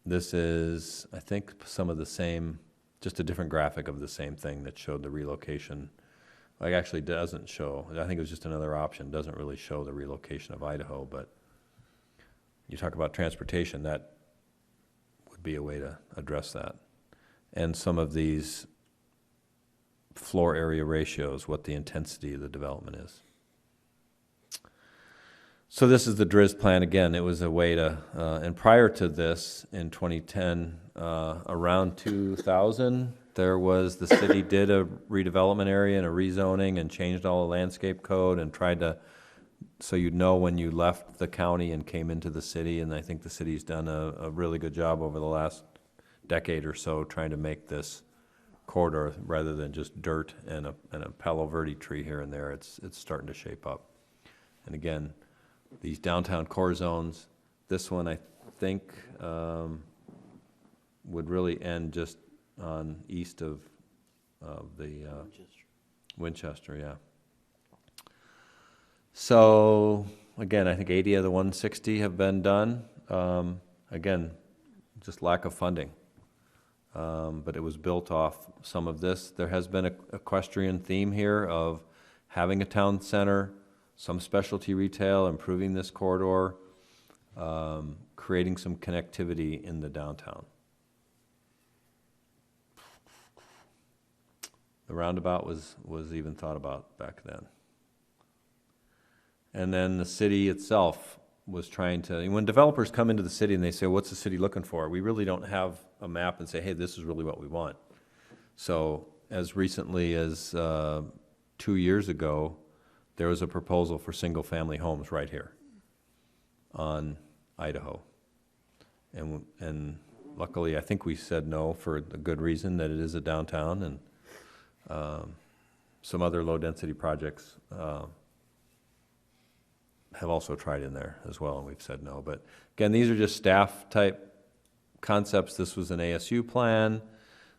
this is, I think, some of the same, just a different graphic of the same thing that showed the relocation. Like, actually doesn't show, I think it was just another option, doesn't really show the relocation of Idaho, but you talk about transportation, that would be a way to address that. And some of these floor area ratios, what the intensity of the development is. So this is the DRIS plan. Again, it was a way to, and prior to this, in 2010, around 2000, the city did a redevelopment area and a rezoning and changed all the landscape code and tried to, so you'd know when you left the county and came into the city, and I think the city's done a really good job over the last decade or so trying to make this corridor, rather than just dirt and a Palo Verde tree here and there, it's starting to shape up. And again, these downtown core zones, this one I think would really end just on east of the Winchester, yeah. So again, I think 80 of the 160 have been done. Again, just lack of funding. But it was built off some of this. There has been a equestrian theme here of having a town center, some specialty retail, improving this corridor, creating some connectivity in the downtown. The roundabout was even thought about back then. And then the city itself was trying to, when developers come into the city and they say, what's the city looking for? We really don't have a map and say, hey, this is really what we want. So as recently as 2 years ago, there was a proposal for single-family homes right here on Idaho. And luckily, I think we said no for a good reason, that it is a downtown, and some other low-density projects have also tried in there as well, and we've said no. But again, these are just staff-type concepts. This was an ASU plan.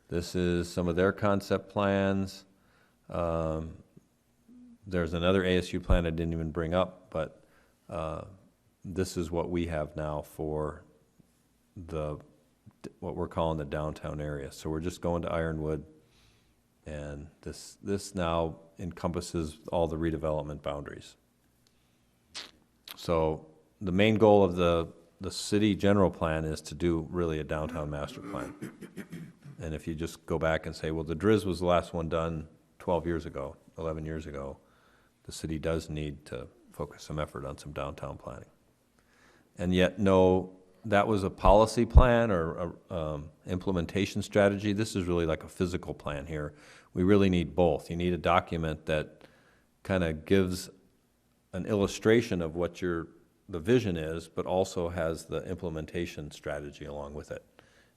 This is some of their concept plans. There's another ASU plan I didn't even bring up, but this is what we have now for what we're calling the downtown area. So we're just going to Ironwood, and this now encompasses all the redevelopment boundaries. So the main goal of the city general plan is to do really a downtown master plan. And if you just go back and say, well, the DRIS was the last one done 12 years ago, 11 years ago, the city does need to focus some effort on some downtown planning. And yet, no, that was a policy plan or a implementation strategy. This is really like a physical plan here. We really need both. You need a document that kind of gives an illustration of what the vision is, but also has the implementation strategy along with it.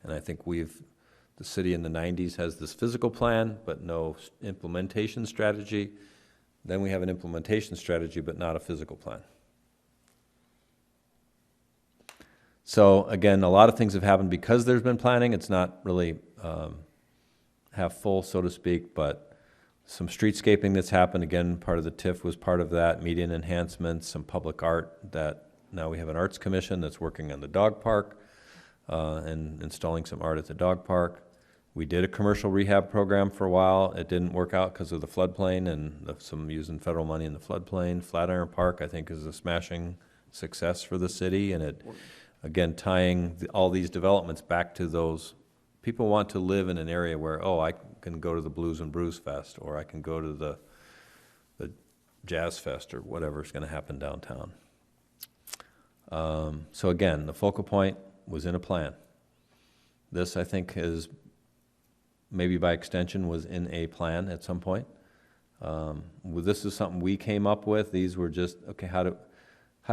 And I think the city in the 90s has this physical plan, but no implementation strategy. Then we have an implementation strategy, but not a physical plan. So again, a lot of things have happened because there's been planning. It's not really half full, so to speak, but some streetscaping that's happened, again, part of the TIF was part of that, median enhancements, some public art that, now we have an arts commission that's working on the dog park, and installing some art at the dog park. We did a commercial rehab program for a while. It didn't work out because of the floodplain and some using federal money in the floodplain. Flatiron Park, I think, is a smashing success for the city, and it, again, tying all these developments back to those. People want to live in an area where, oh, I can go to the Blues and Brews Fest, or I can go to the Jazz Fest, or whatever's going to happen downtown. So again, the focal point was in a plan. This, I think, is, maybe by extension, was in a plan at some point. This is something we came up with. These were just, okay, how do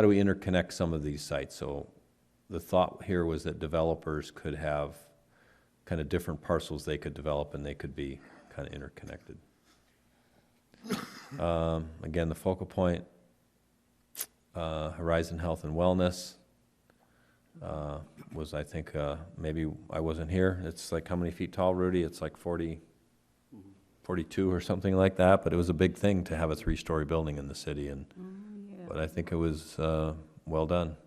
we interconnect some of these sites? So the thought here was that developers could have kind of different parcels they could develop, and they could be kind of interconnected. Again, the focal point, Horizon Health and Wellness, was, I think, maybe I wasn't here. It's like, how many feet tall, Rudy? It's like 42 or something like that, but it was a big thing to have a 3-story building in the city, and but I think it was well done.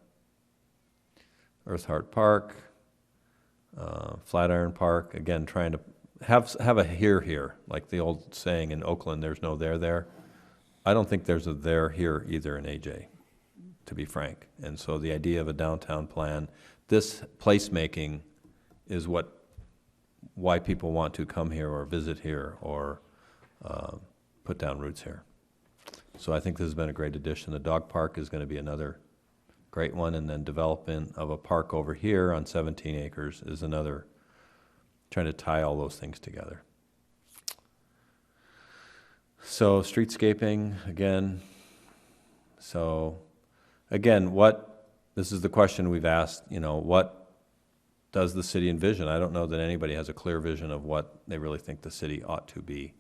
Earth Heart Park, Flatiron Park, again, trying to have a here, like the old saying in Oakland, there's no there. I don't think there's a there here either in AJ, to be frank. And so the idea of a downtown plan, this placemaking is why people want to come here or visit here or put down roots here. So I think this has been a great addition. The dog park is going to be another great one, and then development of a park over here on 17 acres is another, trying to tie all those things together. So streetscaping, again. So again, this is the question we've asked, what does the city envision? I don't know that anybody has a clear vision of what they really think the city ought to be.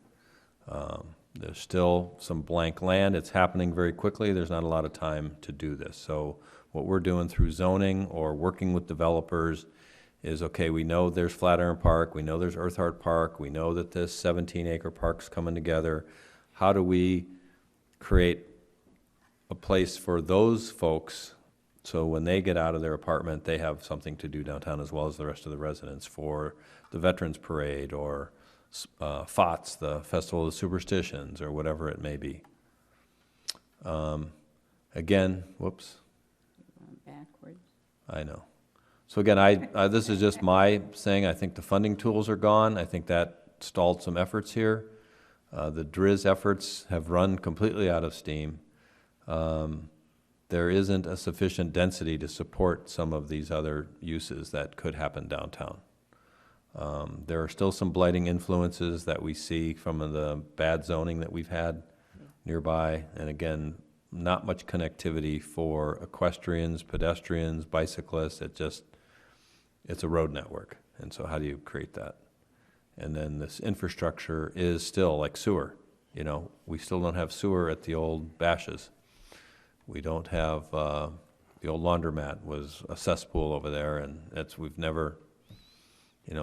There's still some blank land. It's happening very quickly. There's not a lot of time to do this. So what we're doing through zoning or working with developers is, okay, we know there's Flatiron Park, we know there's Earth Heart Park, we know that this 17-acre park's coming together. How do we create a place for those folks so when they get out of their apartment, they have something to do downtown as well as the rest of the residents, for the Veterans Parade or FOTS, the Festival of the Superstitions, or whatever it may be. Again, whoops. Backwards. I know. So again, this is just my saying, I think the funding tools are gone. I think that stalled some efforts here. The DRIZ efforts have run completely out of steam. There isn't a sufficient density to support some of these other uses that could happen downtown. There are still some blighting influences that we see from the bad zoning that we've had nearby, and again, not much connectivity for equestrians, pedestrians, bicyclists. It's a road network, and so how do you create that? And then this infrastructure is still like sewer. We still don't have sewer at the old bashes. We don't have, the old laundromat was a cesspool over there, and we've never,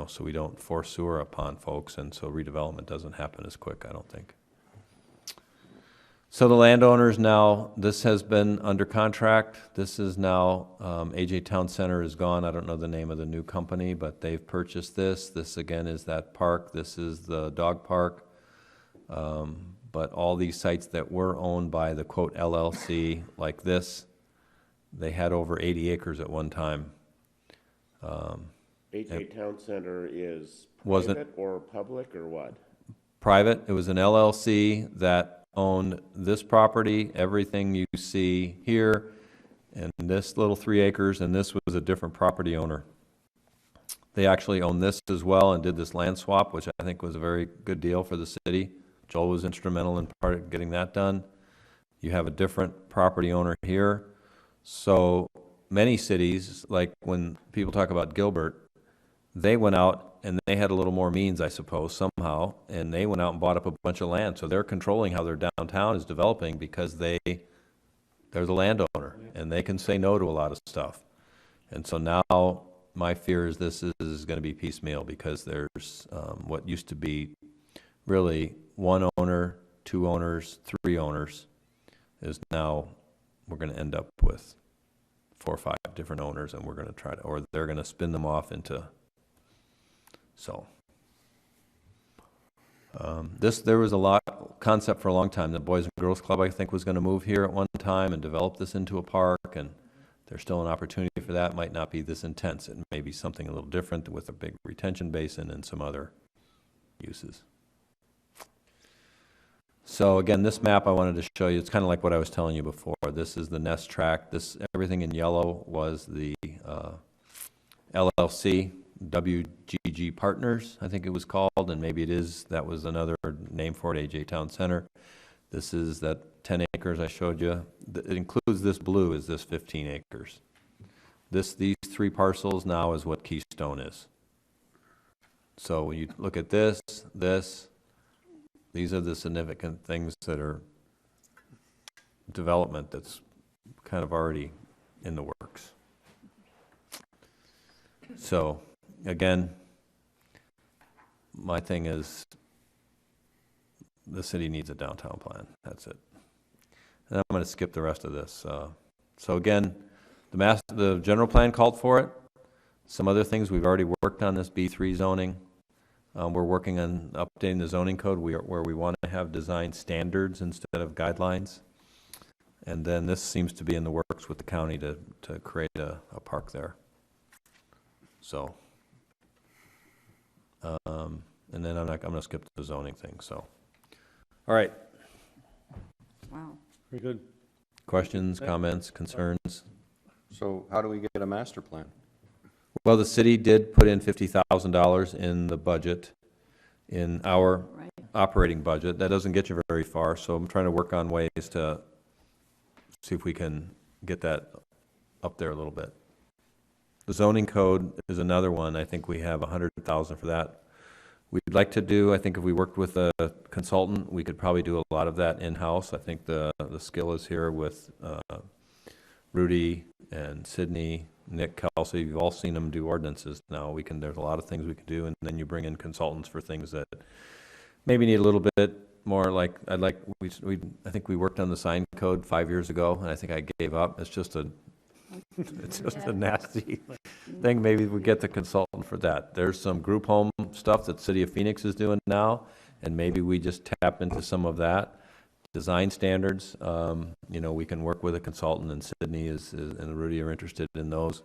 so we don't force sewer upon folks, and so redevelopment doesn't happen as quick, I don't think. So the landowners now, this has been under contract. This is now, AJ Town Center is gone. I don't know the name of the new company, but they've purchased this. This again is that park. This is the dog park. But all these sites that were owned by the quote LLC like this, they had over 80 acres at one time. AJ Town Center is Wasn't- private or public or what? Private. It was an LLC that owned this property, everything you see here, and this little 3 acres, and this was a different property owner. They actually owned this as well and did this land swap, which I think was a very good deal for the city. Joel was instrumental in part of getting that done. You have a different property owner here. So many cities, like when people talk about Gilbert, they went out and they had a little more means, I suppose, somehow, and they went out and bought up a bunch of land. So they're controlling how their downtown is developing because they're the landowner, and they can say no to a lot of stuff. And so now my fear is this is going to be piecemeal, because there's what used to be really one owner, two owners, three owners, is now we're going to end up with 4 or 5 different owners, and we're going to try to, or they're going to spin them off into, so. There was a concept for a long time. The Boys and Girls Club, I think, was going to move here at one time and develop this into a park, and there's still an opportunity for that. It might not be this intense. It may be something a little different with a big retention basin and some other uses. So again, this map I wanted to show you, it's kind of like what I was telling you before. This is the Nest tract. Everything in yellow was the LLC, WGG Partners, I think it was called, and maybe it is, that was another name for it, AJ Town Center. This is that 10 acres I showed you. It includes this blue, is this 15 acres. These 3 parcels now is what Keystone is. So when you look at this, these are the significant things that are development that's kind of already in the works. So again, my thing is the city needs a downtown plan. That's it. And I'm going to skip the rest of this. So again, the general plan called for it. Some other things we've already worked on, this B3 zoning. We're working on updating the zoning code where we want to have design standards instead of guidelines. And then this seems to be in the works with the county to create a park there. So, and then I'm going to skip the zoning thing. So, all right. Wow. Very good. Questions, comments, concerns? So how do we get a master plan? Well, the city did put in $50,000 in the budget, in our operating budget. That doesn't get you very far, so I'm trying to work on ways to see if we can get that up there a little bit. The zoning code is another one. I think we have $100,000 for that. We'd like to do, I think if we worked with a consultant, we could probably do a lot of that in-house. I think the skill is here with Rudy and Sydney, Nick, Kelsey. You've all seen them do ordinances now. There's a lot of things we can do, and then you bring in consultants for things that maybe need a little bit more. Like I think we worked on the sign code 5 years ago, and I think I gave up. It's just a nasty thing. Maybe we get the consultant for that. There's some group home stuff that City of Phoenix is doing now, and maybe we just tap into some of that. Design standards, we can work with a consultant, and Sydney and Rudy are interested in those.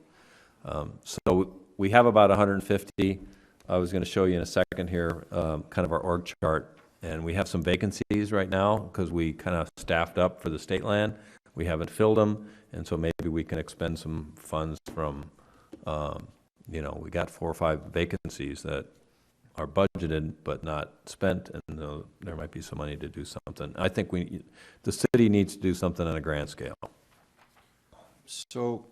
So we have about 150. I was going to show you in a second here, kind of our org chart, and we have some vacancies right now because we kind of staffed up for the state land. We haven't filled them, and so maybe we can expend some funds from, we got 4 or 5 vacancies that are budgeted but not spent, and there might be some money to do something. I think the city needs to do something on a grand scale. So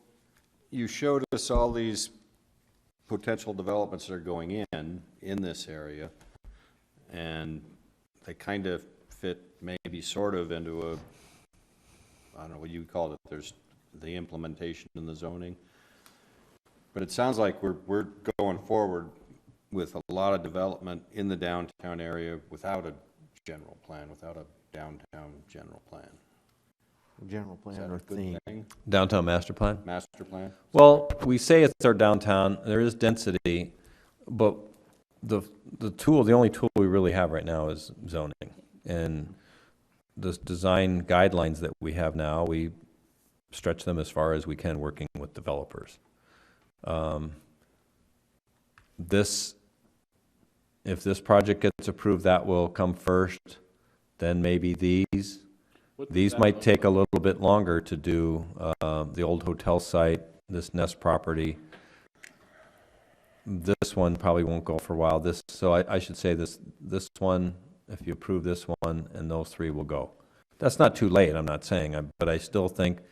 you showed us all these potential developments that are going in this area, and they kind of fit maybe sort of into I don't know what you would call it. There's the implementation and the zoning. But it sounds like we're going forward with a lot of development in the downtown area without a general plan, without a downtown general plan. General Is plan that or a good theme. thing? Downtown master plan? Master plan? Well, we say it's our downtown. There is density, but the only tool we really have right now is zoning. And the design guidelines that we have now, we stretch them as far as we can working with developers. If this project gets approved, that will come first, then maybe these. These might take a little bit longer to do, the old hotel site, this Nest property. This one probably won't go for a while. So I should say this one, if you approve this one, and those 3 will go. That's not too late, I'm not saying, but I still think,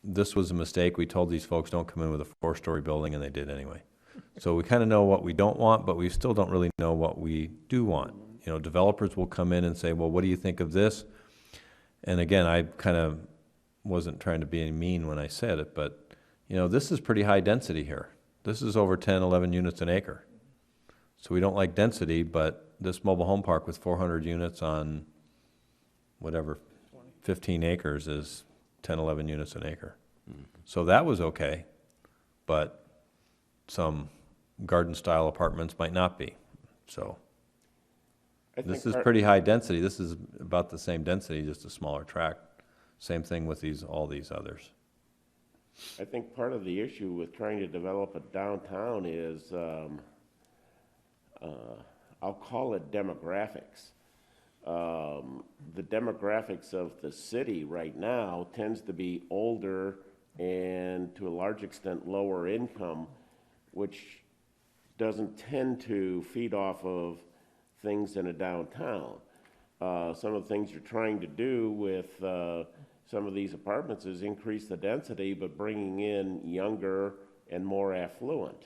this was a mistake. We told these folks don't come in with a 4-story building, and they did anyway. So we kind of know what we don't want, but we still don't really know what we do want. Developers will come in and say, well, what do you think of this? And again, I kind of wasn't trying to be mean when I said it, but, this is pretty high density here. This is over 10, 11 units an acre. So we don't like density, but this mobile home park with 400 units on whatever, 15 acres is 10, 11 units an acre. So that was okay, but some garden-style apartments might not be. So this is pretty high density. This is about the same density, just a smaller tract. Same thing with all these others. I think part of the issue with trying to develop a downtown is, I'll call it demographics. The demographics of the city right now tends to be older and to a large extent lower income, which doesn't tend to feed off of things in a downtown. Some of the things you're trying to do with some of these apartments is increase the density, but bringing in younger and more affluent.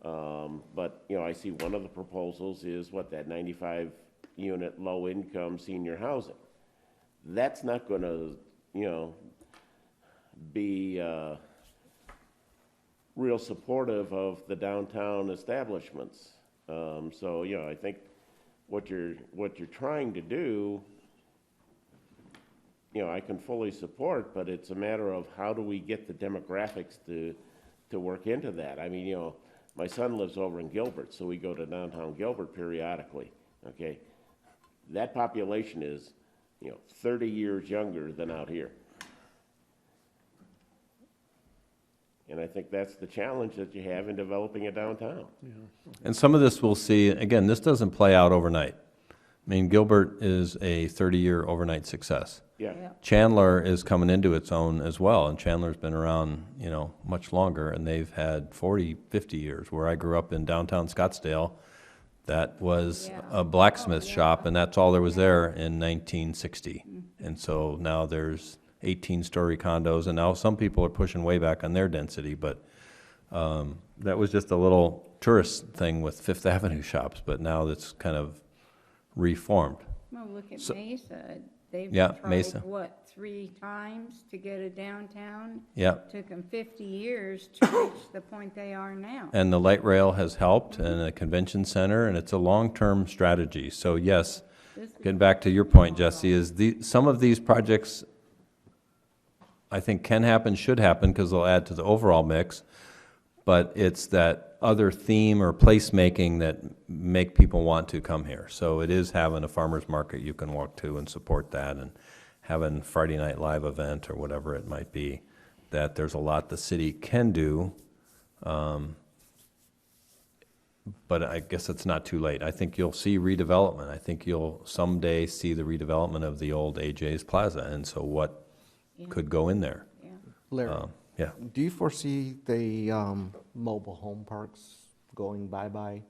But, I see one of the proposals is that 95-unit low-income senior housing. That's not going to, be real supportive of the downtown establishments. So, I think what you're trying to do, I can fully support, but it's a matter of how do we get the demographics to work into that. I mean, my son lives over in Gilbert, so we go to downtown Gilbert periodically, okay? That population is, 30 years younger than out here. And I think that's the challenge that you have in developing a downtown. And some of this we'll see, again, this doesn't play out overnight. I mean, Gilbert is a 30-year overnight success. Yeah. Chandler is coming into its own as well, and Chandler's been around, much longer, and they've had 40, 50 years. Where I grew up in downtown Scottsdale, that was a blacksmith shop, and that's all there was there in 1960. And so now there's 18-story condos, and now some people are pushing way back on their density, but that was just a little tourist thing with Fifth Avenue shops, but now that's kind of reformed. Well, look at Mesa. They've Yeah, tried, Mesa. 3 times to get a downtown? Yeah. Took them 50 years to reach the point they are now. And the light rail has helped, and a convention center, and it's a long-term strategy. So yes, getting back to your point, Jesse, is some of these projects I think can happen, should happen, because they'll add to the overall mix, but it's that other theme or placemaking that make people want to come here. So it is having a farmer's market you can walk to and support that, and having Friday Night Live event or whatever it might be, that there's a lot the city can do, but I guess it's not too late. I think you'll see redevelopment. I think you'll someday see the redevelopment of the old AJ's Plaza, and so what could go in there. Larry, Yeah. do you foresee the mobile home parks going bye-bye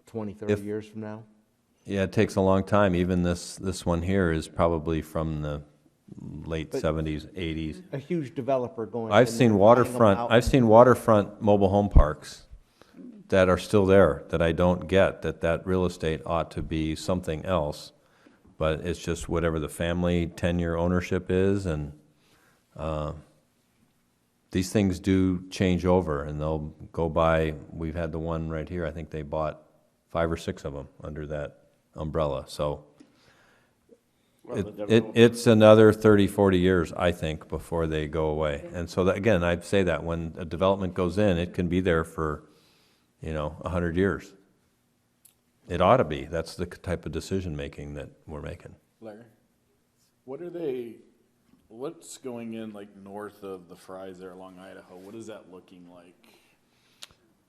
20, 30 years from now? Yeah, it takes a long time. Even this one here is probably from the late But 70s, 80s. A huge developer going I've in seen there, waterfront, buying them out. I've seen waterfront mobile home parks that are still there, that I don't get, that real estate ought to be something else, but it's just whatever the family tenure ownership is, and these things do change over, and they'll go by. We've had the one right here, I think they bought 5 or 6 of them under that umbrella, so it's another 30, 40 years, I think, before they go away. And so that, again, I'd say that when a development goes in, it can be there for, 100 years. It ought to be. That's the type of decision-making that we're making. Larry, what's going in like north of the Fries there along Idaho? What is that looking like?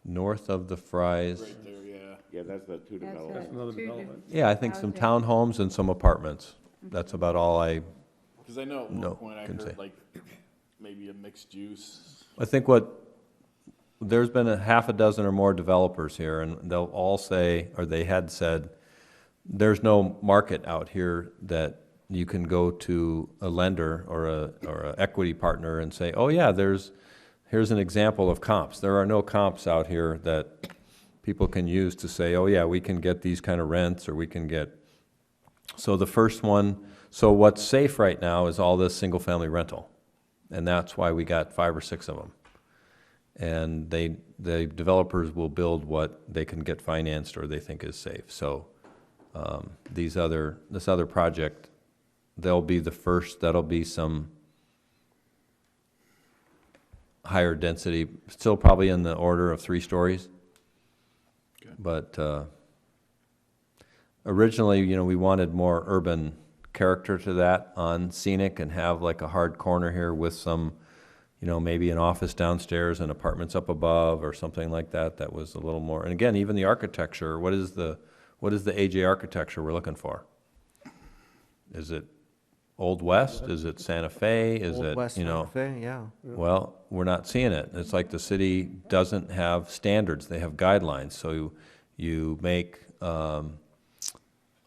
North of the Fries. Right there, yeah. Yeah, that's the 2 developments. That's another development. Yeah, I think some townhomes and some apartments. That's about all I Because I know at one point I can heard say. like maybe a mixed use. I think there's been a half a dozen or more developers here, and they'll all say, or they had said, there's no market out here that you can go to a lender or a equity partner and say, oh yeah, here's an example of comps. There are no comps out here that people can use to say, oh yeah, we can get these kind of rents, or we can get. So the first one, so what's safe right now is all this single-family rental. and that's why we got 5 or 6 of them. And the developers will build what they can get financed or they think is safe. So this other project, they'll be the first, that'll be some higher density, still probably in the order of 3 stories. But originally, you know, we wanted more urban character to that on Scenic and have like a hard corner here with some, you know, maybe an office downstairs and apartments up above or something like that. That was a little more, and again, even the architecture, what is the AJ architecture we're looking for? Is it Old West? Is it Santa Fe? Is Old it, West you know? Santa Fe, yeah. Well, we're not seeing it. It's like the city doesn't have standards, they have guidelines. So you make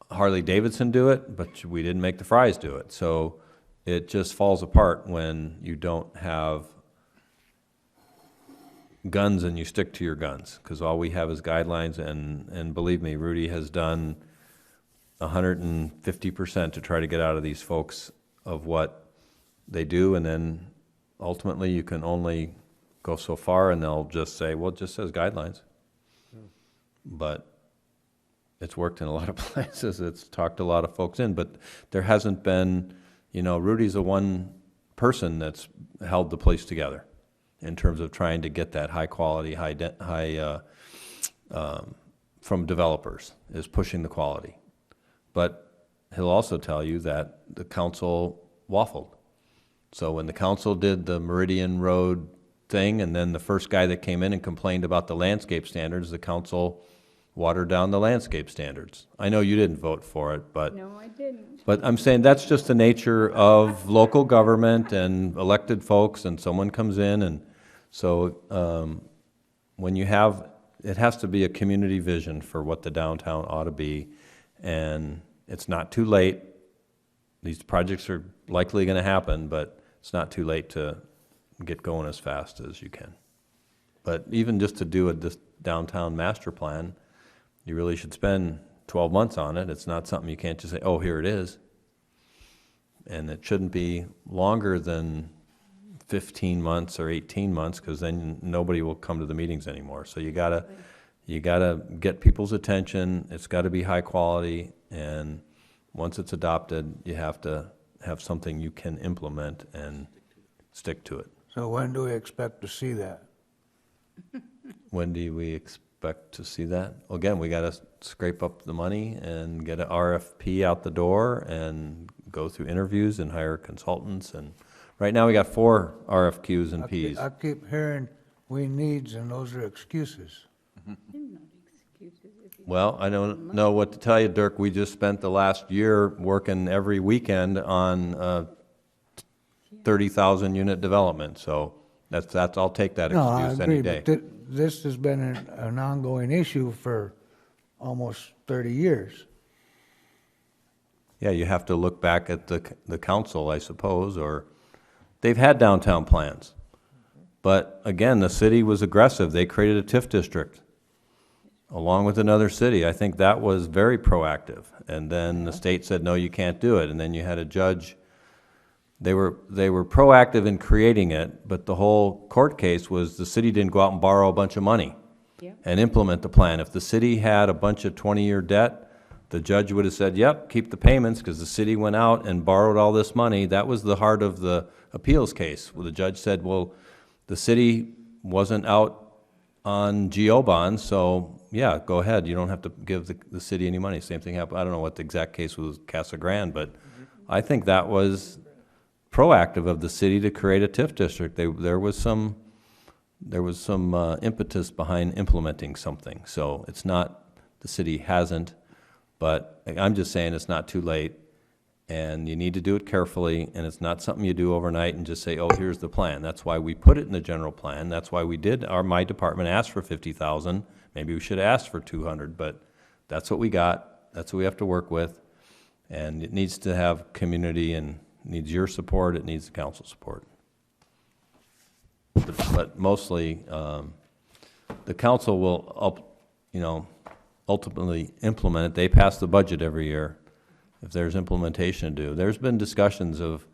Harley Davidson do it, but we didn't make the Fry's do it. So it just falls apart when you don't have guns and you stick to your guns, because all we have is guidelines, and believe me, Rudy has done 150% to try to get out of these folks of what they do, and then ultimately you can only go so far, and they'll just say, well, it just says guidelines. But it's worked in a lot of places. It's talked a lot of folks in, but there hasn't been, you know, Rudy's the one person that's held the place together in terms of trying to get that high quality, from developers, is pushing the quality. But he'll also tell you that the council waffled. So when the council did the Meridian Road thing, and then the first guy that came in and complained about the landscape standards, the council watered down the landscape standards. I know you didn't vote for it, but No, I didn't. but I'm saying that's just the nature of local government and elected folks, and someone comes in, and so when you have, it has to be a community vision for what the downtown ought to be, and it's not too late. These projects are likely going to happen, but it's not too late to get going as fast as you can. But even just to do this downtown master plan, you really should spend 12 months on it. It's not something you can't just say, oh, here it is. And it shouldn't be longer than 15 months or 18 months, because then nobody will come to the meetings anymore. So you gotta get people's attention. It's got to be high quality, and once it's adopted, you have to have something you can implement and stick to it. So when do we expect to see that? When do we expect to see that? Well, again, we got to scrape up the money and get an RFP out the door and go through interviews and hire consultants. And right now we got 4 RFQs and Ps. I keep hearing we needs, and those are excuses. Well, I don't know what to tell you, Dirk. We just spent the last year working every weekend on 30,000 unit development. So that's I'll take that No, I excuse agree, any day. but this has been an ongoing issue for almost 30 years. Yeah, you have to look back at the council, I suppose, or they've had downtown plans. But again, the city was aggressive. They created a TIF district along with another city. I think that was very proactive. And then the state said, no, you can't do it. And then you had a judge. They were proactive in creating it, but the whole court case was the city didn't go out and borrow a bunch of money and implement the plan. If the city had a bunch of 20-year debt, the judge would have said, yep, keep the payments, because the city went out and borrowed all this money. That was the heart of the appeals case, where the judge said, well, the city wasn't out on GO bonds, so yeah, go ahead. You don't have to give the city any money. Same thing happened. I don't know what the exact case was, Casa Grande, but I think that was proactive of the city to create a TIF district. There was some impetus behind implementing something. So it's not, the city hasn't, but I'm just saying it's not too late, and you need to do it carefully, and it's not something you do overnight and just say, oh, here's the plan. That's why we put it in the general plan. That's why we did, my department asked for 50,000. Maybe we should have asked for 200, but that's what we got. That's what we have to work with, and it needs to have community, and needs your support, it needs the council support. But mostly, the council will, ultimately implement it. They pass the budget every year if there's implementation to do. There's been discussions of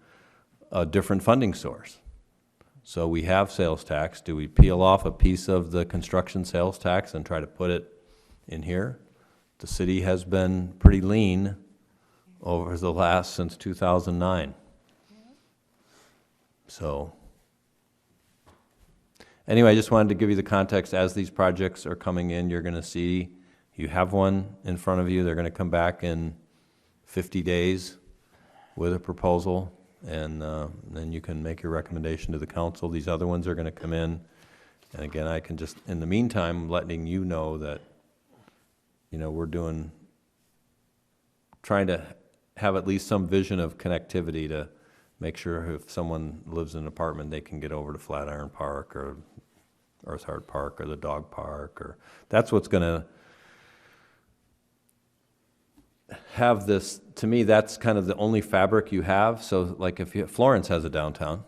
a different funding source. So we have sales tax. Do we peel off a piece of the construction sales tax and try to put it in here? The city has been pretty lean over the last, since 2009. So, anyway, I just wanted to give you the context. As these projects are coming in, you're going to see, you have one in front of you. They're going to come back in 50 days with a proposal, and then you can make your recommendation to the council. These other ones are going to come in. And again, I can just, in the meantime, letting you know that, you know, we're trying to have at least some vision of connectivity to make sure if someone lives in an apartment, they can get over to Flatiron Park or Earthheart Park or the dog park, or that's what's going to have this. To me, that's kind of the only fabric you have. So like if Florence has a downtown,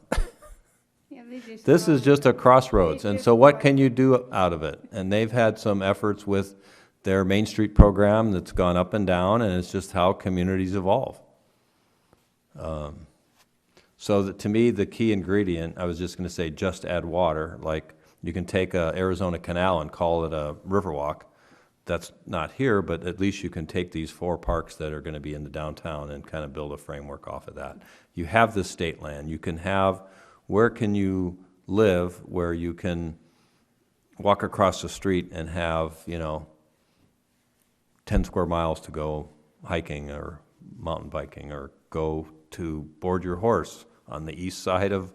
this is just a crossroads. And so what can you do out of it? And they've had some efforts with their Main Street program that's gone up and down, and it's just how communities evolve. So that, to me, the key ingredient, I was just going to say, just add water. Like you can take a Arizona Canal and call it a Riverwalk. That's not here, but at least you can take these 4 parks that are going to be in the downtown and kind of build a framework off of that. You have the state land. You can have, where can you live where you can walk across the street and have, you know, 10 square miles to go hiking or mountain biking, or go to board your horse on the east side of,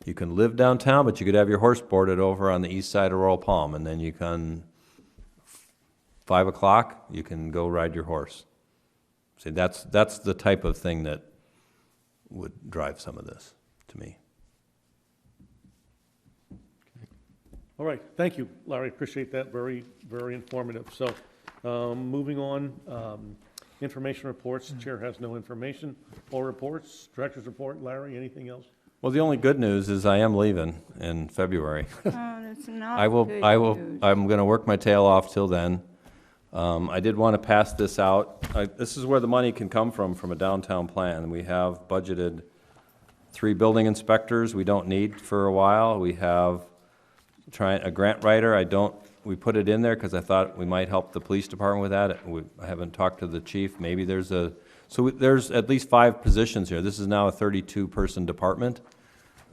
you can live downtown, but you could have your horse boarded over on the east side of Royal Palm, and then you can, 5 o'clock, you can go ride your horse. See, that's the type of thing that would drive some of this to me. All right, thank you, Larry, appreciate that, very, very informative. So, moving on, information reports, the chair has no information or reports. Director's report, Larry, anything else? Well, the only good news is I am leaving in February. Oh, that's not I'm going to work my tail off till then. I did want to pass this out. This is where the money can come from a downtown plan. We have budgeted 3 building inspectors we don't need for a while. We have a grant writer. We put it in there because I thought we might help the police department with that. I haven't talked to the chief. Maybe there's there's at least 5 positions here. This is now a 32-person department.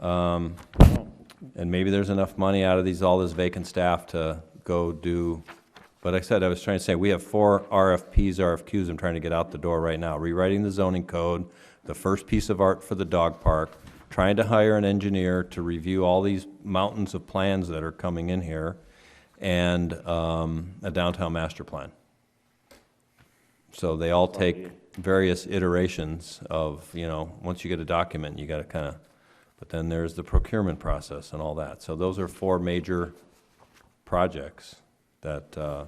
And maybe there's enough money out of all this vacant staff to go do. But like I said, I was trying to say, we have 4 RFQs I'm trying to get out the door right now. Rewriting the zoning code, the first piece of art for the dog park, trying to hire an engineer to review all these mountains of plans that are coming in here, and a downtown master plan. So they all take various iterations of, you know, once you get a document, you got to kind of, but then there's the procurement process and all that. So those are 4 major projects that the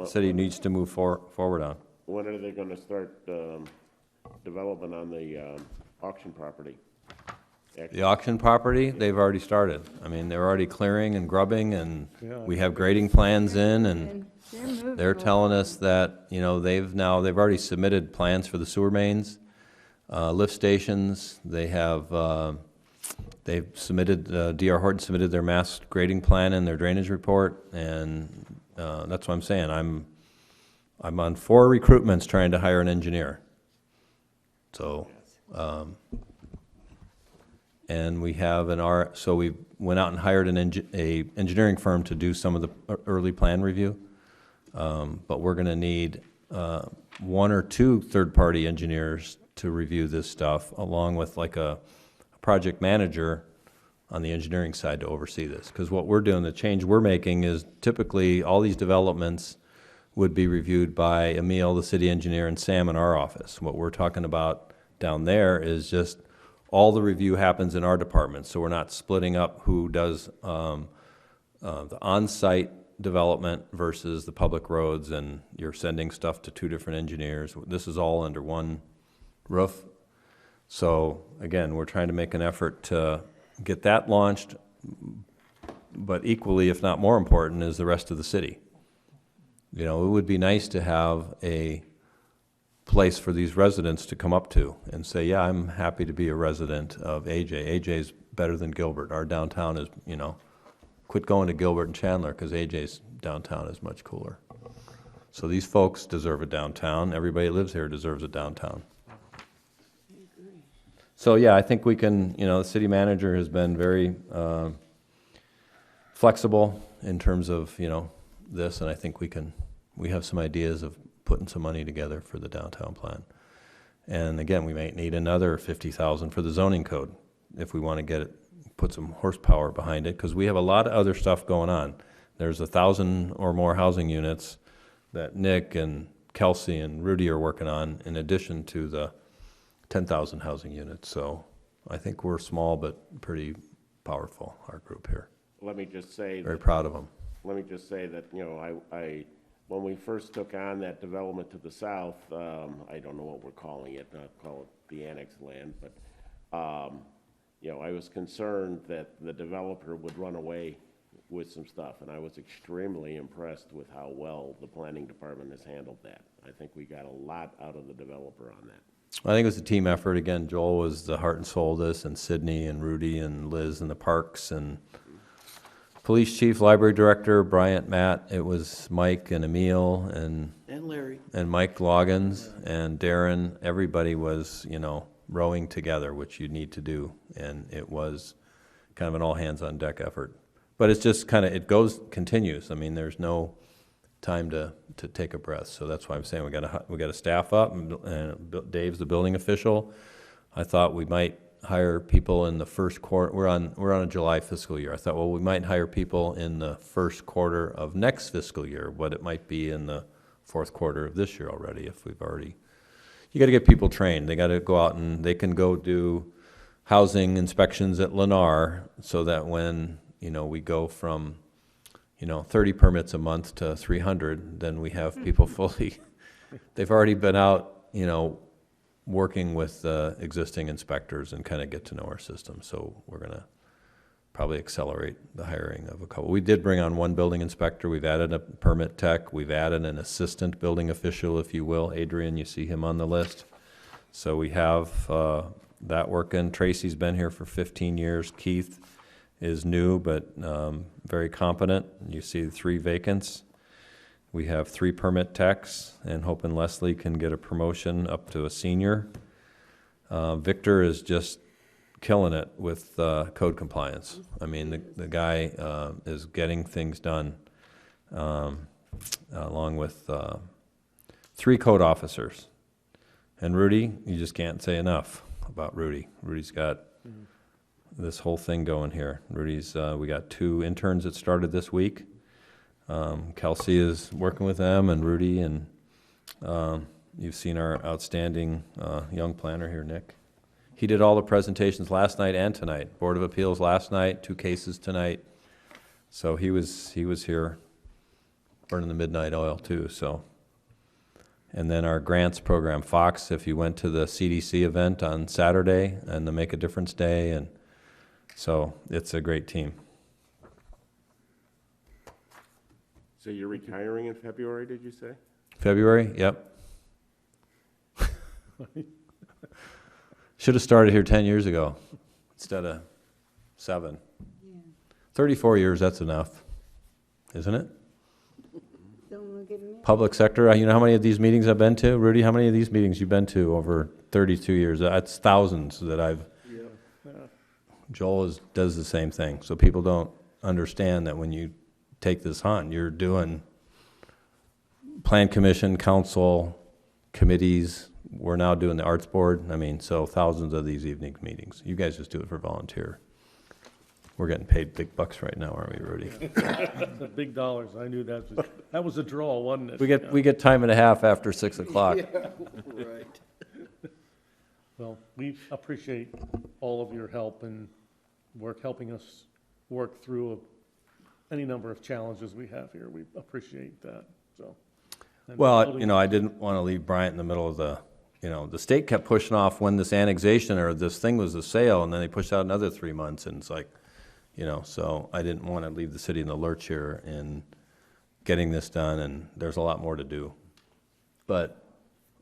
city needs to move forward on. When are they going to start development on the auction property? The auction property, they've already started. I mean, they're already clearing and grubbing, and we have grading plans in, and they're telling us that, you know, they've already submitted plans for the sewer mains, lift stations. They have, they've submitted, D.R. Horton submitted their mass grading plan and their drainage report, and that's what I'm saying. I'm on 4 recruitments trying to hire an engineer. So, and we have so we went out and hired an engineering firm to do some of the early plan review. But we're going to need 1 or 2 third-party engineers to review this stuff, along with like a project manager on the engineering side to oversee this. Because what we're doing, the change we're making, is typically all these developments would be reviewed by Emil, the city engineer, and Sam in our office. What we're talking about down there is just all the review happens in our department, so we're not splitting up who does the on-site development versus the public roads, and you're sending stuff to 2 different engineers. This is all under one roof. So again, we're trying to make an effort to get that launched, but equally, if not more important, is the rest of the city. You know, it would be nice to have a place for these residents to come up to and say, yeah, I'm happy to be a resident of AJ. AJ's better than Gilbert. Our downtown is, you know, quit going to Gilbert and Chandler because AJ's downtown is much cooler. So these folks deserve a downtown. Everybody that lives here deserves a downtown. So yeah, I think we can, you know, the city manager has been very flexible in terms of, you know, this, and I think we have some ideas of putting some money together for the downtown plan. And again, we might need another 50,000 for the zoning code if we want to get it, put some horsepower behind it, because we have a lot of other stuff going on. There's 1,000 or more housing units that Nick and Kelsey and Rudy are working on in addition to the 10,000 housing units. So I think we're small but pretty powerful, our group here. Let me just say. Very proud of them. Let me just say that, you know, I when we first took on that development to the south, I don't know what we're calling it, not call it the annexed land, but, you know, I was concerned that the developer would run away with some stuff, and I was extremely impressed with how well the planning department has handled that. I think we got a lot out of the developer on that. I think it was a team effort. Again, Joel was the heart and soul of this, and Sydney and Rudy and Liz in the parks, and police chief, library director, Bryant, Matt. It was Mike and Emil and Larry. And Mike Loggins and Darren. Everybody was, you know, rowing together, which you need to do. And it was kind of an all hands on deck effort. But it's just kind of, continues. I mean, there's no time to take a breath. So that's why I'm saying we got to staff up. And Dave's the building official. I thought we might hire people in the first quarter. We're on a July fiscal year. I thought, well, we might hire people in the first quarter of next fiscal year, but it might be in the fourth quarter of this year already if we've already. You got to get people trained. They got to go out and they can go do housing inspections at Lennar, so that when, you know, we go from, you know, 30 permits a month to 300, then we have people fully. They've already been out, you know, working with existing inspectors and kind of get to know our system. So we're going to probably accelerate the hiring of a couple. We did bring on one building inspector. We've added a permit tech. We've added an assistant building official, if you will. Adrian, you see him on the list. So we have that working. Tracy's been here for 15 years. Keith is new, but very competent. You see 3 vacants. We have 3 permit techs, and hoping Leslie can get a promotion up to a senior. Victor is just killing it with code compliance. I mean, the guy is getting things done, along with 3 code officers. And Rudy, you just can't say enough about Rudy. Rudy's got this whole thing going here. Rudy's, we got 2 interns that started this week. Kelsey is working with them, and Rudy, and you've seen our outstanding young planner here, Nick. He did all the presentations last night and tonight. Board of Appeals last night, 2 cases tonight. So he was here burning the midnight oil too. So, and then our grants program, Fox, if you went to the CDC event on Saturday and the Make a Difference Day, and so it's a great team. So you're retiring in February, did you say? February, yep. Should have started here 10 years ago instead of 7. Yeah. 34 years, that's enough, isn't it? Don't look at me. Public sector, you know how many of these meetings I've been to? Rudy, how many of these meetings you've been to over 32 years? That's thousands that I've. Yeah. Joel does the same thing. So people don't understand that when you take this on, you're doing plan commission, council, committees. We're now doing the arts board. I mean, so thousands of these evening meetings. You guys just do it for volunteer. We're getting paid big bucks right now, aren't we, Rudy? Big dollars. I knew that was a draw, wasn't it? We get time and a half after 6 o'clock. Yeah, right. Well, we appreciate all of your help and helping us work through any number of challenges we have here. We appreciate that. So. Well, you know, I didn't want to leave Bryant in the middle of the state kept pushing off when this annexation or this thing was a sale, and then they pushed out another 3 months, and it's like, so I didn't want to leave the city in the lurch here in getting this done, and there's a lot more to do. But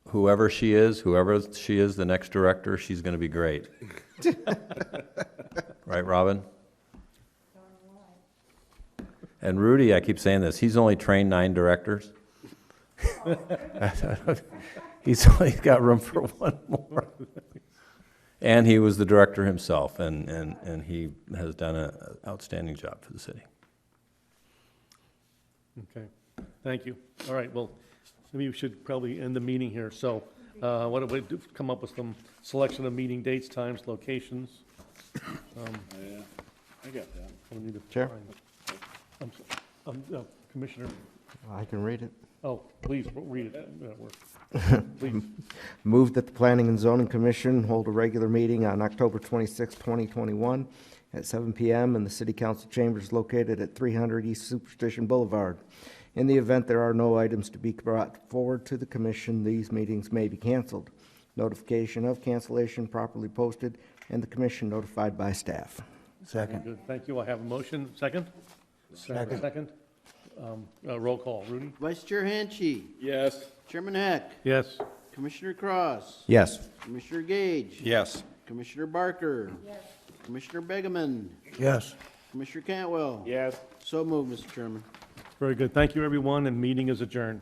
whoever she is, the next director, she's going to be great. Right, Robin? And Rudy, I keep saying this, he's only trained 9 directors. He's only got room for one more. And he was the director himself, and he has done an outstanding job for the city. Okay, thank you. All right, well, maybe we should probably end the meeting here. So why don't we come up with some selection of meeting dates, times, locations? Yeah, I got that. We need to Chair? Commissioner, I can read it. oh, please, read it. Please. Move that the Planning and Zoning Commission hold a regular meeting on October 26, 2021, at 7 p.m. in the City Council chambers located at 300 East Superstition Boulevard. In the event there are no items to be brought forward to the commission, these meetings may be canceled. Notification of cancellation properly posted, and the commission notified by staff. Second. Good, thank you. I have a motion. Second? Second. Roll call. Rudy? Vice Chair Hanchey, Yes. Chairman Heck, Yes. Commissioner Cross, Yes. Commissioner Gage, Yes. Commissioner Barker, Commissioner Begeman, Yes. Commissioner Cantwell. Yes. So moved, Mr. Chairman. Very good. Thank you, everyone, and meeting is adjourned.